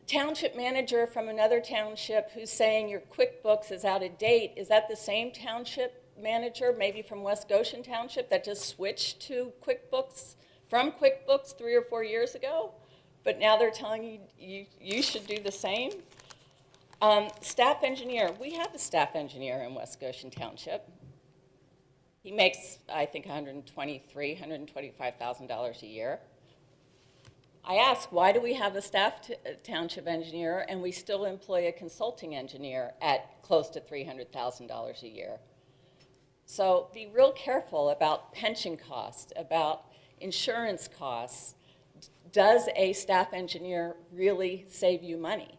township manager from another township who's saying your QuickBooks is out of date, is that the same township manager, maybe from West Goshen Township, that just switched to QuickBooks, from QuickBooks 3 or 4 years ago? But now they're telling you should do the same? Staff engineer, we have a staff engineer in West Goshen Township. He makes, I think, $125,000 a year. I ask, why do we have a staff township engineer and we still employ a consulting engineer at close to $300,000 a year? So be real careful about pension costs, about insurance costs. Does a staff engineer really save you money?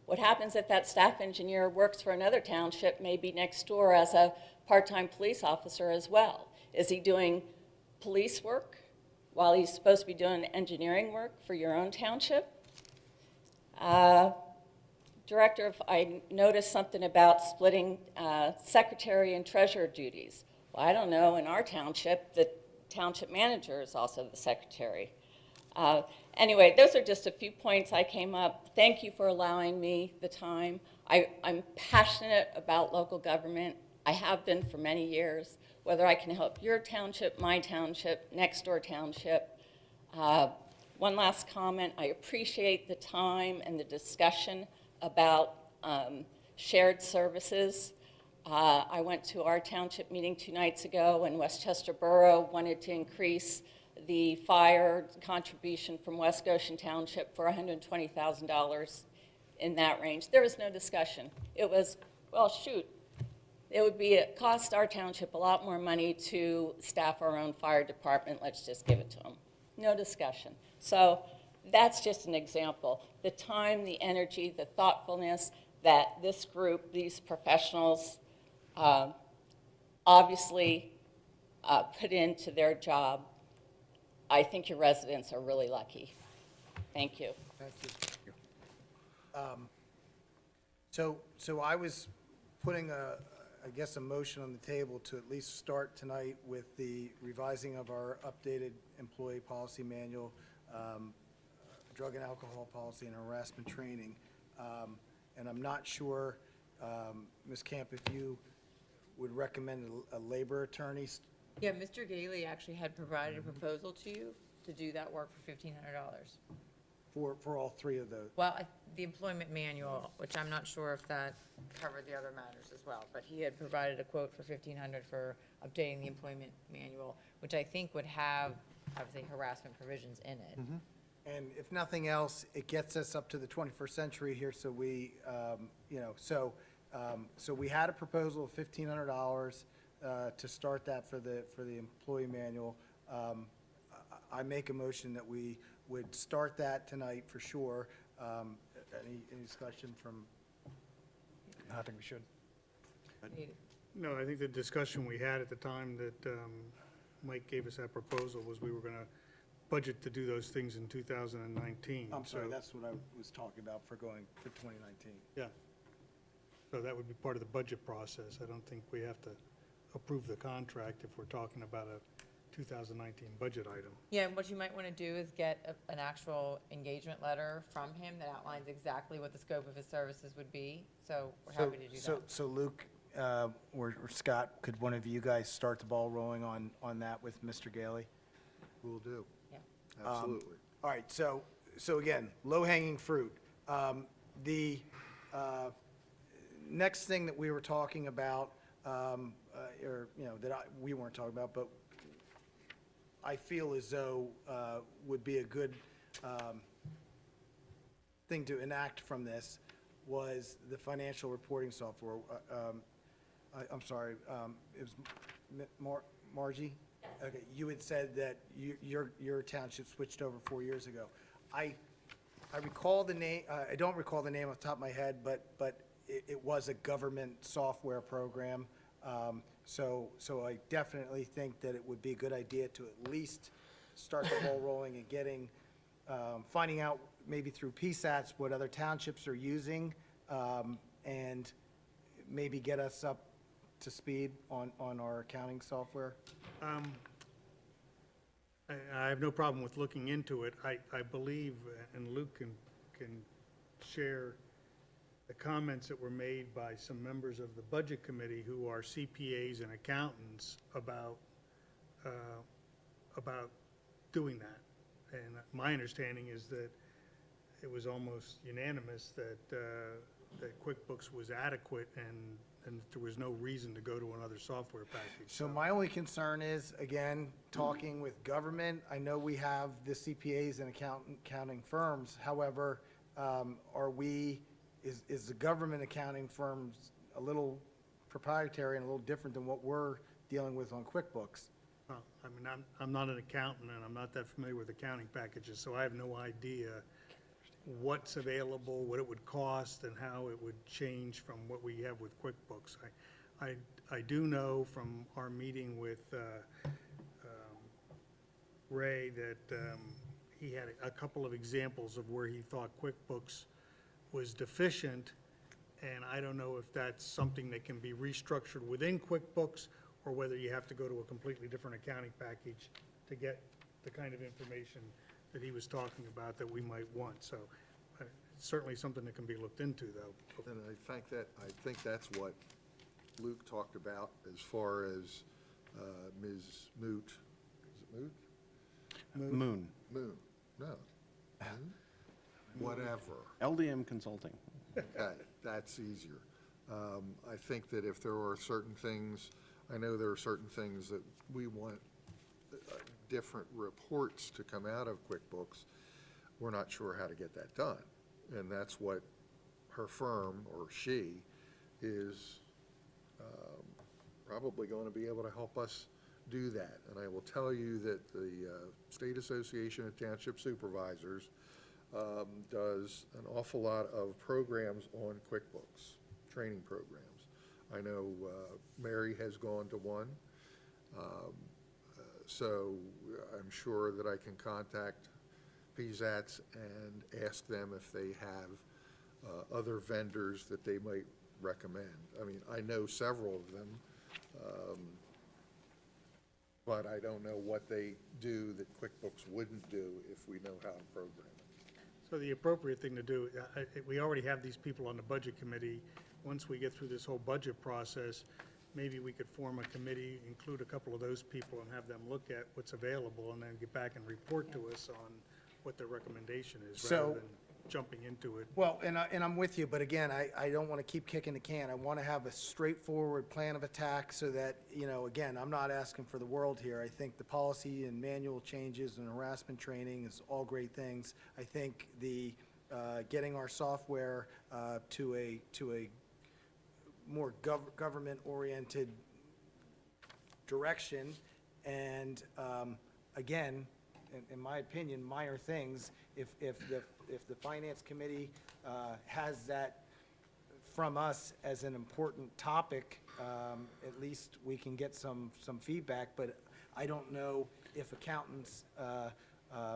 What happens if that staff engineer works for another township, maybe next door as a part-time police officer as well? Is he doing police work while he's supposed to be doing engineering work for your own township? Director, I noticed something about splitting secretary and treasurer duties. Well, I don't know, in our township, the township manager is also the secretary. Anyway, those are just a few points I came up. Thank you for allowing me the time. I'm passionate about local government. I have been for many years. Whether I can help your township, my township, next door township. One last comment, I appreciate the time and the discussion about shared services. I went to our township meeting 2 nights ago, and Westchester Borough wanted to increase the fire contribution from West Goshen Township for $120,000 in that range. There was no discussion. It was, well, shoot, it would cost our township a lot more money to staff our own fire department. Let's just give it to them. No discussion. So that's just an example. The time, the energy, the thoughtfulness that this group, these professionals, obviously put into their job, I think your residents are really lucky. Thank you. Thank you. So I was putting I guess a motion on the table to at least start tonight with the revising of our updated employee policy manual, drug and alcohol policy, and harassment training. And I'm not sure, Ms. Camp, if you would recommend a labor attorney. Yeah, Mr. Gailey actually had provided a proposal to you to do that work for $1,500. For all 3 of those. Well, the employment manual, which I'm not sure if that covered the other matters as well, but he had provided a quote for $1,500 for updating the employment manual, which I think would have, obviously, harassment provisions in it. And if nothing else, it gets us up to the 21st century here, so we, so we had a proposal of $1,500 to start that for the employee manual. I make a motion that we would start that tonight for sure. Any discussion from? I think we should. No, I think the discussion we had at the time that Mike gave us that proposal was we were going to budget to do those things in 2019. I'm sorry, So- that's what I was talking about for going for 2019. Yeah. So that would be part of the budget process. I don't think we have to approve the contract if we're talking about a 2019 budget item. Yeah, and what you might want to do is get an actual engagement letter from him that outlines exactly what the scope of his services would be. So we're happy to do that. So Luke or Scott, could one of you guys start the ball rolling on that with Mr. Gailey? Will do. Yeah. Absolutely. All right, so again, low-hanging fruit. The next thing that we were talking about, or, you know, we weren't talking about, but I feel as though would be a good thing to enact from this was the financial reporting software. I'm sorry, it was Margie? Okay, you had said that your township switched over 4 years ago. I recall the name, I don't recall the name off the top of my head, but it was a government software program. So I definitely think that it would be a good idea to at least start the ball rolling and getting, finding out maybe through PSATs what other townships are using, and maybe get us up to speed on our accounting software. I have no problem with looking into it. I believe, and Luke can share the comments that were made by some members of the Budget Committee who are CPAs and accountants about doing that. And my understanding is that it was almost unanimous that QuickBooks was adequate and there was no reason to go to another software package. So my only concern is, again, talking with government, I know we have the CPAs and accounting firms. However, is the government accounting firms a little proprietary and a little different than what we're dealing with on QuickBooks? Well, I mean, I'm not an accountant and I'm not that familiar with accounting packages, so I have no idea what's available, what it would cost, and how it would change from what we have with QuickBooks. I do know from our meeting with Ray that he had a couple of examples of where he thought QuickBooks was deficient, and I don't know if that's something that can be restructured within QuickBooks or whether you have to go to a completely different accounting package to get the kind of information that he was talking about that we might want. So it's certainly something that can be looked into, though. And I think that's what Luke talked about as far as Ms. Moot. Is it Moot? Moon, Moon, no. Moon? Whatever. LDM Consulting. Okay, that's easier. I think that if there are certain things, I know there are certain things that we want different reports to come out of QuickBooks. We're not sure how to get that done. And that's what her firm, or she, is probably going to be able to help us do that. And I will tell you that the State Association of Township Supervisors does an awful lot of programs on QuickBooks, training programs. I know Mary has gone to one, so I'm sure that I can contact PSATs and ask them if they have other vendors that they might recommend. I mean, I know several of them, but I don't know what they do that QuickBooks wouldn't do if we know how to program it. So the appropriate thing to do, we already have these people on the Budget Committee. Once we get through this whole budget process, maybe we could form a committee, include a couple of those people and have them look at what's available and then get back and report to us on what their recommendation is, rather than jumping into it. Well, and I'm with you, but again, I don't want to keep kicking the can. I want to have a straightforward plan of attack so that, you know, again, I'm not asking for the world here. I think the policy and manual changes and harassment training is all great things. I think the getting our software to a more government-oriented direction, and again, in my opinion, minor things. If the Finance Committee has that from us as an important topic, at least we can get some feedback. But I don't know if accountants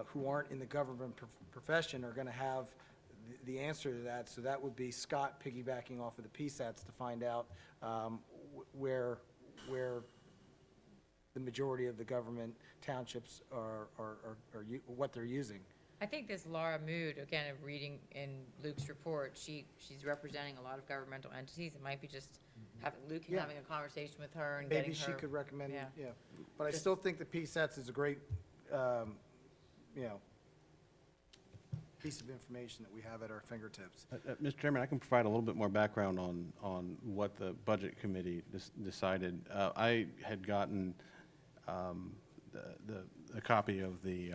who aren't in the government profession are going to have the answer to that. So that would be Scott piggybacking off of the PSATs to find out where the majority of the government townships are what they're using. I think this Laura Mood, again, of reading in Luke's report, she's representing a lot of governmental entities. It might be just Luke Yeah. having a conversation with her and getting her. Maybe she could recommend, yeah. yeah. But I still think the PSATs is a great, you know, piece of information that we have at our fingertips. Mr. Chairman, I can provide a little bit more background on what the Budget Committee decided. I had gotten a copy of the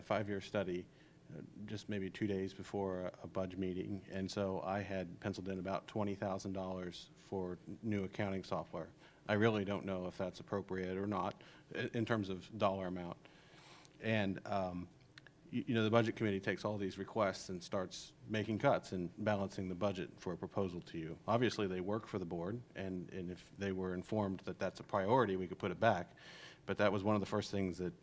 5-year study just maybe 2 days before a budget meeting, and so I had penciled in about $20,000 for new accounting software. I really don't know if that's appropriate or not in terms of dollar amount. And you know, the Budget Committee takes all these requests and starts making cuts and balancing the budget for a proposal to you. Obviously, they work for the board, and if they were informed that that's a priority, we could put it back. But that was one of the first things that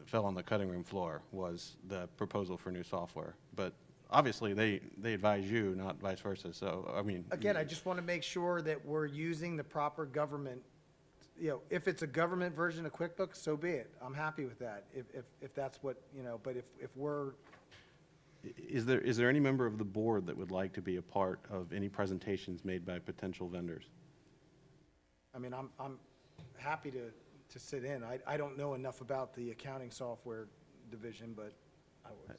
fell on the cutting room floor, was the proposal for new software. But obviously, they advise you, not vice versa. So, I mean. Again, I just want to make sure that we're using the proper government, you know, if it's a government version of QuickBooks, so be it. I'm happy with that, if that's what, you know, but if we're. Is there any member of the board that would like to be a part of any presentations made by potential vendors? I mean, I'm happy to sit in. I don't know enough about the accounting software division, but I would.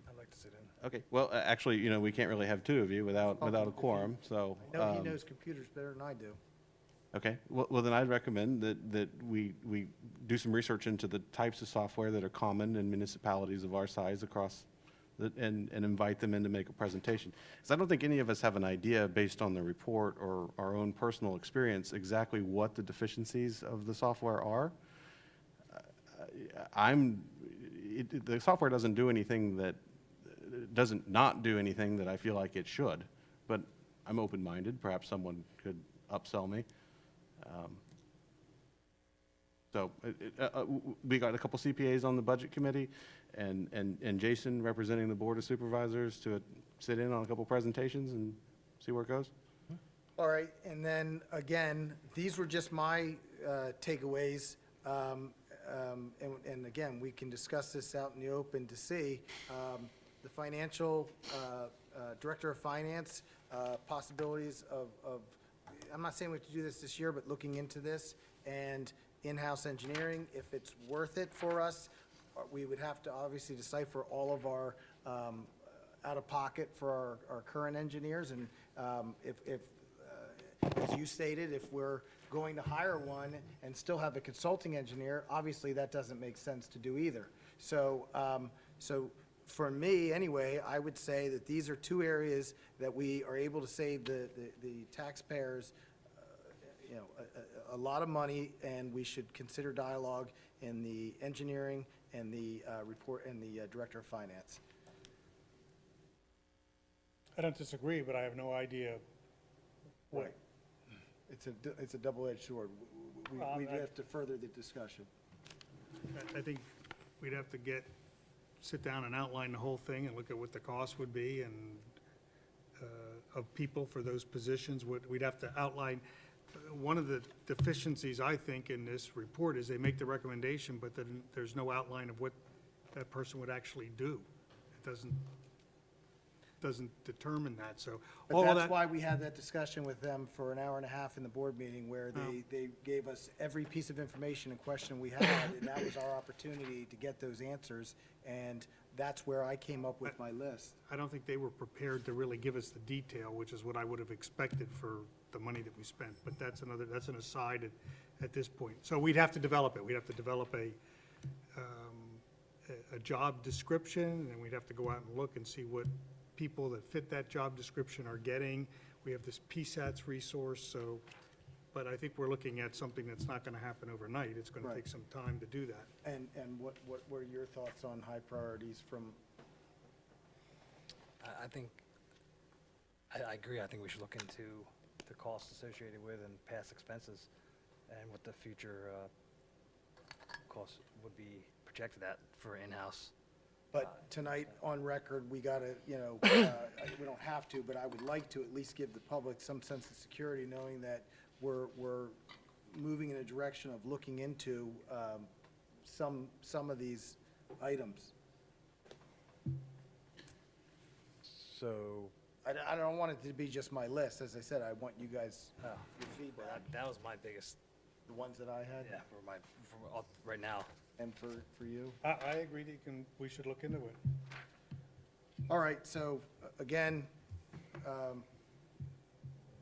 I'd like to sit in. Okay, well, actually, you know, we can't really have two of you without a quorum, so. I know he knows computers better than I do. Okay, well, then I'd recommend that we do some research into the types of software that are common in municipalities of our size across, and invite them in to make a presentation. Because I don't think any of us have an idea, based on the report or our own personal experience, exactly what the deficiencies of the software are. The software doesn't do anything that, doesn't not do anything that I feel like it should, but I'm open-minded. Perhaps someone could upsell me. So we got a couple CPAs on the Budget Committee, and Jason representing the Board of Supervisors to sit in on a couple presentations and see where it goes. All right, and then, again, these were just my takeaways. And again, we can discuss this out in the open to see. The financial, Director of Finance, possibilities of, I'm not saying we have to do this year, but looking into this, and in-house engineering, if it's worth it for us, we would have to obviously decipher all of our out-of-pocket for our current engineers, and if as you stated, if we're going to hire one and still have a consulting engineer, obviously that doesn't make sense to do either. So, for me, anyway, I would say that these are two areas that we are able to save the taxpayers, you know, a lot of money, and we should consider dialogue in the engineering and the report and the Director of Finance. I don't disagree, but I have no idea what. Right. It's a double-edged sword. We'd have to further the discussion. I think we'd have to sit down and outline the whole thing and look at what the cost would be and of people for those positions. We'd have to outline. One of the deficiencies, I think, in this report is they make the recommendation, but then there's no outline of what that person would actually do. It doesn't determine that, so. But all of that's that- why we had that discussion with them for an hour and a half in the board meeting, where they gave us every piece of information and question we had, and that was our opportunity to get those answers, and that's where I came up with my list. I don't think they were prepared to really give us the detail, which is what I would have expected for the money that we spent, but that's an aside at this point. So we'd have to develop it. We'd have to develop a job description, and we'd have to go out and look and see what people that fit that job description are getting. We have this PSATS resource, so, but I think we're looking at something that's not gonna happen overnight. It's gonna Right. take some time to do that. And what were your thoughts on high priorities from? I think, I agree. I think we should look into the costs associated with and past expenses and what the future costs would be projected at for in-house. But tonight, on record, we gotta, you know, we don't have to, but I would like to at least give the public some sense of security, knowing that we're moving in a direction of looking into some of these items. So, I don't want it to be just my list. As I said, I want you guys, your feedback. that was my biggest, The ones that I had? yeah, right now. And for you? I agree that we should look into it. All right, so again,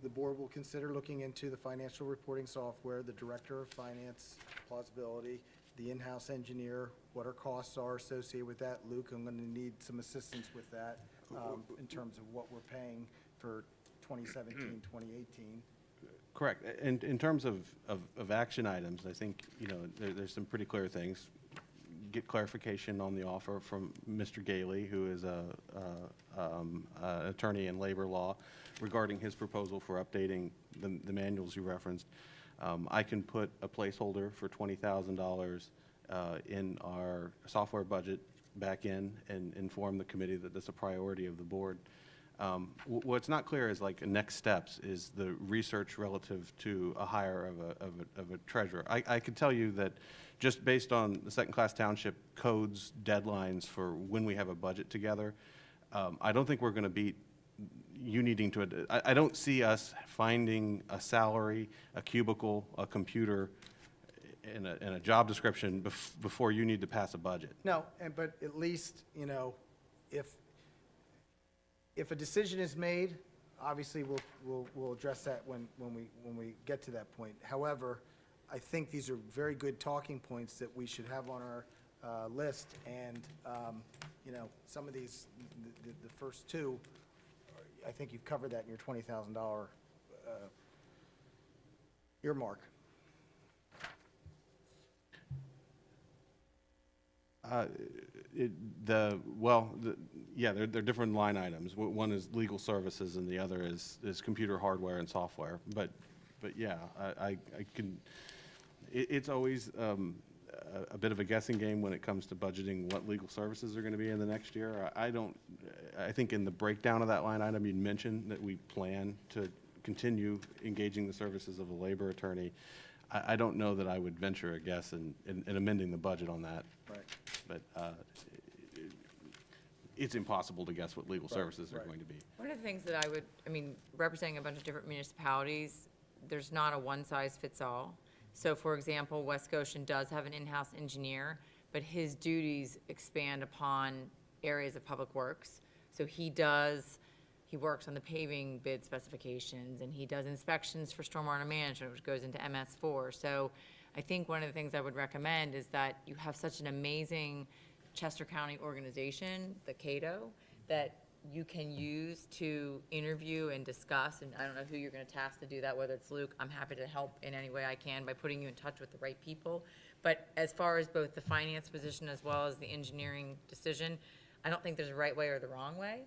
the board will consider looking into the financial reporting software, the director of finance plausibility, the in-house engineer, what our costs are associated with that. Luke, I'm going to need some assistance with that in terms of what we're paying for 2017, 2018. Correct. In terms of action items, I think, there's some pretty clear things. Get clarification on the offer from Mr. Gailey, who is an attorney in labor law, regarding his proposal for updating the manuals you referenced. I can put a placeholder for $20,000 in our software budget back in and inform the committee that that's a priority of the board. What's not clear is like next steps is the research relative to a hire of a treasurer. I can tell you that just based on the second-class township code's deadlines for when we have a budget together, I don't think we're going to beat you needing to. I don't see us finding a salary, a cubicle, a computer, and a job description before you need to pass a budget. No, but at least, if a decision is made, obviously we'll address that when we get to that point. However, I think these are very good talking points that we should have on our list, and some of these, the first two, I think you've covered that in your $20,000 earmark. They're different line items. One is legal services and the other is computer hardware and software. But yeah, I can, it's always a bit of a guessing game when it comes to budgeting what legal services are going to be in the next year. I think in the breakdown of that line item, you'd mentioned that we plan to continue engaging the services of a labor attorney. I don't know that I would venture a guess in amending the budget on that. Right. But it's impossible to guess what legal services are going to be. One of the things that representing a bunch of different municipalities, there's not a one-size-fits-all. So, for example, West Goshen does have an in-house engineer, but his duties expand upon areas of public works. So he works on the paving bid specifications, and he does inspections for stormwater management, which goes into MS4. So I think one of the things I would recommend is that you have such an amazing Chester County organization, the CATO, that you can use to interview and discuss, and I don't know who you're going to task to do that, whether it's Luke. I'm happy to help in any way I can by putting you in touch with the right people. But as far as both the finance position as well as the engineering decision, I don't think there's a right way or the wrong way.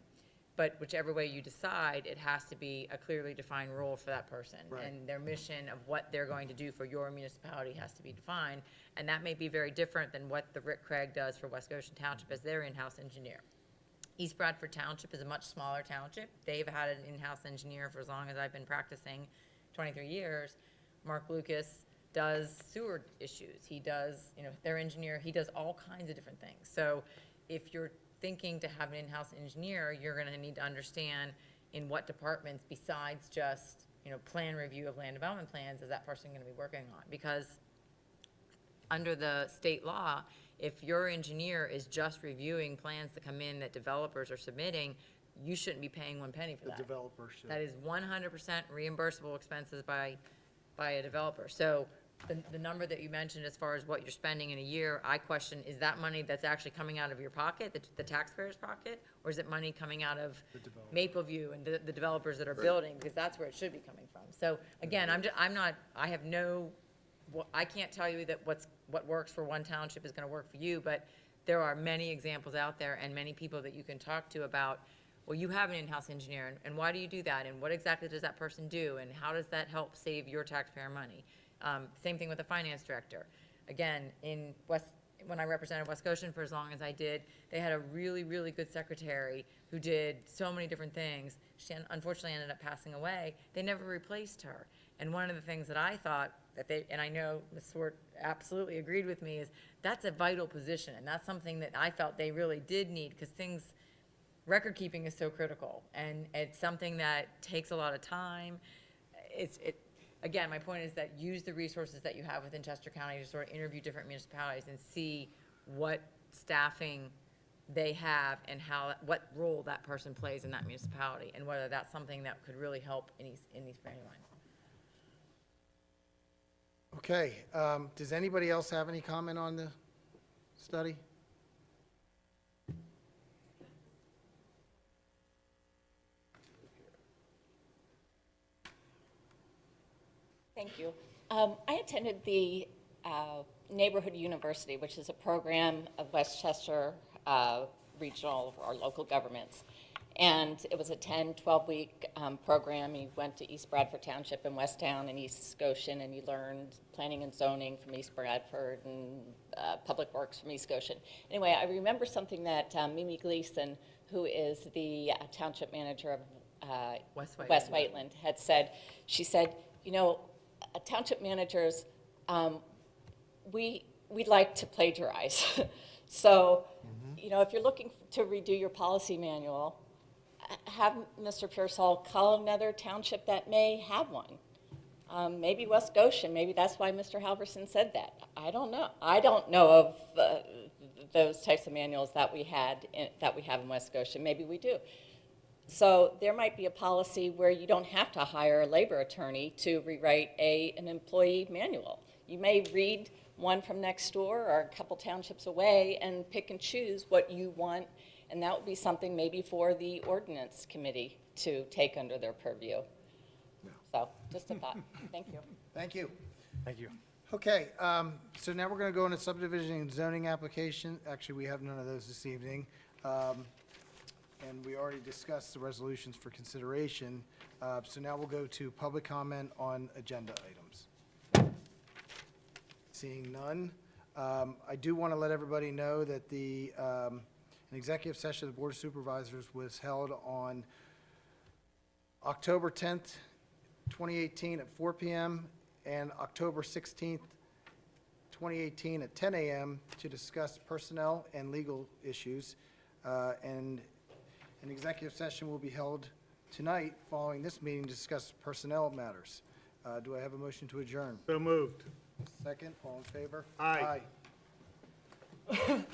But whichever way you decide, it has to be a clearly defined role for that person. Right. And their mission of what they're going to do for your municipality has to be defined. And that may be very different than what the Rick Craig does for West Goshen Township as their in-house engineer. East Bradford Township is a much smaller township. They've had an in-house engineer for as long as I've been practicing, 23 years. Mark Lucas does sewer issues. He does, their engineer, he does all kinds of different things. So if you're thinking to have an in-house engineer, you're going to need to understand in what departments besides just, plan review of land development plans is that person going to be working on. Because under the state law, if your engineer is just reviewing plans that come in that developers are submitting, you shouldn't be paying one penny for that. The developer should. That is 100% reimbursable expenses by a developer. So the number that you mentioned as far as what you're spending in a year, I question, is that money that's actually coming out of your pocket, the taxpayer's pocket, or is it money coming out of Mapleview and the developers that are building? Because that's where it should be coming from. So again, I can't tell you that what works for one township is going to work for you, but there are many examples out there and many people that you can talk to about, well, you have an in-house engineer, and why do you do that, and what exactly does that person do, and how does that help save your taxpayer money? Same thing with the finance director. Again, when I represented West Goshen for as long as I did, they had a really, really good secretary who did so many different things. She unfortunately ended up passing away. They never replaced her. And one of the things that I thought and I know Ms. Swart absolutely agreed with me, is that's a vital position, and that's something that I felt they really did need, because record keeping is so critical, and it's something that takes a lot of time. Again, my point is that use the resources that you have within Chester County to sort of interview different municipalities and see what staffing they have and what role that person plays in that municipality, and whether that's something that could really help in East Brandywine. Okay, does anybody else have any comment on the study? Thank you. I attended the Neighborhood University, which is a program of Westchester regional or local governments. And it was a 10, 12-week program. You went to East Bradford Township and Westtown and East Goshen, and you learned planning and zoning from East Bradford and public works from East Goshen. Anyway, I remember something that Mimi Gleason, who is the township manager of West Whiteland, had said. She said, you know, township managers, we like to plagiarize. So, you know, if you're looking to redo your policy manual, have Mr. Pearsall call another township that may have one. Maybe West Goshen, maybe that's why Mr. Halverson said that. I don't know. I don't know of those types of manuals that we have in West Goshen. Maybe we do. So there might be a policy where you don't have to hire a labor attorney to rewrite an employee manual. You may read one from next door or a couple townships away and pick and choose what you want, and that would be something maybe for the ordinance committee to take under their purview. So just a thought. Thank you. Thank you. Thank you. Okay, so now we're going to go into subdivision and zoning application. Actually, we have none of those this evening. And we already discussed the resolutions for consideration. So now we'll go to public comment on agenda items. Seeing none, I do want to let everybody know that an executive session of the Board of Supervisors was held on October 10th, 2018 at 4 p.m. and October 16th, 2018 at 10 a.m. to discuss personnel and legal issues. And an executive session will be held tonight following this meeting to discuss personnel matters. Do I have a motion to adjourn? So moved. Second, all in favor? Aye. Aye.